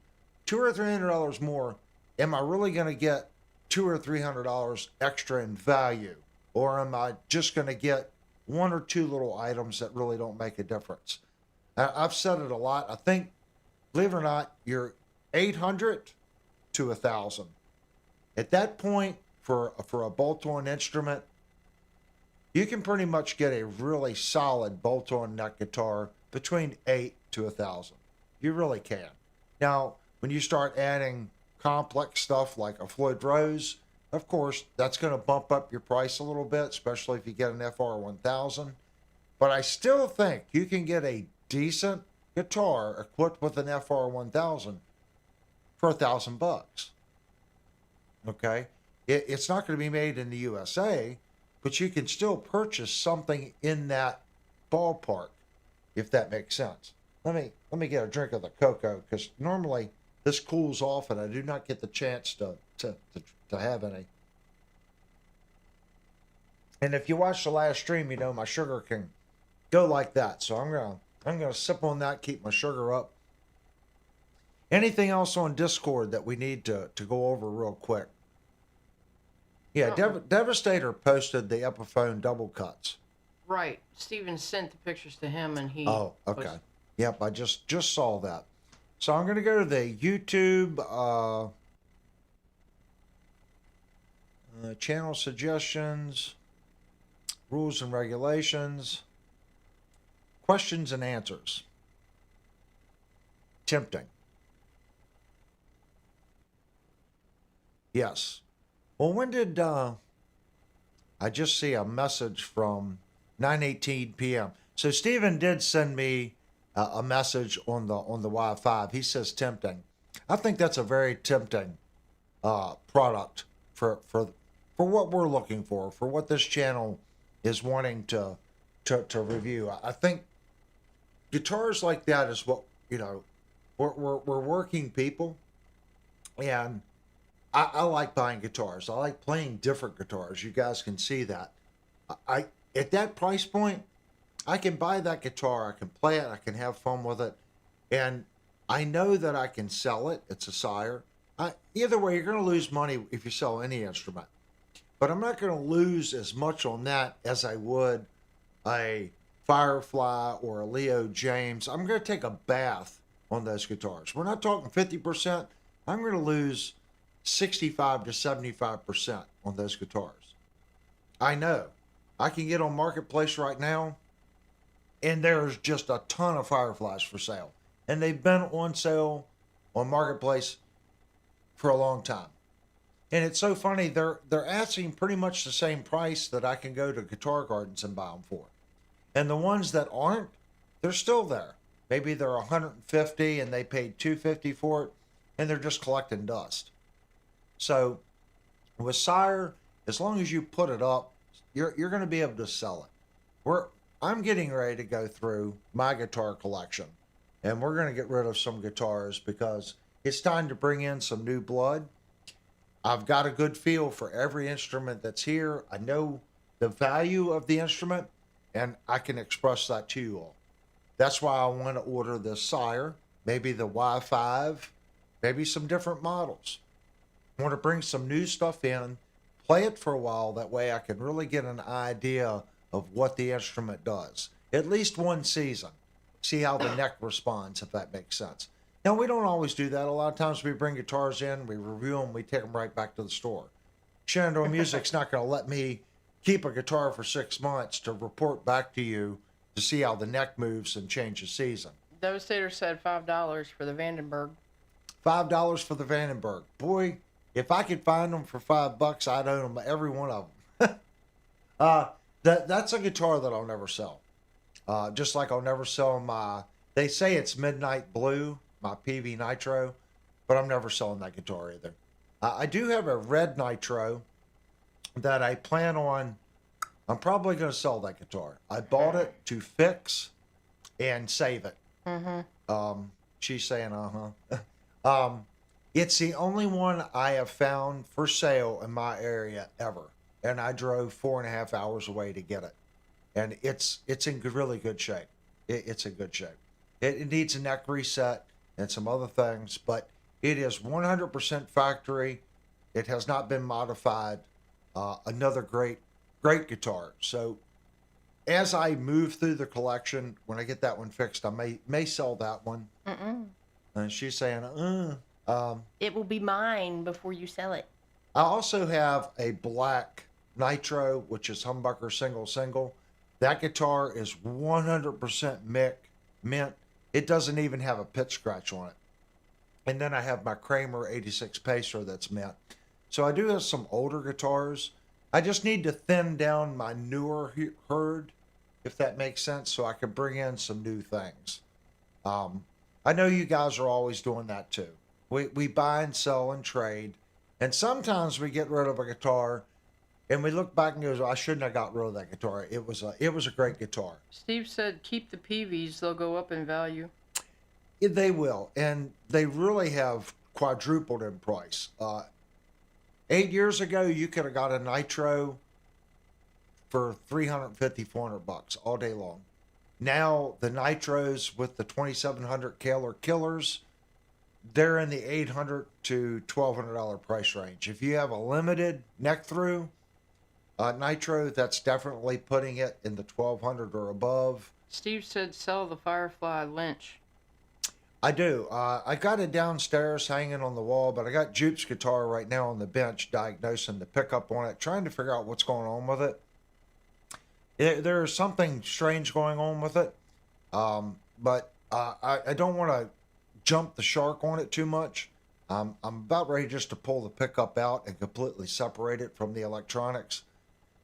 $200 or $300 more, am I really going to get $200 or $300 extra in value? Or am I just going to get 1 or 2 little items that really don't make a difference? I've said it a lot. I think, believe it or not, you're $800 to $1,000. At that point, for a bolt-on instrument, you can pretty much get a really solid bolt-on neck guitar between 8 to 1,000. You really can. Now, when you start adding complex stuff like a Floyd Rose, of course, that's going to bump up your price a little bit, especially if you get an FR1000. But I still think you can get a decent guitar equipped with an FR1000 for $1,000. Okay, it's not going to be made in the USA, but you can still purchase something in that ballpark, if that makes sense. Let me get a drink of the cocoa, because normally this cools off and I do not get the chance to have any. And if you watch the last stream, you know my sugar can go like that. So I'm gonna sip on that, keep my sugar up. Anything else on Discord that we need to go over real quick? Yeah, Devastator posted the Epiphone double cuts. Right. Steven sent the pictures to him, and he. Oh, okay. Yep, I just saw that. So I'm going to go to the YouTube channel suggestions, rules and regulations, questions and answers. Tempting. Yes. Well, when did I just see a message from 9:18 p.m. So Stephen did send me a message on the Y5. He says tempting. I think that's a very tempting product for what we're looking for what this channel is wanting to review. I think guitars like that is what, you know, we're working people, and I like buying guitars. I like playing different guitars. You guys can see that. I at that price point, I can buy that guitar, I can play it, I can have fun with it, and I know that I can sell it. It's a sire. Either way, you're going to lose money if you sell any instrument. But I'm not going to lose as much on that as I would a Firefly or a Leo James. I'm going to take a bath on those guitars. We're not talking 50%. I'm going to lose 65 to 75% on those guitars. I know. I can get on Marketplace right now, and there's just a ton of Fireflies for sale. And they've been on sale on Marketplace for a long time. And it's so funny, they're asking pretty much the same price that I can go to Guitar Gardens and buy them for. And the ones that aren't, they're still there. Maybe they're 150 and they paid $250 for it, and they're just collecting dust. So with Sire, as long as you put it up, you're going to be able to sell it. I'm getting ready to go through my guitar collection, and we're going to get rid of some guitars because it's time to bring in some new blood. I've got a good feel for every instrument that's here. I know the value of the instrument, and I can express that to you all. That's why I want to order this Sire, maybe the Y5, maybe some different models. I want to bring some new stuff in, play it for a while. That way I can really get an idea of what the instrument does. At least one season. See how the neck responds, if that makes sense. Now, we don't always do that. A lot of times we bring guitars in, we review them, we take them right back to the store. Shenandoah Music's not going to let me keep a guitar for 6 months to report back to you to see how the neck moves and change the season. Devastator said $5 for the Vandenberg. $5 for the Vandenberg. Boy, if I could find them for $5, I'd own them, every one of them. That's a guitar that I'll never sell. Just like I'll never sell my, they say it's Midnight Blue, my PV Nitro, but I'm never selling that guitar either. I do have a red Nitro that I plan on, I'm probably going to sell that guitar. I bought it to fix and save it. Mm-hmm. She's saying, uh-huh. It's the only one I have found for sale in my area ever. And I drove 4.5 hours away to get it. And it's in really good shape. It's in good shape. It needs a neck reset and some other things, but it is 100% factory. It has not been modified. Another great guitar. So as I move through the collection, when I get that one fixed, I may sell that one. And she's saying, it will be mine before you sell it. I also have a black Nitro, which is humbucker single single. That guitar is 100% mint. It doesn't even have a pitch scratch on it. And then I have my Kramer 86 Pacer that's mint. So I do have some older guitars. I just need to thin down my newer herd, if that makes sense, so I can bring in some new things. I know you guys are always doing that too. We buy and sell and trade, and sometimes we get rid of a guitar, and we look back and go, "I shouldn't have got rid of that guitar. It was a great guitar." Steve said keep the PVs, they'll go up in value. They will, and they really have quadrupled in price. 8 years ago, you could have got a Nitro for 350, 400 bucks all day long. Now the Nitros with the 2700 killers, they're in the $800 to $1,200 price range. If you have a limited neck through Nitro, that's definitely putting it in the 1200 or above. Steve said sell the Firefly Lynch. I do. I got it downstairs hanging on the wall, but I got Jupe's guitar right now on the bench diagnosing the pickup on it, trying to figure out what's going on with it. There's something strange going on with it, but I don't want to jump the shark on it too much. I'm about ready just to pull the pickup out and completely separate it from the electronics.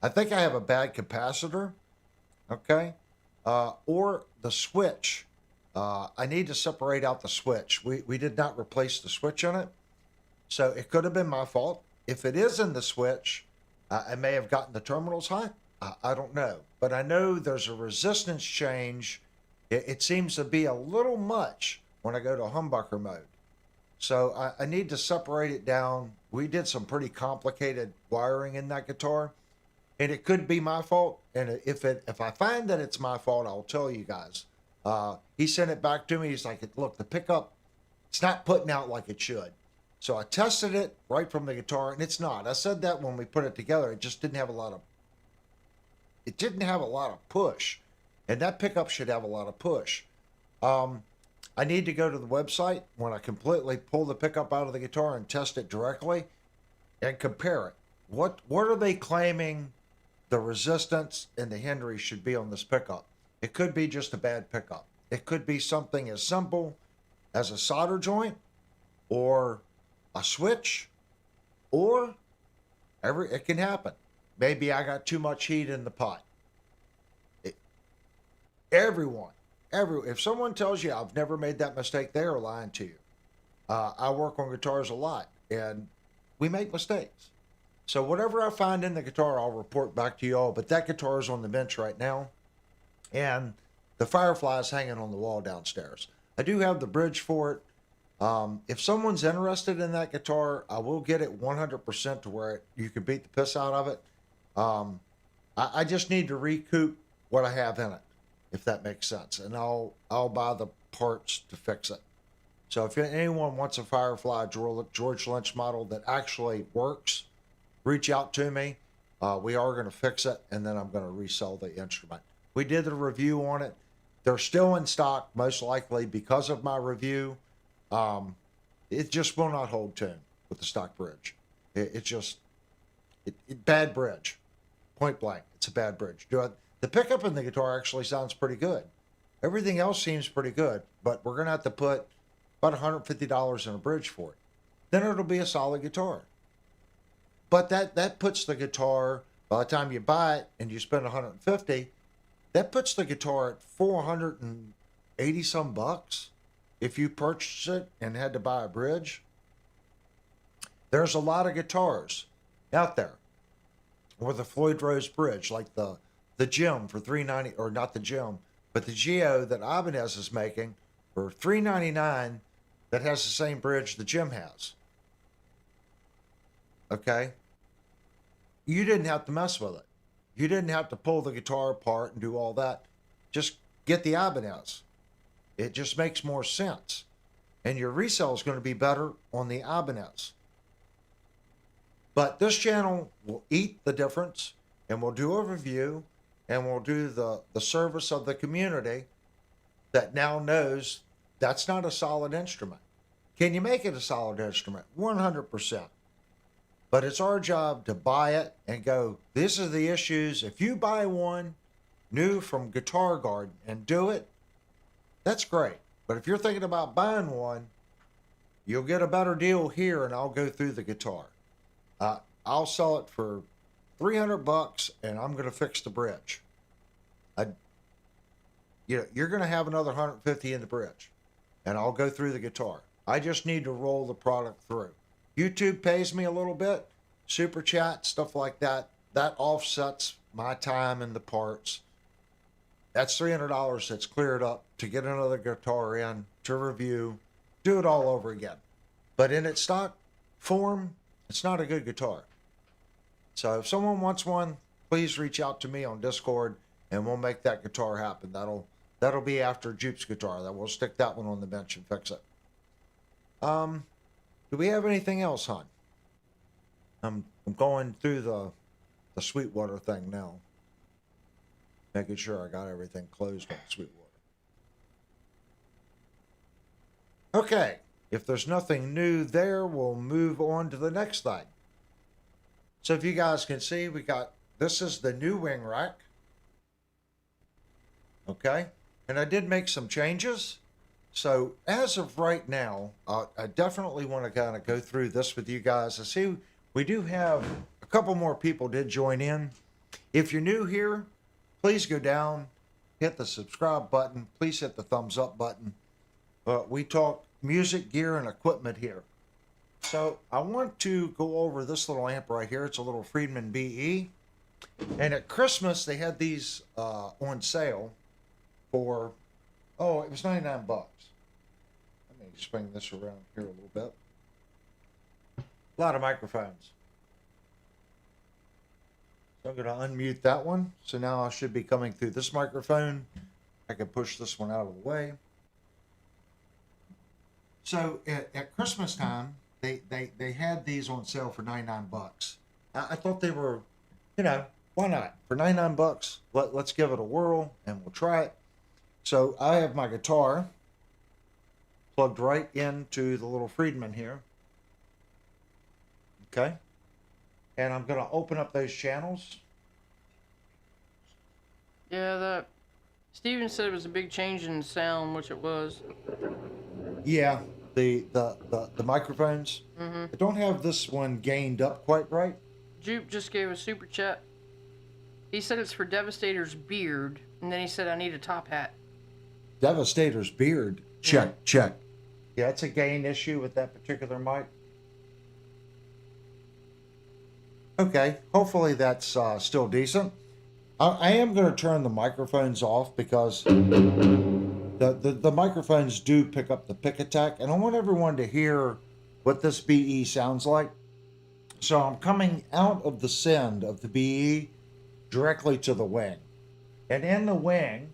I think I have a bad capacitor, okay, or the switch. I need to separate out the switch. We did not replace the switch in it, so it could have been my fault. If it is in the switch, I may have gotten the terminals hot. I don't know, but I know there's a resistance change. It seems to be a little much when I go to humbucker mode. So I need to separate it down. We did some pretty complicated wiring in that guitar, and it could be my fault. And if I find that it's my fault, I'll tell you guys. He sent it back to me. He's like, look, the pickup, it's not putting out like it should. So I tested it right from the guitar, and it's not. I said that when we put it together, it just didn't have a lot of push, and that pickup should have a lot of push. I need to go to the website when I completely pull the pickup out of the guitar and test it directly and compare it. What are they claiming the resistance and the Henry should be on this pickup? It could be just a bad pickup. It could be something as simple as a solder joint or a switch, or it can happen. Maybe I got too much heat in the pot. If someone tells you I've never made that mistake, they are lying to you. I work on guitars a lot, and we make mistakes. So whatever I find in the guitar, I'll report back to you all. But that guitar is on the bench right now, and the Firefly is hanging on the wall downstairs. I do have the bridge for it. If someone's interested in that guitar, I will get it 100% to where you can beat the piss out of it. I just need to recoup what I have in it, if that makes sense, and I'll buy the parts to fix it. So if anyone wants a Firefly George Lynch model that actually works, reach out to me. We are going to fix it, and then I'm going to resell the instrument. We did a review on it. They're still in stock, most likely because of my review. It just will not hold tune with the stock bridge. Bad bridge. Point blank, it's a bad bridge. The pickup in the guitar actually sounds pretty good. Everything else seems pretty good, but we're going to have to put about $150 in a bridge for it. Then it'll be a solid guitar. But that puts the guitar, by the time you buy it and you spend $150, that puts the guitar at $480 some bucks if you purchased it and had to buy a bridge. There's a lot of guitars out there with a Floyd Rose bridge, like the Gem for $390, or not the Gem, but the Geo that Ibanez is making for $399 that has the same bridge the Gem has. Okay? You didn't have to mess with it. You didn't have to pull the guitar apart and do all that. Just get the Ibanez. It just makes more sense. And your resale is going to be better on the Ibanez. But this channel will eat the difference, and we'll do a review, and we'll do the service of the community that now knows that's not a solid instrument. Can you make it a solid instrument? 100%. But it's our job to buy it and go, this is the issues. If you buy one new from Guitar Garden and do it, that's great. But if you're thinking about buying one, you'll get a better deal here, and I'll go through the guitar. I'll sell it for $300, and I'm going to fix the bridge. You're going to have another 150 in the bridge, and I'll go through the guitar. I just need to roll the product through. YouTube pays me a little bit, super chat, stuff like that. That offsets my time and the parts. That's $300 that's cleared up to get another guitar in, to review, do it all over again. But in its stock form, it's not a good guitar. So if someone wants one, please reach out to me on Discord, and we'll make that guitar happen. That'll be after Jupe's guitar. That we'll stick that one on the bench and fix it. Do we have anything else, hon? I'm going through the Sweetwater thing now, making sure I got everything closed on Sweetwater. Okay, if there's nothing new there, we'll move on to the next thing. So if you guys can see, this is the new wing rack. Okay, and I did make some changes. So as of right now, I definitely want to kind of go through this with you guys. I see we do have a couple more people did join in. If you're new here, please go down, hit the subscribe button. Please hit the thumbs up button. We talk music, gear, and equipment here. So I want to go over this little amp right here. It's a little Friedman BE. And at Christmas, they had these on sale for, it was 99 bucks. Let me swing this around here a little bit. A lot of microphones. So I'm going to unmute that one. So now I should be coming through this microphone. I can push this one out of the way. So at Christmas time, they had these on sale for 99 bucks. I thought they were, why not? For 99 bucks, let's give it a whirl and we'll try it. So I have my guitar plugged right into the little Friedman here. Okay. And I'm going to open up those channels. Yeah, Steven said it was a big change in sound, which it was. Yeah, the microphones. Mm-hmm. I don't have this one gained up quite right. Jupe just gave a super chat. He said it's for Devastator's beard, and then he said I need a top hat. Devastator's beard. Check. Yeah, it's a gain issue with that particular mic. Okay, hopefully that's still decent. I am going to turn the microphones off because the microphones do pick up the pick attack, and I want everyone to hear what this BE sounds like. So I'm coming out of the send of the BE directly to the wing. And in the wing,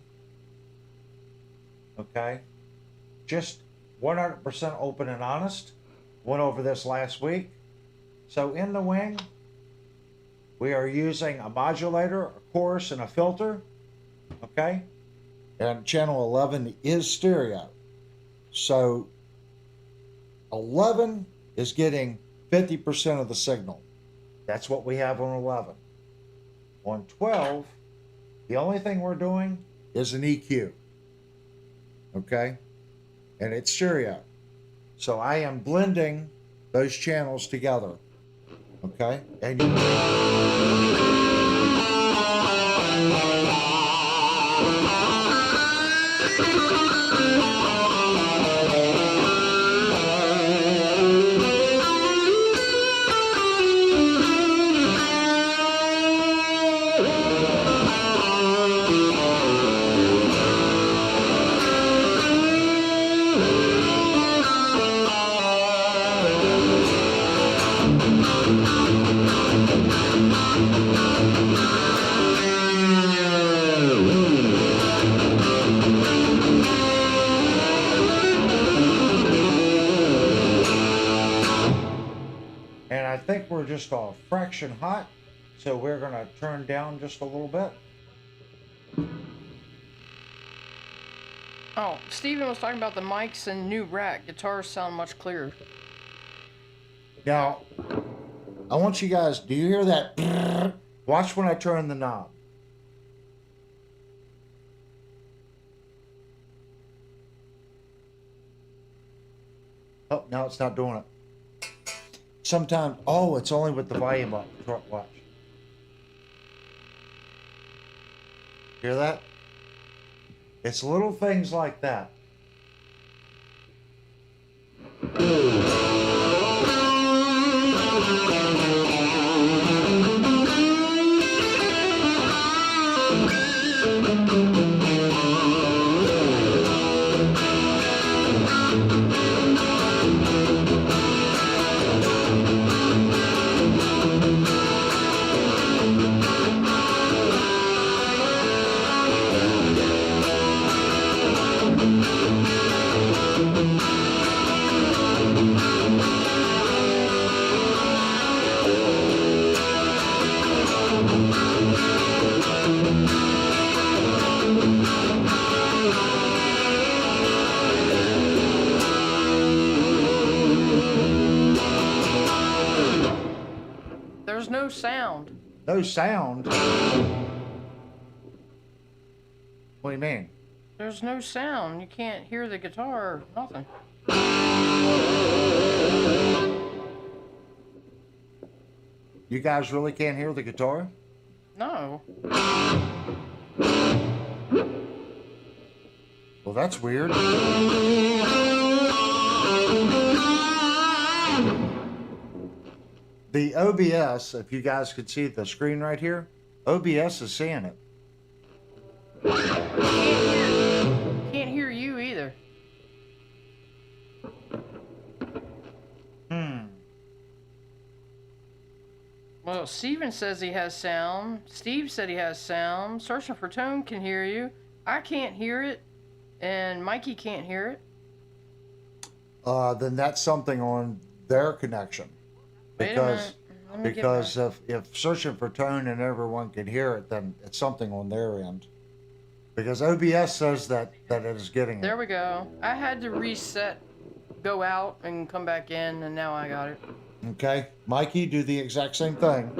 okay, just 100% open and honest. Went over this last week. So in the wing, we are using a modulator, a chorus, and a filter, okay? And channel 11 is stereo. So 11 is getting 50% of the signal. That's what we have on 11. On 12, the only thing we're doing is an EQ, okay? And it's stereo. So I am blending those channels together, okay? And I think we're just a fraction hot, so we're going to turn down just a little bit. Oh, Steven was talking about the mics and new rack. Guitars sound much clearer. Now, I want you guys, do you hear that? Watch when I turn the knob. Oh, now it's not doing it. Sometimes, oh, it's only with the volume up. Watch. Hear that? It's little things like that. There's no sound. No sound? What do you mean? There's no sound. You can't hear the guitar or nothing. You guys really can't hear the guitar? No. Well, that's weird. The OBS, if you guys could see the screen right here, OBS is seeing it. Can't hear you either. Well, Steven says he has sound. Steve said he has sound. Searching for Tone can hear you. I can't hear it. And Mikey can't hear it. Then that's something on their connection. Wait a minute. Let me get Because if Searching for Tone and everyone can hear it, then it's something on their end. Because OBS says that it is getting There it. we go. I had to reset, go out, and come back in, and now I got it. Okay? Mikey, do the exact same thing.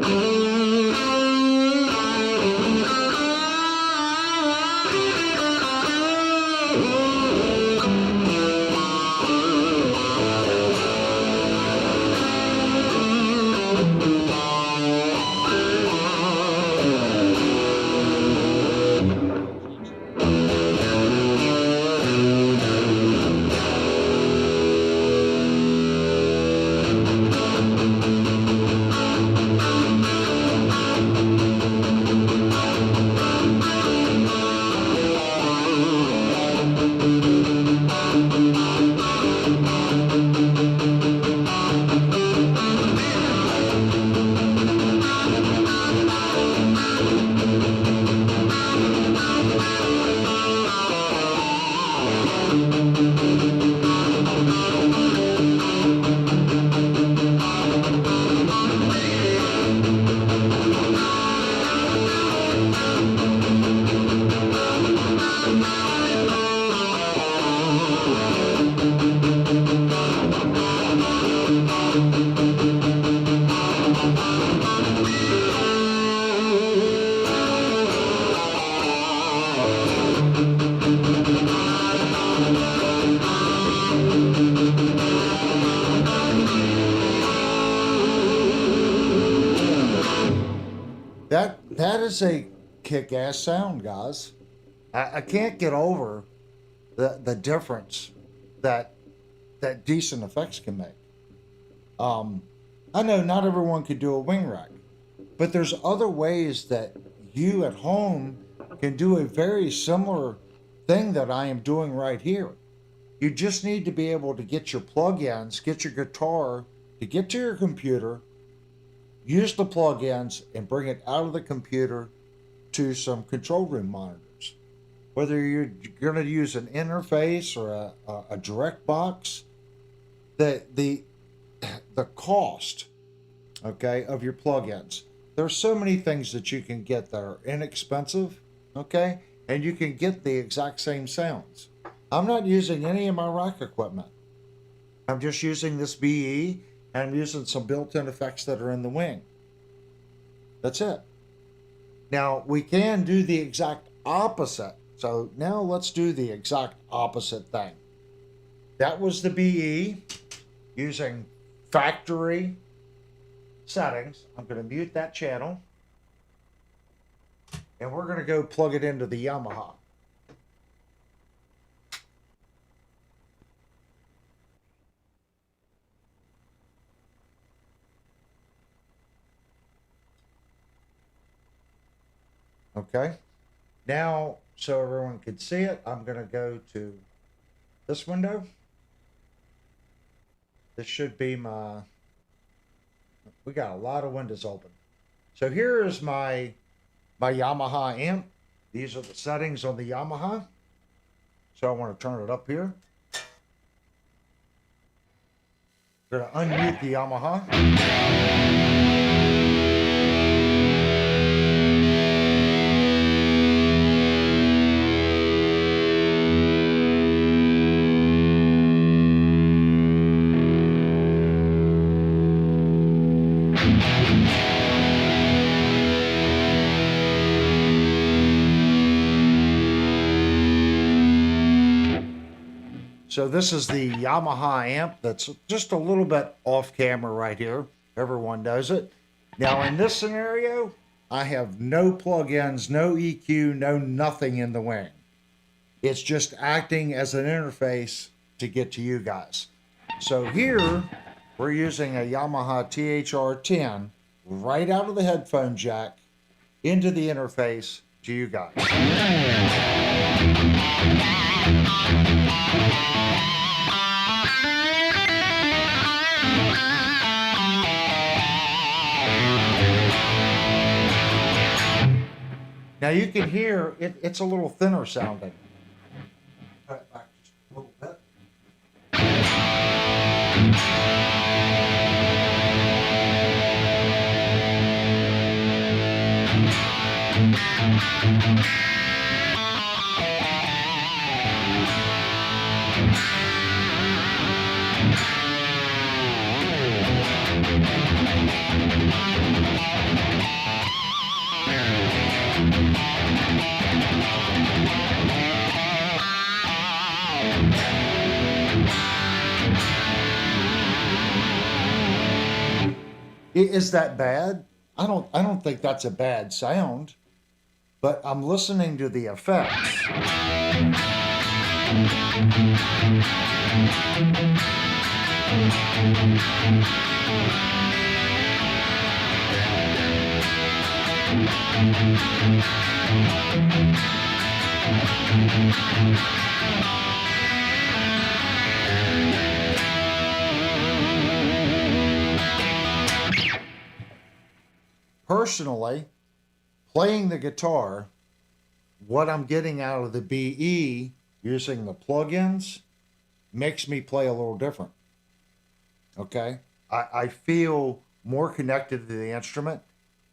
That is a kick-ass sound, guys. I can't get over the difference that decent effects can make. I know not everyone could do a wing rack, but there's other ways that you at home can do a very similar thing that I am doing right here. You just need to be able to get your plug-ins, get your guitar, to get to your computer, use the plug-ins, and bring it out of the computer to some control room monitors. Whether you're going to use an interface or a direct box, the cost, okay, of your plugins. There's so many things that you can get that are inexpensive, okay, and you can get the exact same sounds. I'm not using any of my rack equipment. I'm just using this BE, and I'm using some built-in effects that are in the wing. That's it. Now, we can do the exact opposite. So now let's do the exact opposite thing. That was the BE using factory settings. I'm going to mute that channel. And we're going to go plug it into the Yamaha. Okay. Now, so everyone can see it, I'm going to go to this window. This should be my, we got a lot of windows open. So here is my Yamaha amp. These are the settings on the Yamaha. So I want to turn it up here. I'm going to unmute the Yamaha. So this is the Yamaha amp that's just a little bit off camera right here. Everyone knows it. Now in this scenario, I have no plugins, no EQ, no nothing in the wing. It's just acting as an interface to get to you guys. So here, we're using a Yamaha THR-10 right out of the headphone jack into the interface to you guys. Now you can hear it's a little thinner sounding. Cut it back just a little bit. Is that bad? I don't think that's a bad sound, but I'm listening to the effects. Personally, playing the guitar, what I'm getting out of the BE using the plugins makes me play a little different. Okay? I feel more connected to the instrument,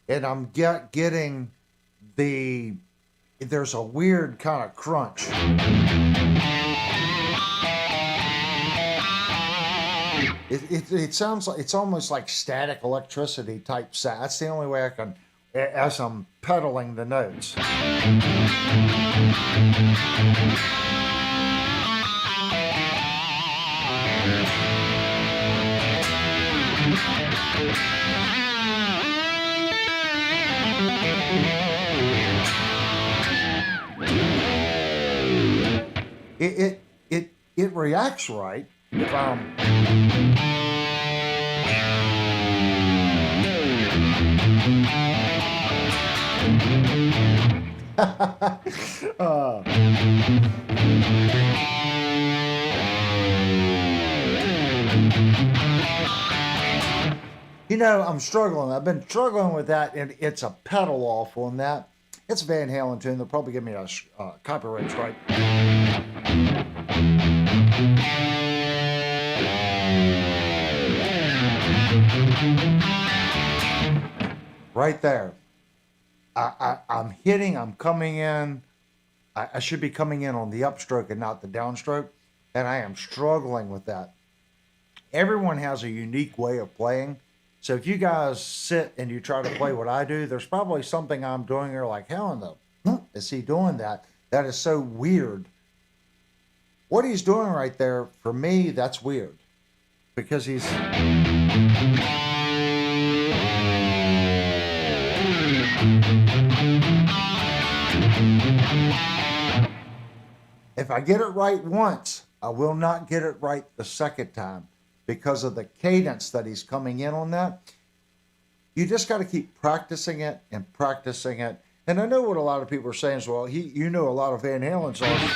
and I'm getting there's a weird kind of crunch. It sounds like it's almost like static electricity type sound. That's the only way I can, as I'm pedaling the notes. It reacts right if I'm. You know, I'm struggling. I've been struggling with that, and it's a pedal off on that. It's a Van Halen tune. They'll probably give me a copyright strike. Right there. I'm coming in. I should be coming in on the upstroke and not the downstroke, and I am struggling with that. everyone has a unique way of playing. So if you guys sit and you try to play what I do, there's probably something I'm doing. You're like, how in the is he doing that? That is so weird. What he's doing right there, for me, that's weird. Because he's... If I get it right once, I will not get it right the second time because of the cadence that he's coming in on that. You just got to keep practicing it and practicing it. And I know what a lot of people are saying is, well, you know a lot of Van Halen songs.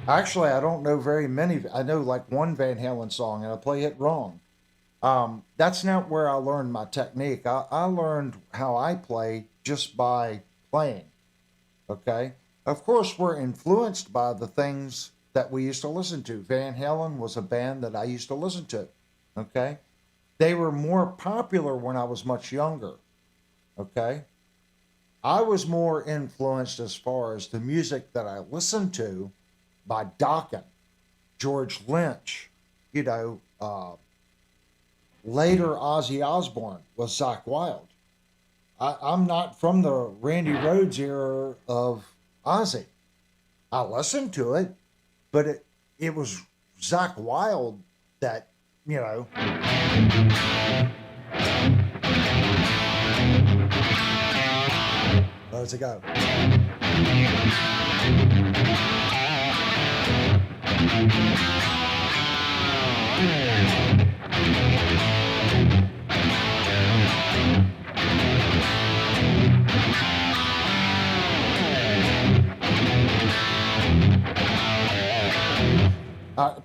Actually, I don't know very many. I know like one Van Halen song, and I play it wrong. That's not where I learned my technique. I learned how I play just by playing. Okay? Of course, we're influenced by the things that we used to listen to. Van Halen was a band that I used to listen to. Okay? They were more popular when I was much younger. Okay? I was more influenced as far as the music that I listened to by Dokken, George Lynch, later Ozzy Osbourne was Zakk Wylde. I'm not from the Randy Rhoads era of Ozzy. I listened to it, but it was Zakk Wylde that, Let's go.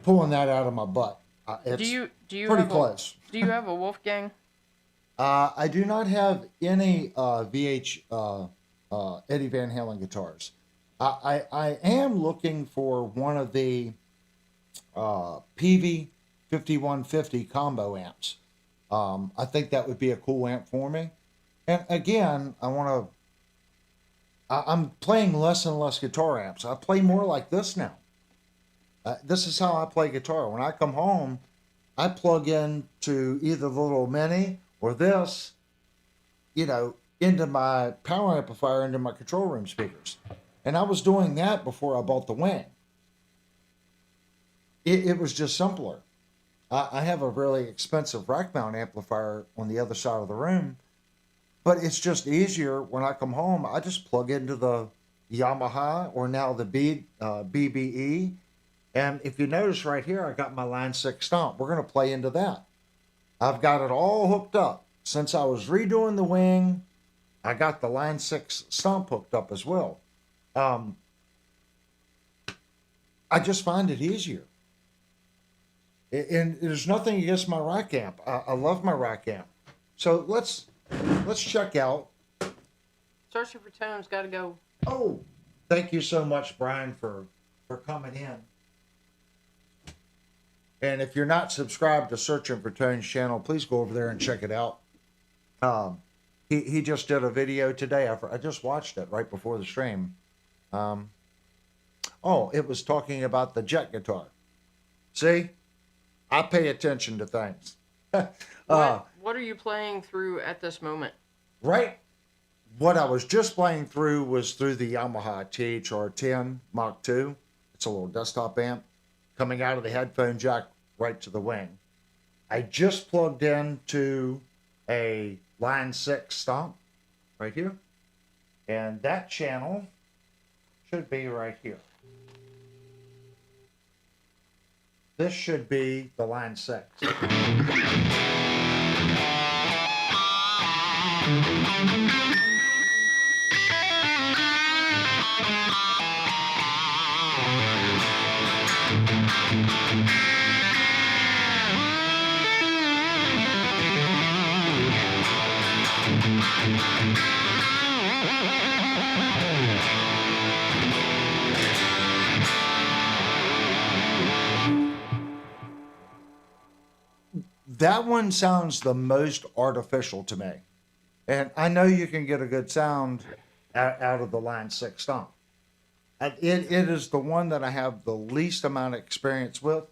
Pulling that out of my butt. It's do you pretty have close. Do you have a Wolfgang? I do not have any Eddie Van Halen guitars. I am looking for one of the PV 5150 combo amps. I think that would be a cool amp for me. And again, I'm playing less and less guitar amps. I play more like this now. This is how I play guitar. When I come home, I plug into either the little mini or this, into my power amplifier, into my control room speakers. And I was doing that before I bought the Wing. It was just simpler. I have a really expensive rack mount amplifier on the other side of the room, but it's just easier when I come home. I just plug into the Yamaha or now the BBE. And if you notice right here, I got my Line 6 stomp. We're going to play into that. I've got it all hooked up. Since I was redoing the Wing, I got the Line 6 stomp hooked up as well. I just find it easier. And there's nothing against my rack amp. I love my rack amp. So let's check out. Searching for Tones, got to go. Oh, thank you so much, Brian, for coming in. And if you're not subscribed to Searching for Tones channel, please go over there and check it out. He just did a video today. I just watched it right before the stream. It was talking about the jet guitar. See? I pay attention to things. What are you playing through at this moment? Right. What I was just playing through was through the Yamaha THR-10 Mach 2. It's a little desktop amp coming out of the headphone jack right to the Wing. I just plugged into a Line 6 stomp right here. And that channel should be right here. This should be the Line 6. That one sounds the most artificial to me. And I know you can get a good sound out of the Line 6 stomp. It is the one that I have the least amount of experience with,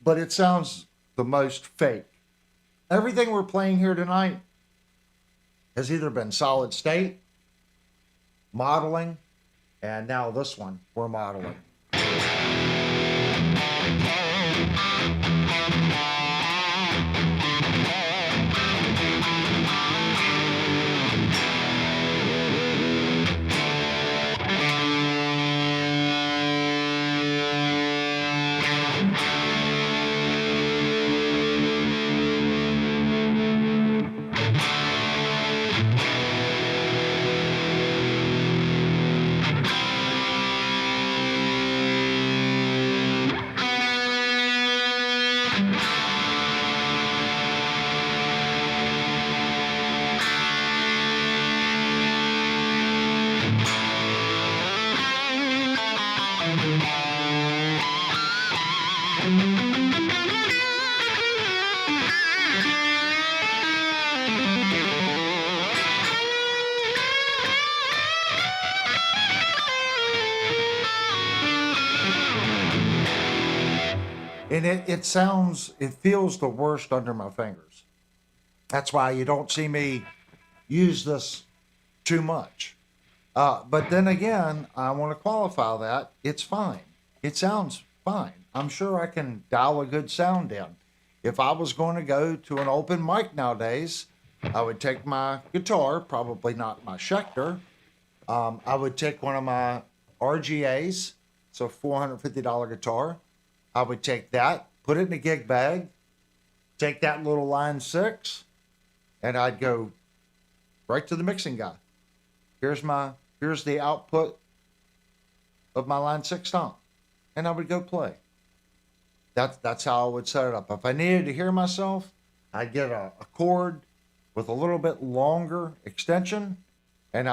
but it sounds the most fake. Everything we're playing here tonight has either been solid state, modeling, and now this one we're modeling. And it feels the worst under my fingers. That's why you don't see me use this too much. But then again, I want to qualify that. It's fine. It sounds fine. I'm sure I can dial a good sound in. If I was going to go to an open mic nowadays, I would take my guitar, probably not my Schecter. I would take one of my RGAs, so $450 guitar. I would take that, put it in a gig bag, take that little line 6, and I'd go right to the mixing guy. Here's the output of my line 6 stomp, and I would go play. That's how I would set it up. If I needed to hear myself, I'd get a cord with a little bit longer extension, and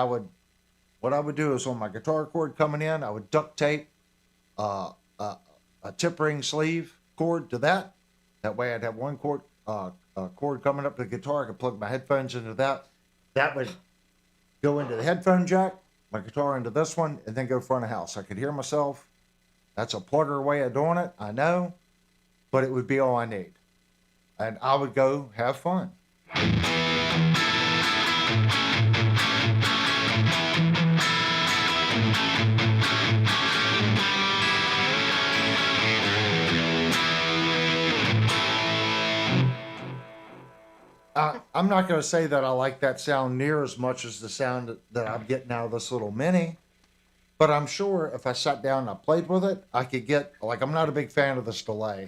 what I would do is on my guitar cord coming in, I would duct tape a tip ring sleeve cord to that. That way I'd have one cord coming up to the guitar. I could plug my headphones into that. That would go into the headphone jack, my guitar into this one, and then go front of house. I could hear myself. That's a plugger way of doing it, I know, but it would be all I need. And I would go have fun. I'm not going to say that I like that sound near as much as the sound that I'm getting out of this little mini, but I'm sure if I sat down and I played with it, I could get, like, I'm not a big fan of this delay.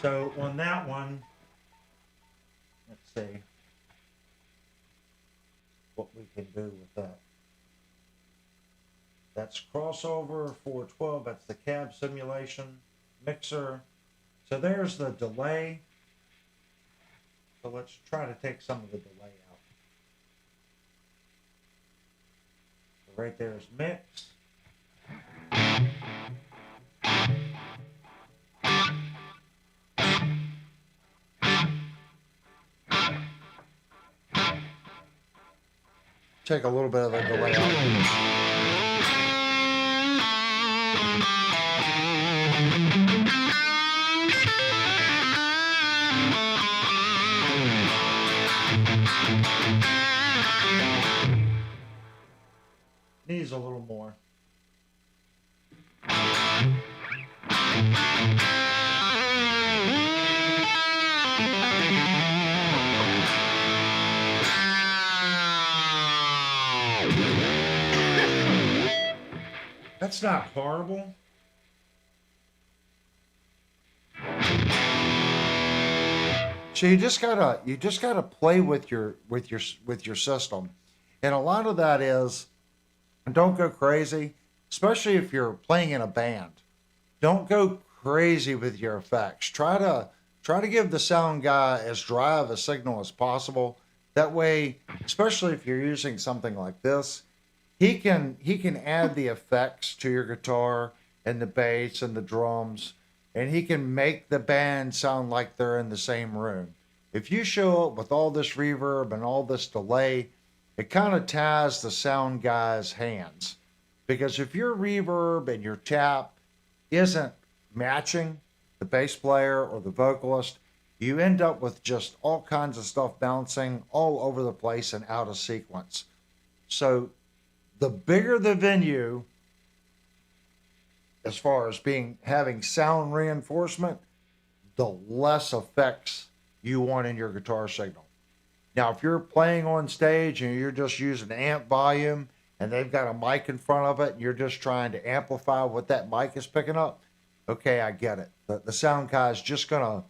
So on that one, let's see what we can do with that. That's crossover 412, that's the cab simulation, mixer. So there's the delay. So let's try to take some of the delay out. So right there is mix. Take a little bit of the delay out. Needs a little more. That's not horrible. So you just gotta play with your system, and a lot of that is, don't go crazy, especially if you're playing in a band. Don't go crazy with your effects. Try to give the sound guy as dry of a signal as possible. That way, especially if you're using something like this, he can add the effects to your guitar and the bass and the drums, and he can make the band sound like they're in the same room. If you show up with all this reverb and all this delay, it kind of ties the sound guy's hands. Because if your reverb and your tap isn't matching the bass player or the vocalist, you end up with just all kinds of stuff bouncing all over the place and out of sequence. So the bigger the venue, as far as having sound reinforcement, the less effects you want in your guitar signal. Now, if you're playing on stage and you're just using amp volume and they've got a mic in front of it and you're just trying to amplify what that mic is picking up, okay, I get it. The sound guy is just going to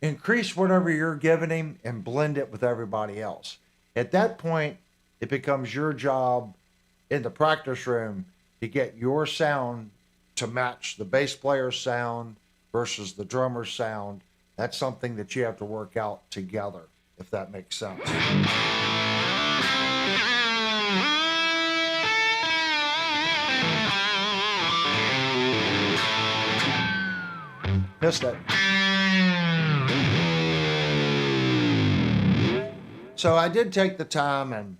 increase whatever you're giving him and blend it with everybody else. At that point, it becomes your job in the practice room to get your sound to match the bass player's sound versus the drummer's sound. That's something that you have to work out together, if that makes sense. Missed it. So I did take the time and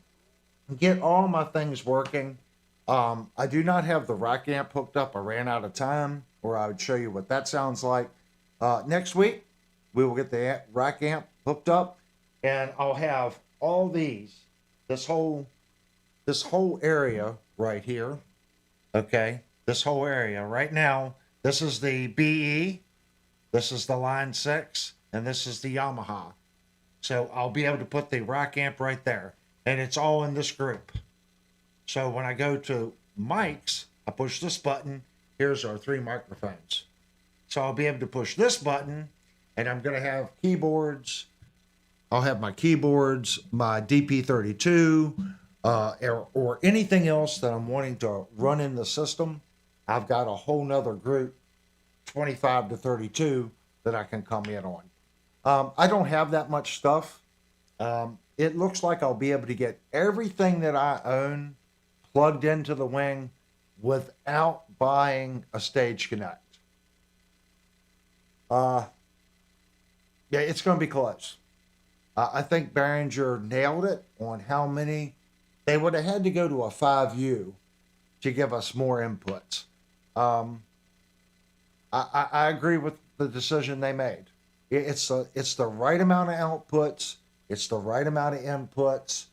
get all my things working. I do not have the rack amp hooked up. I ran out of time, or I would show you what that sounds like. Next week, we will get the rack amp hooked up, and I'll have all these, this whole area right here. Okay, this whole area right now. This is the BE, this is the Line 6, and this is the Yamaha. So I'll be able to put the rack amp right there, and it's all in this group. So when I go to mics, I push this button. Here's our 3 microphones. So I'll be able to push this button, and I'm going to have keyboards. I'll have my keyboards, my DP32, or anything else that I'm wanting to run in the system. I've got a whole nother group, 25 to 32, that I can come in on. I don't have that much stuff. It looks like I'll be able to get everything that I own plugged into the wing without buying a Stage Connect. Yeah, it's going to be close. I think Behringer nailed it on how many. They would have had to go to a 5U to give us more inputs. I agree with the decision they made. It's the right amount of outputs. It's the right amount of inputs.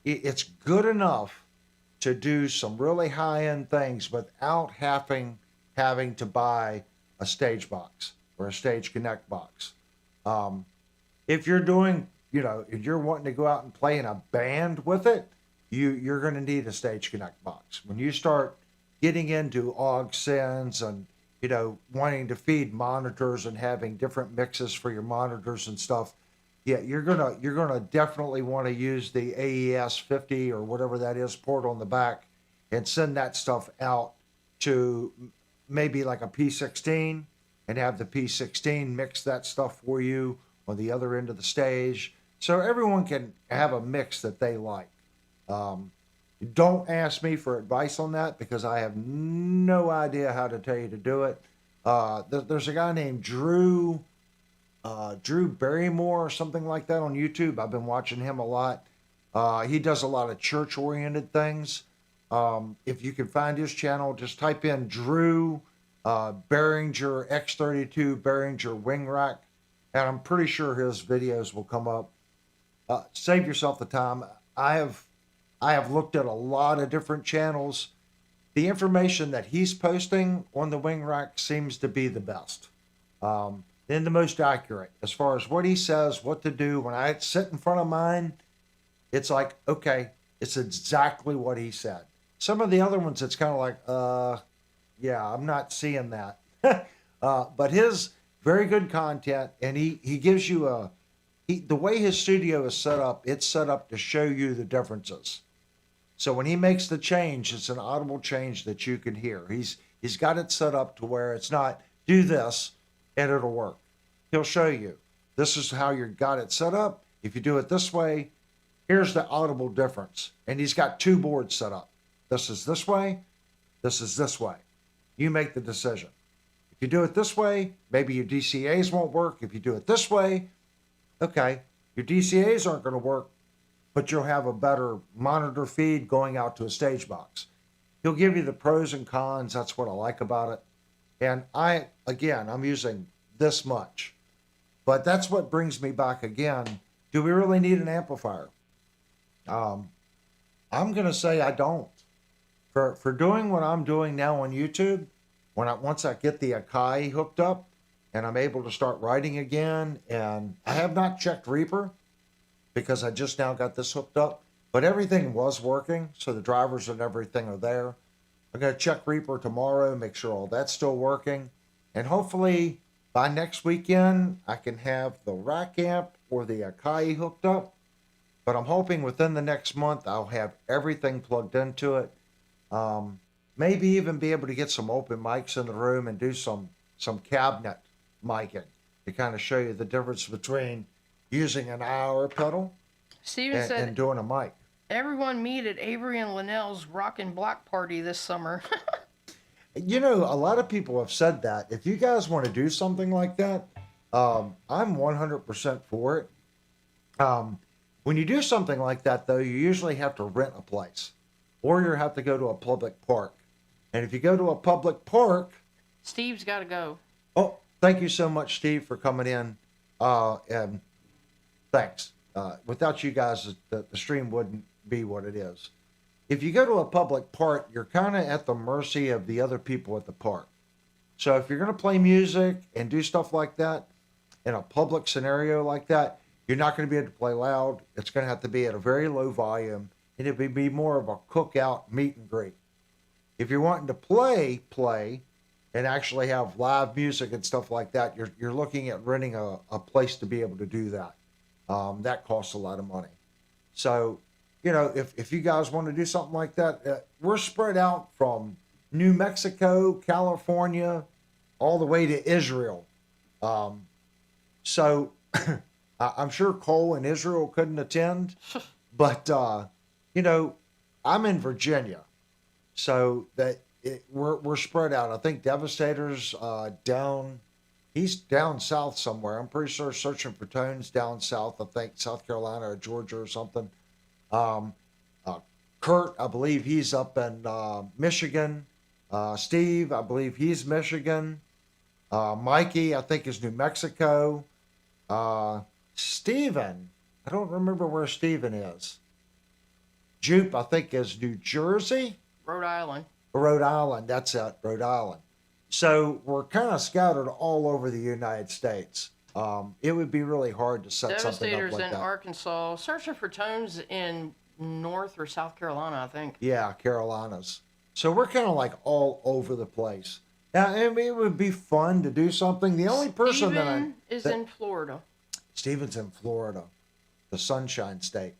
It's good enough to do some really high-end things without having to buy a stage box or a Stage Connect box. If you're doing, if you're wanting to go out and play in a band with it, you're going to need a Stage Connect box. When you start getting into aux sends and wanting to feed monitors and having different mixes for your monitors and stuff, yeah, you're gonna definitely want to use the AES 50 or whatever that is port on the back, and send that stuff out to maybe like a P16, and have the P16 mix that stuff for you on the other end of the stage, so everyone can have a mix that they like. Don't ask me for advice on that because I have no idea how to tell you to do it. There's a guy named Drew Barrymore or something like that on YouTube. I've been watching him a lot. He does a lot of church-oriented things. If you can find his channel, just type in Drew Behringer X32 Behringer wing rack, and I'm pretty sure his videos will come up. Save yourself the time. I have looked at a lot of different channels. The information that he's posting on the wing rack seems to be the best. And the most accurate as far as what he says, what to do. When I sit in front of mine, it's like, okay, it's exactly what he said. Some of the other ones, it's kind of like, yeah, I'm not seeing that. But his very good content, and he gives you the way his studio is set up, it's set up to show you the differences. So when he makes the change, it's an audible change that you can hear. He's got it set up to where it's not do this and it'll work. He'll show you. This is how you got it set up. If you do it this way, here's the audible difference. And he's got 2 boards set up. This is this way. This is this way. You make the decision. If you do it this way, maybe your DCAs won't work. If you do it this way, okay, your DCAs aren't going to work. but you'll have a better monitor feed going out to a stage box. He'll give you the pros and cons. That's what I like about it. And I'm using this much. But that's what brings me back again. Do we really need an amplifier? I'm going to say I don't. For doing what I'm doing now on YouTube, once I get the Akai hooked up and I'm able to start writing again, and I have not checked Reaper because I just now got this hooked up, but everything was working, so the drivers and everything are there. I'm going to check Reaper tomorrow, make sure all that's still working, and hopefully by next weekend I can have the rack amp or the Akai hooked up, but I'm hoping within the next month I'll have everything plugged into it. Maybe even be able to get some open mics in the room and do some cabinet micing to kind of show you the difference between using an IR pedal Steven said, and doing a mic. Everyone meet at Avery and Linnell's Rockin' Block Party this summer. You know, a lot of people have said that. If you guys want to do something like that, I'm 100% for it. When you do something like that, though, you usually have to rent a place, or you have to go to a public park. And if you go to a public park... Steve's got to go. Oh, thank you so much, Steve, for coming in. And thanks. Without you guys, the stream wouldn't be what it is. If you go to a public park, you're kind of at the mercy of the other people at the park. So if you're going to play music and do stuff like that in a public scenario like that, you're not going to be able to play loud. It's going to have to be at a very low volume, and it would be more of a cookout meet and greet. If you're wanting to play, and actually have live music and stuff like that, you're looking at renting a place to be able to do that. That costs a lot of money. So, you know, if you guys want to do something like that, we're spread out from New Mexico, California, all the way to Israel. So I'm sure Cole in Israel couldn't attend, but, you know, I'm in Virginia. So we're spread out. I think Devastator's he's down south somewhere. I'm pretty sure Searching for Tones down south. I think South Carolina or Georgia or something. Kurt, I believe he's up in Michigan. Steve, I believe he's Michigan. Mikey, I think is New Mexico. Steven, I don't remember where Steven is. Jupe, I think, is New Jersey. Rhode Island. Rhode Island, that's it, Rhode Island. So we're kind of scattered all over the United States. It would be really hard to set something up like that. Devastator's in Arkansas. Searching for Tones in North or South Carolina, I think. Yeah, Carolinas. So we're kind of like all over the place. I mean, it would be fun to do something. The only person Steven is in Florida. Steven's in Florida, the Sunshine State.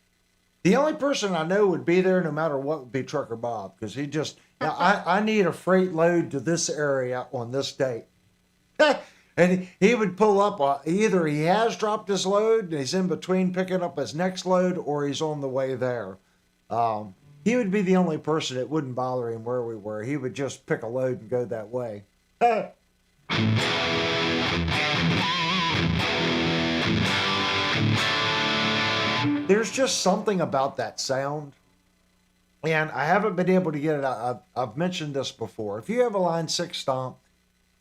The only person I know would be there no matter what would be Trucker Bob, because he just, now I need a freight load to this area on this date. And he would pull up, either he has dropped his load and he's in between picking up his next load, or he's on the way there. He would be the only person that wouldn't bother him where we were. He would just pick a load and go that way. There's just something about that sound, and I haven't been able to get it out. I've mentioned this before. If you have a Line 6 stomp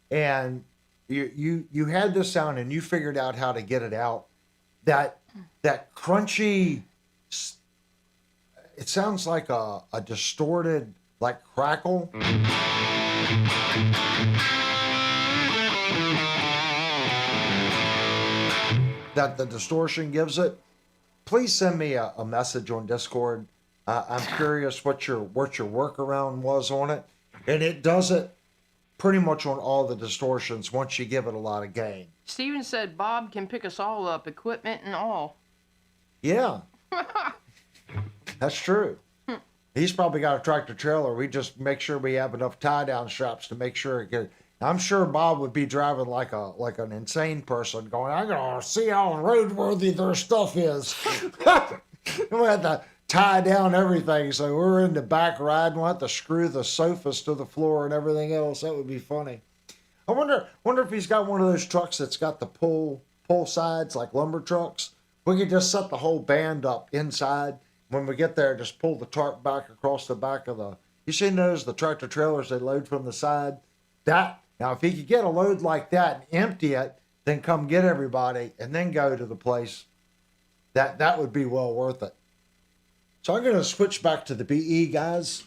and you had this sound and you figured out how to get it out, that crunchy, it sounds like a distorted, like crackle. That the distortion gives it. Please send me a message on Discord. I'm curious what your workaround was on it. And it does it pretty much on all the distortions once you give it a lot of gain. Steven said Bob can pick us all up, equipment and all. Yeah. That's true. He's probably got a tractor trailer. We just make sure we have enough tie-down straps to make sure it gets... I'm sure Bob would be driving like an insane person, going, "I'm gonna see how roadworthy their stuff is." We have to tie down everything, so we're in the back riding. We'll have to screw the sofas to the floor and everything else. That would be funny. I wonder if he's got one of those trucks that's got the pull sides like lumber trucks, We could just set the whole band up inside. When we get there, just pull the tarp back across the back of the. You seen those, the tractor trailers they load from the side? That now, if he could get a load like that and empty it, then come get everybody and then go to the place, that would be well worth it. So I'm going to switch back to the BE, guys.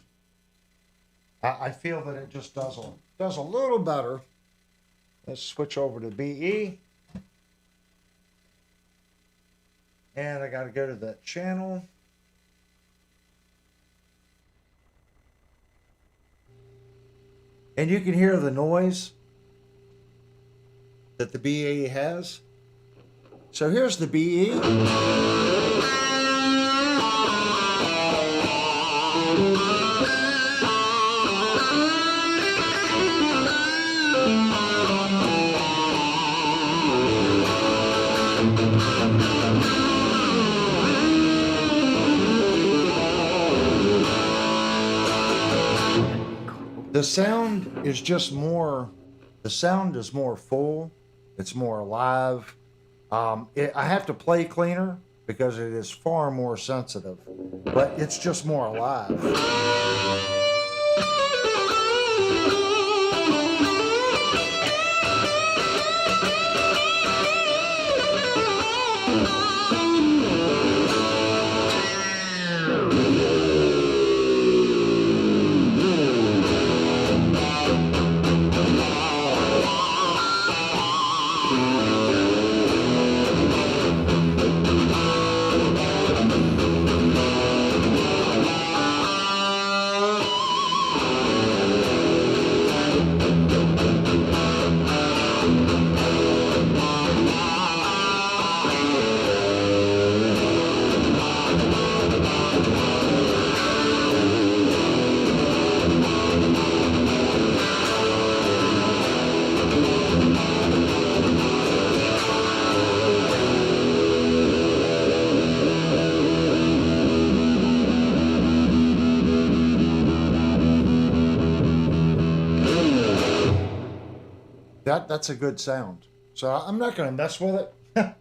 I feel that it just does a little better. Let's switch over to BE. And I got to go to that channel. And you can hear the noise that the BE has. So here's the BE. The sound is just more, the sound is more full. It's more alive. I have to play cleaner because it is far more sensitive, but it's just more alive. That's a good sound. So I'm not going to mess with it.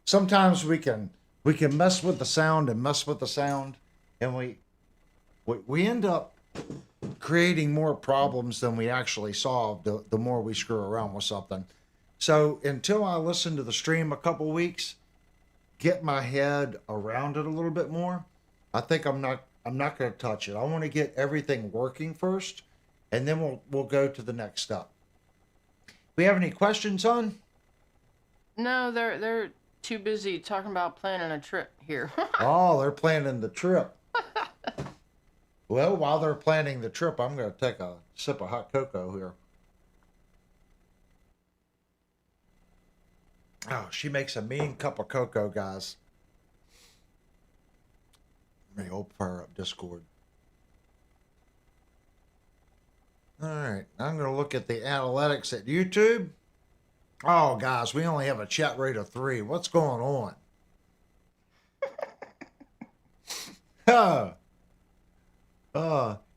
Sometimes we can mess with the sound and mess with the sound, and we end up creating more problems than we actually solve the more we screw around with something. So until I listen to the stream a couple weeks, get my head around it a little bit more, I think I'm not going to touch it. I want to get everything working first, and then we'll go to the next step. We have any questions on? No, they're too busy talking about planning a trip here. Oh, they're planning the trip. Well, while they're planning the trip, I'm going to take a sip of hot cocoa here. Oh, she makes a mean cup of cocoa, guys. Let me open fire up Discord. All right, I'm going to look at the analytics at YouTube. Oh, guys, we only have a chat rate of 3. What's going on?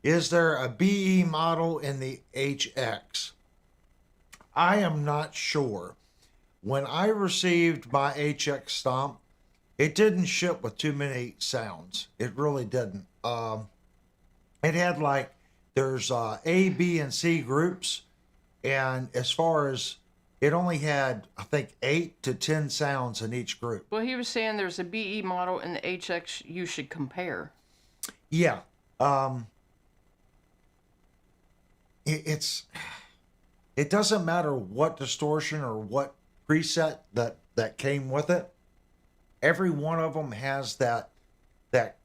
Is there a BE model in the HX? I am not sure. When I received my HX stomp, it didn't ship with too many sounds. It really didn't. It had like, there's A, B, and C groups. And as far as, it only had, I think, 8 to 10 sounds in each group. Well, he was saying there's a BE model in the HX you should compare. Yeah. It doesn't matter what distortion or what preset that came with it. Every one of them has that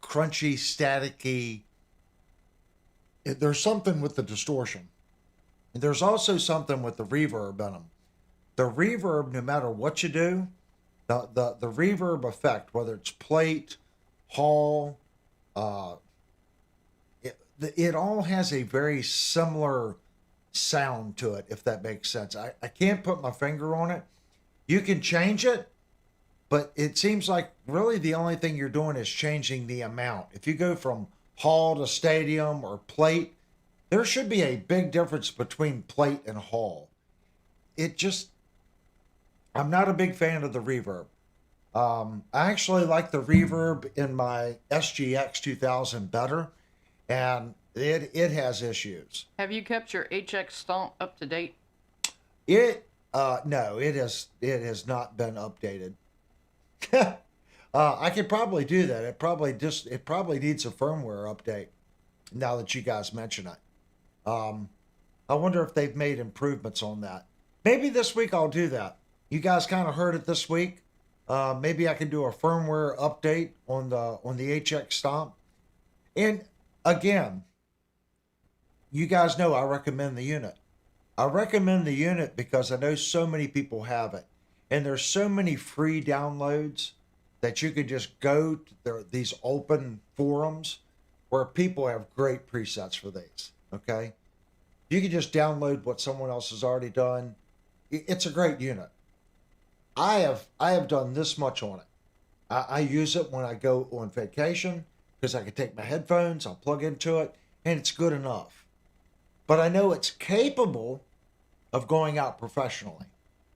crunchy, staticky. There's something with the distortion. And there's also something with the reverb in them. The reverb, no matter what you do, the reverb effect, whether it's plate, hall, it all has a very similar sound to it, if that makes sense. I can't put my finger on it. You can change it, but it seems like really the only thing you're doing is changing the amount. If you go from hall to stadium or plate, there should be a big difference between plate and hall. I'm not a big fan of the reverb. I actually like the reverb in my SGX 2000 better, and it has issues. Have you kept your HX Stomp up to date? No, it has not been updated. I could probably do that. It probably needs a firmware update. Now that you guys mention it, I wonder if they've made improvements on that. Maybe this week I'll do that. You guys kind of heard it this week. Maybe I can do a firmware update on the HX Stomp. And again, you guys know I recommend the unit. I recommend the unit because I know so many people have it, and there's so many free downloads that you could just go to these open forums where people have great presets for these. Okay, you can just download what someone else has already done. It's a great unit. I have done this much on it. I use it when I go on vacation because I can take my headphones, I'll plug into it, and it's good enough. But I know it's capable of going out professionally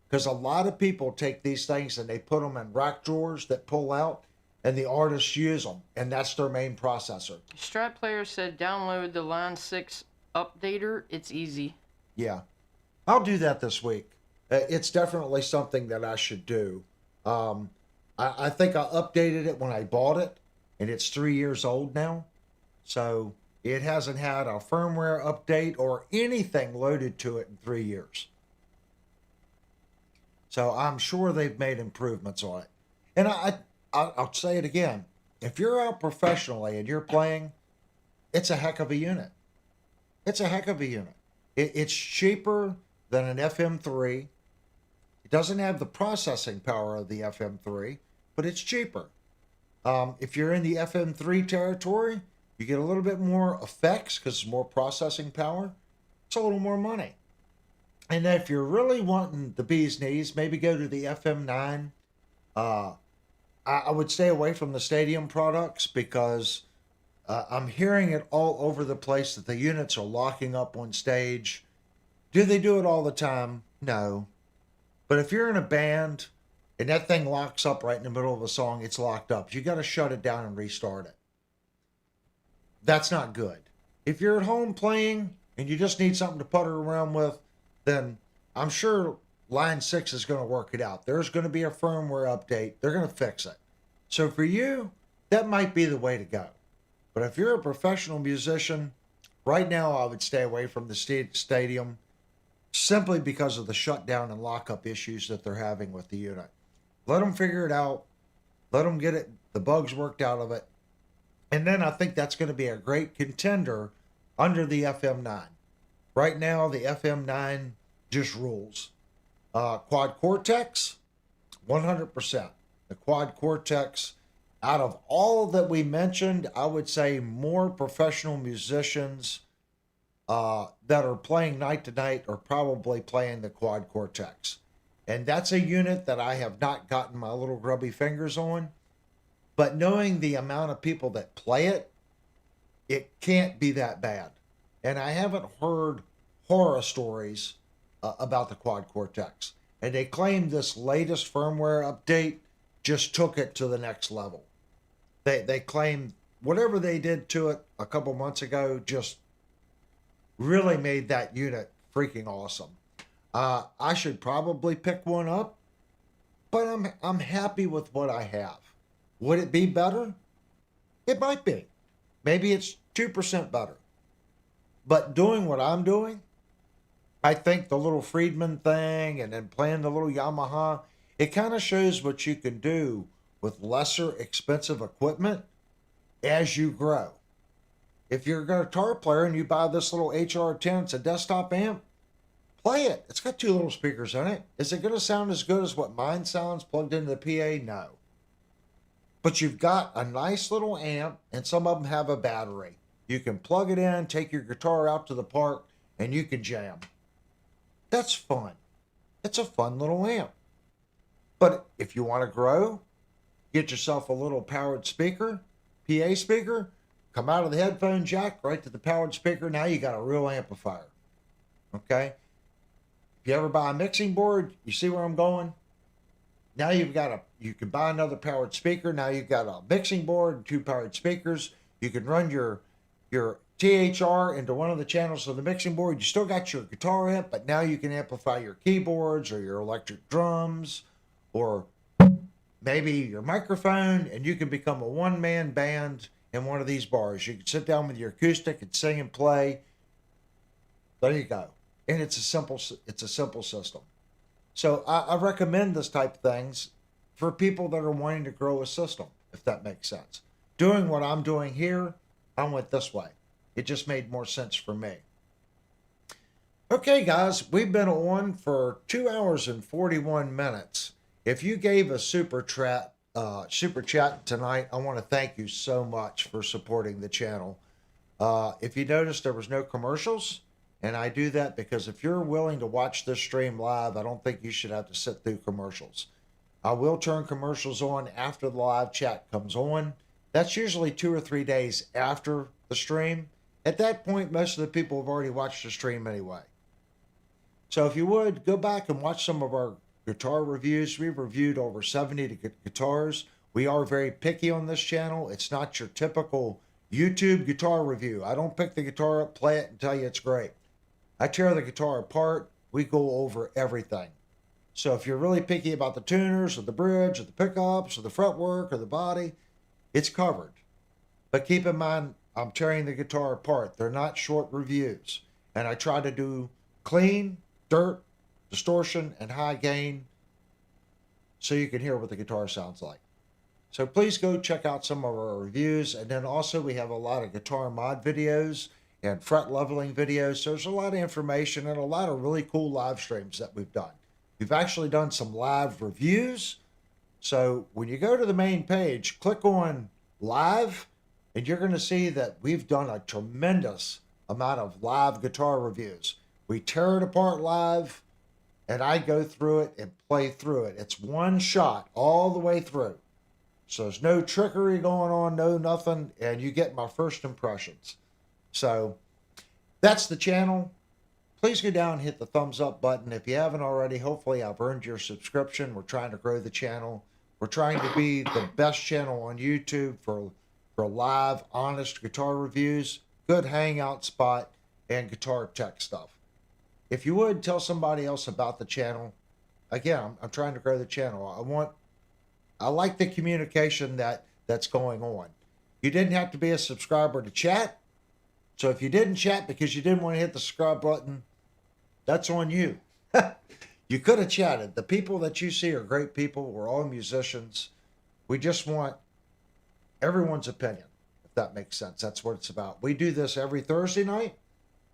because a lot of people take these things and they put them in rack drawers that pull out, and the artists use them, and that's their main processor. Strat Player said download the Line 6 updater. It's easy. Yeah, I'll do that this week. It's definitely something that I should do. I think I updated it when I bought it, and it's 3 years old now. So it hasn't had a firmware update or anything loaded to it in 3 years. So I'm sure they've made improvements on it. And I'll say it again. If you're out professionally and you're playing, it's a heck of a unit. It's a heck of a unit. It's cheaper than an FM3. It doesn't have the processing power of the FM3, but it's cheaper. If you're in the FM3 territory, you get a little bit more effects because it's more processing power. It's a little more money. And if you're really wanting the bee's knees, maybe go to the FM9. I would stay away from the stadium products because I'm hearing it all over the place that the units are locking up on stage. Do they do it all the time? No. But if you're in a band and that thing locks up right in the middle of a song, it's locked up. You got to shut it down and restart it. That's not good. If you're at home playing and you just need something to putter around with, then I'm sure Line 6 is going to work it out. There's going to be a firmware update. They're going to fix it. So for you, that might be the way to go. But if you're a professional musician, right now I would stay away from the stadium simply because of the shutdown and lockup issues that they're having with the unit. Let them figure it out. Let them get the bugs worked out of it. And then I think that's going to be a great contender under the FM9. Right now, the FM9 just rules. Quad Cortex, 100%. The Quad Cortex, out of all that we mentioned, I would say more professional musicians that are playing night to night are probably playing the Quad Cortex. And that's a unit that I have not gotten my little grubby fingers on. But knowing the amount of people that play it, it can't be that bad. And I haven't heard horror stories about the Quad Cortex. And they claim this latest firmware update just took it to the next level. They claim whatever they did to it a couple months ago just really made that unit freaking awesome. I should probably pick one up, but I'm happy with what I have. Would it be better? It might be. Maybe it's 2% better. But doing what I'm doing, I think the little Friedman thing and then playing the little Yamaha, it kind of shows what you can do with lesser expensive equipment as you grow. If you're a guitar player and you buy this little HR10, it's a desktop amp, play it. It's got 2 little speakers in it. Is it going to sound as good as what mine sounds plugged into the PA? No. But you've got a nice little amp, and some of them have a battery. You can plug it in, take your guitar out to the park, and you can jam. That's fun. It's a fun little amp. But if you want to grow, get yourself a little powered speaker, PA speaker, come out of the headphone jack right to the powered speaker. Now you got a real amplifier. Okay? If you ever buy a mixing board, you see where I'm going? Now you You can buy another powered speaker. Now you've got a mixing board and 2 powered speakers. You can run your THR into one of the channels of the mixing board. You still got your guitar amp, but now you can amplify your keyboards or your electric drums or maybe your microphone, and you can become a one-man band in one of these bars. You can sit down with your acoustic and sing and play. There you go. And it's a simple system. So I recommend this type of things for people that are wanting to grow a system, if that makes sense. Doing what I'm doing here, I went this way. It just made more sense for me. Okay, guys, we've been on for 2 hours and 41 minutes. If you gave a super chat tonight, I want to thank you so much for supporting the channel. If you noticed, there was no commercials, and I do that because if you're willing to watch this stream live, I don't think you should have to sit through commercials. I will turn commercials on after the live chat comes on. That's usually 2 or 3 days after the stream. At that point, most of the people have already watched the stream anyway. So if you would, go back and watch some of our guitar reviews. We've reviewed over 70 guitars. We are very picky on this channel. It's not your typical YouTube guitar review. I don't pick the guitar up, play it, and tell you it's great. I tear the guitar apart. We go over everything. So if you're really picky about the tuners or the bridge or the pickups or the fretwork or the body, it's covered. But keep in mind, I'm tearing the guitar apart. They're not short reviews. And I try to do clean, dirt, distortion, and high gain so you can hear what the guitar sounds like. So please go check out some of our reviews. And then also we have a lot of guitar mod videos and fret leveling videos. So there's a lot of information and a lot of really cool live streams that we've done. We've actually done some live reviews. So when you go to the main page, click on live, and you're going to see that we've done a tremendous amount of live guitar reviews. We tear it apart live, and I go through it and play through it. It's one shot all the way through. So there's no trickery going on, no nothing, and you get my first impressions. So that's the channel. Please go down and hit the thumbs up button. If you haven't already, hopefully I've earned your subscription. We're trying to grow the channel. We're trying to be the best channel on YouTube for live, honest guitar reviews, good hangout spot, and guitar tech stuff. If you would, tell somebody else about the channel. Again, I'm trying to grow the channel. I like the communication that's going on. You didn't have to be a subscriber to chat. So if you didn't chat because you didn't want to hit the subscribe button, that's on you. You could have chatted. The people that you see are great people. We're all musicians. We just want everyone's opinion, if that makes sense. That's what it's about. We do this every Thursday night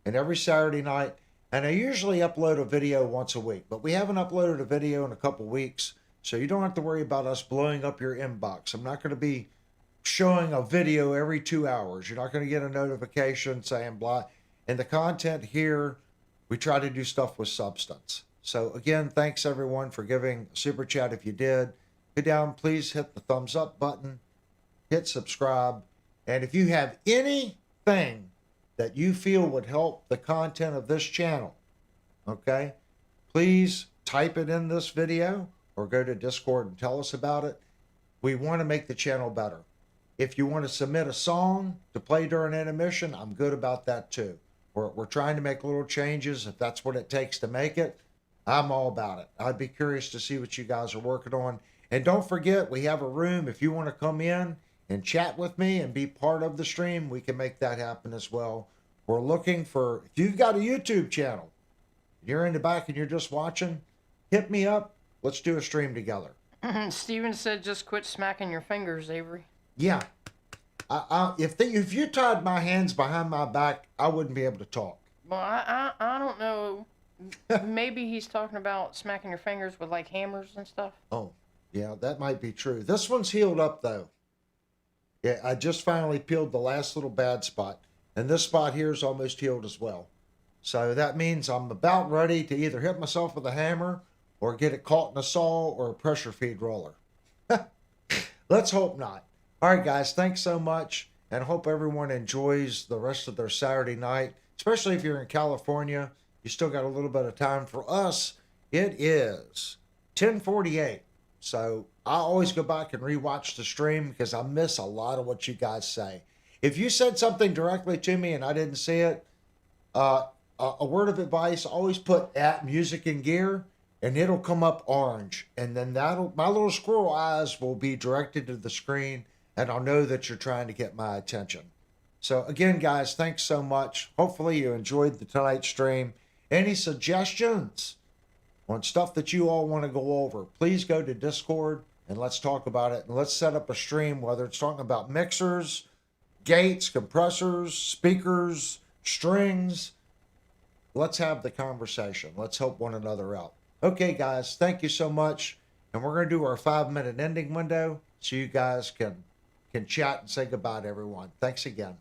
and every Saturday night. And I usually upload a video once a week, but we haven't uploaded a video in a couple weeks. So you don't have to worry about us blowing up your inbox. I'm not going to be showing a video every 2 hours. You're not going to get a notification saying blah. And the content here, we try to do stuff with substance. So again, thanks everyone for giving a super chat. If you did, go down, please hit the thumbs up button, hit subscribe. And if you have anything that you feel would help the content of this channel, okay, please type it in this video or go to Discord and tell us about it. We want to make the channel better. If you want to submit a song to play during intermission, I'm good about that too. We're trying to make little changes. If that's what it takes to make it, I'm all about it. I'd be curious to see what you guys are working on. And don't forget, we have a room. If you want to come in and chat with me and be part of the stream, we can make that happen as well. We're looking for, if you've got a YouTube channel, you're in the back and you're just watching, hit me up. Let's do a stream together. Steven said just quit smacking your fingers, Avery. Yeah. If you tied my hands behind my back, I wouldn't be able to talk. Well, I don't know. Maybe he's talking about smacking your fingers with like hammers and stuff. Oh, yeah, that might be true. This one's healed up though. Yeah, I just finally peeled the last little bad spot. And this spot here is almost healed as well. So that means I'm about ready to either hit myself with a hammer or get it caught in a saw or a pressure feed roller. Let's hope not. All right, guys, thanks so much. And hope everyone enjoys the rest of their Saturday night, especially if you're in California. You still got a little bit of time. For us, it is 10:48. So I always go back and rewatch the stream because I miss a lot of what you guys say. If you said something directly to me and I didn't see it, uh, a word of advice: always put at Music and Gear, and it'll come up orange, and then that'll my little squirrel eyes will be directed to the screen, and I'll know that you're trying to get my attention. So again, guys, thanks so much. Hopefully you enjoyed the tonight's stream. Any suggestions on stuff that you all want to go over, please go to Discord and let's talk about it. And let's set up a stream, whether it's talking about mixers, gates, compressors, speakers, strings. Let's have the conversation. Let's help one another out. Okay, guys, thank you so much. And we're going to do our 5-minute ending window so you guys can chat and say goodbye to everyone. Thanks again.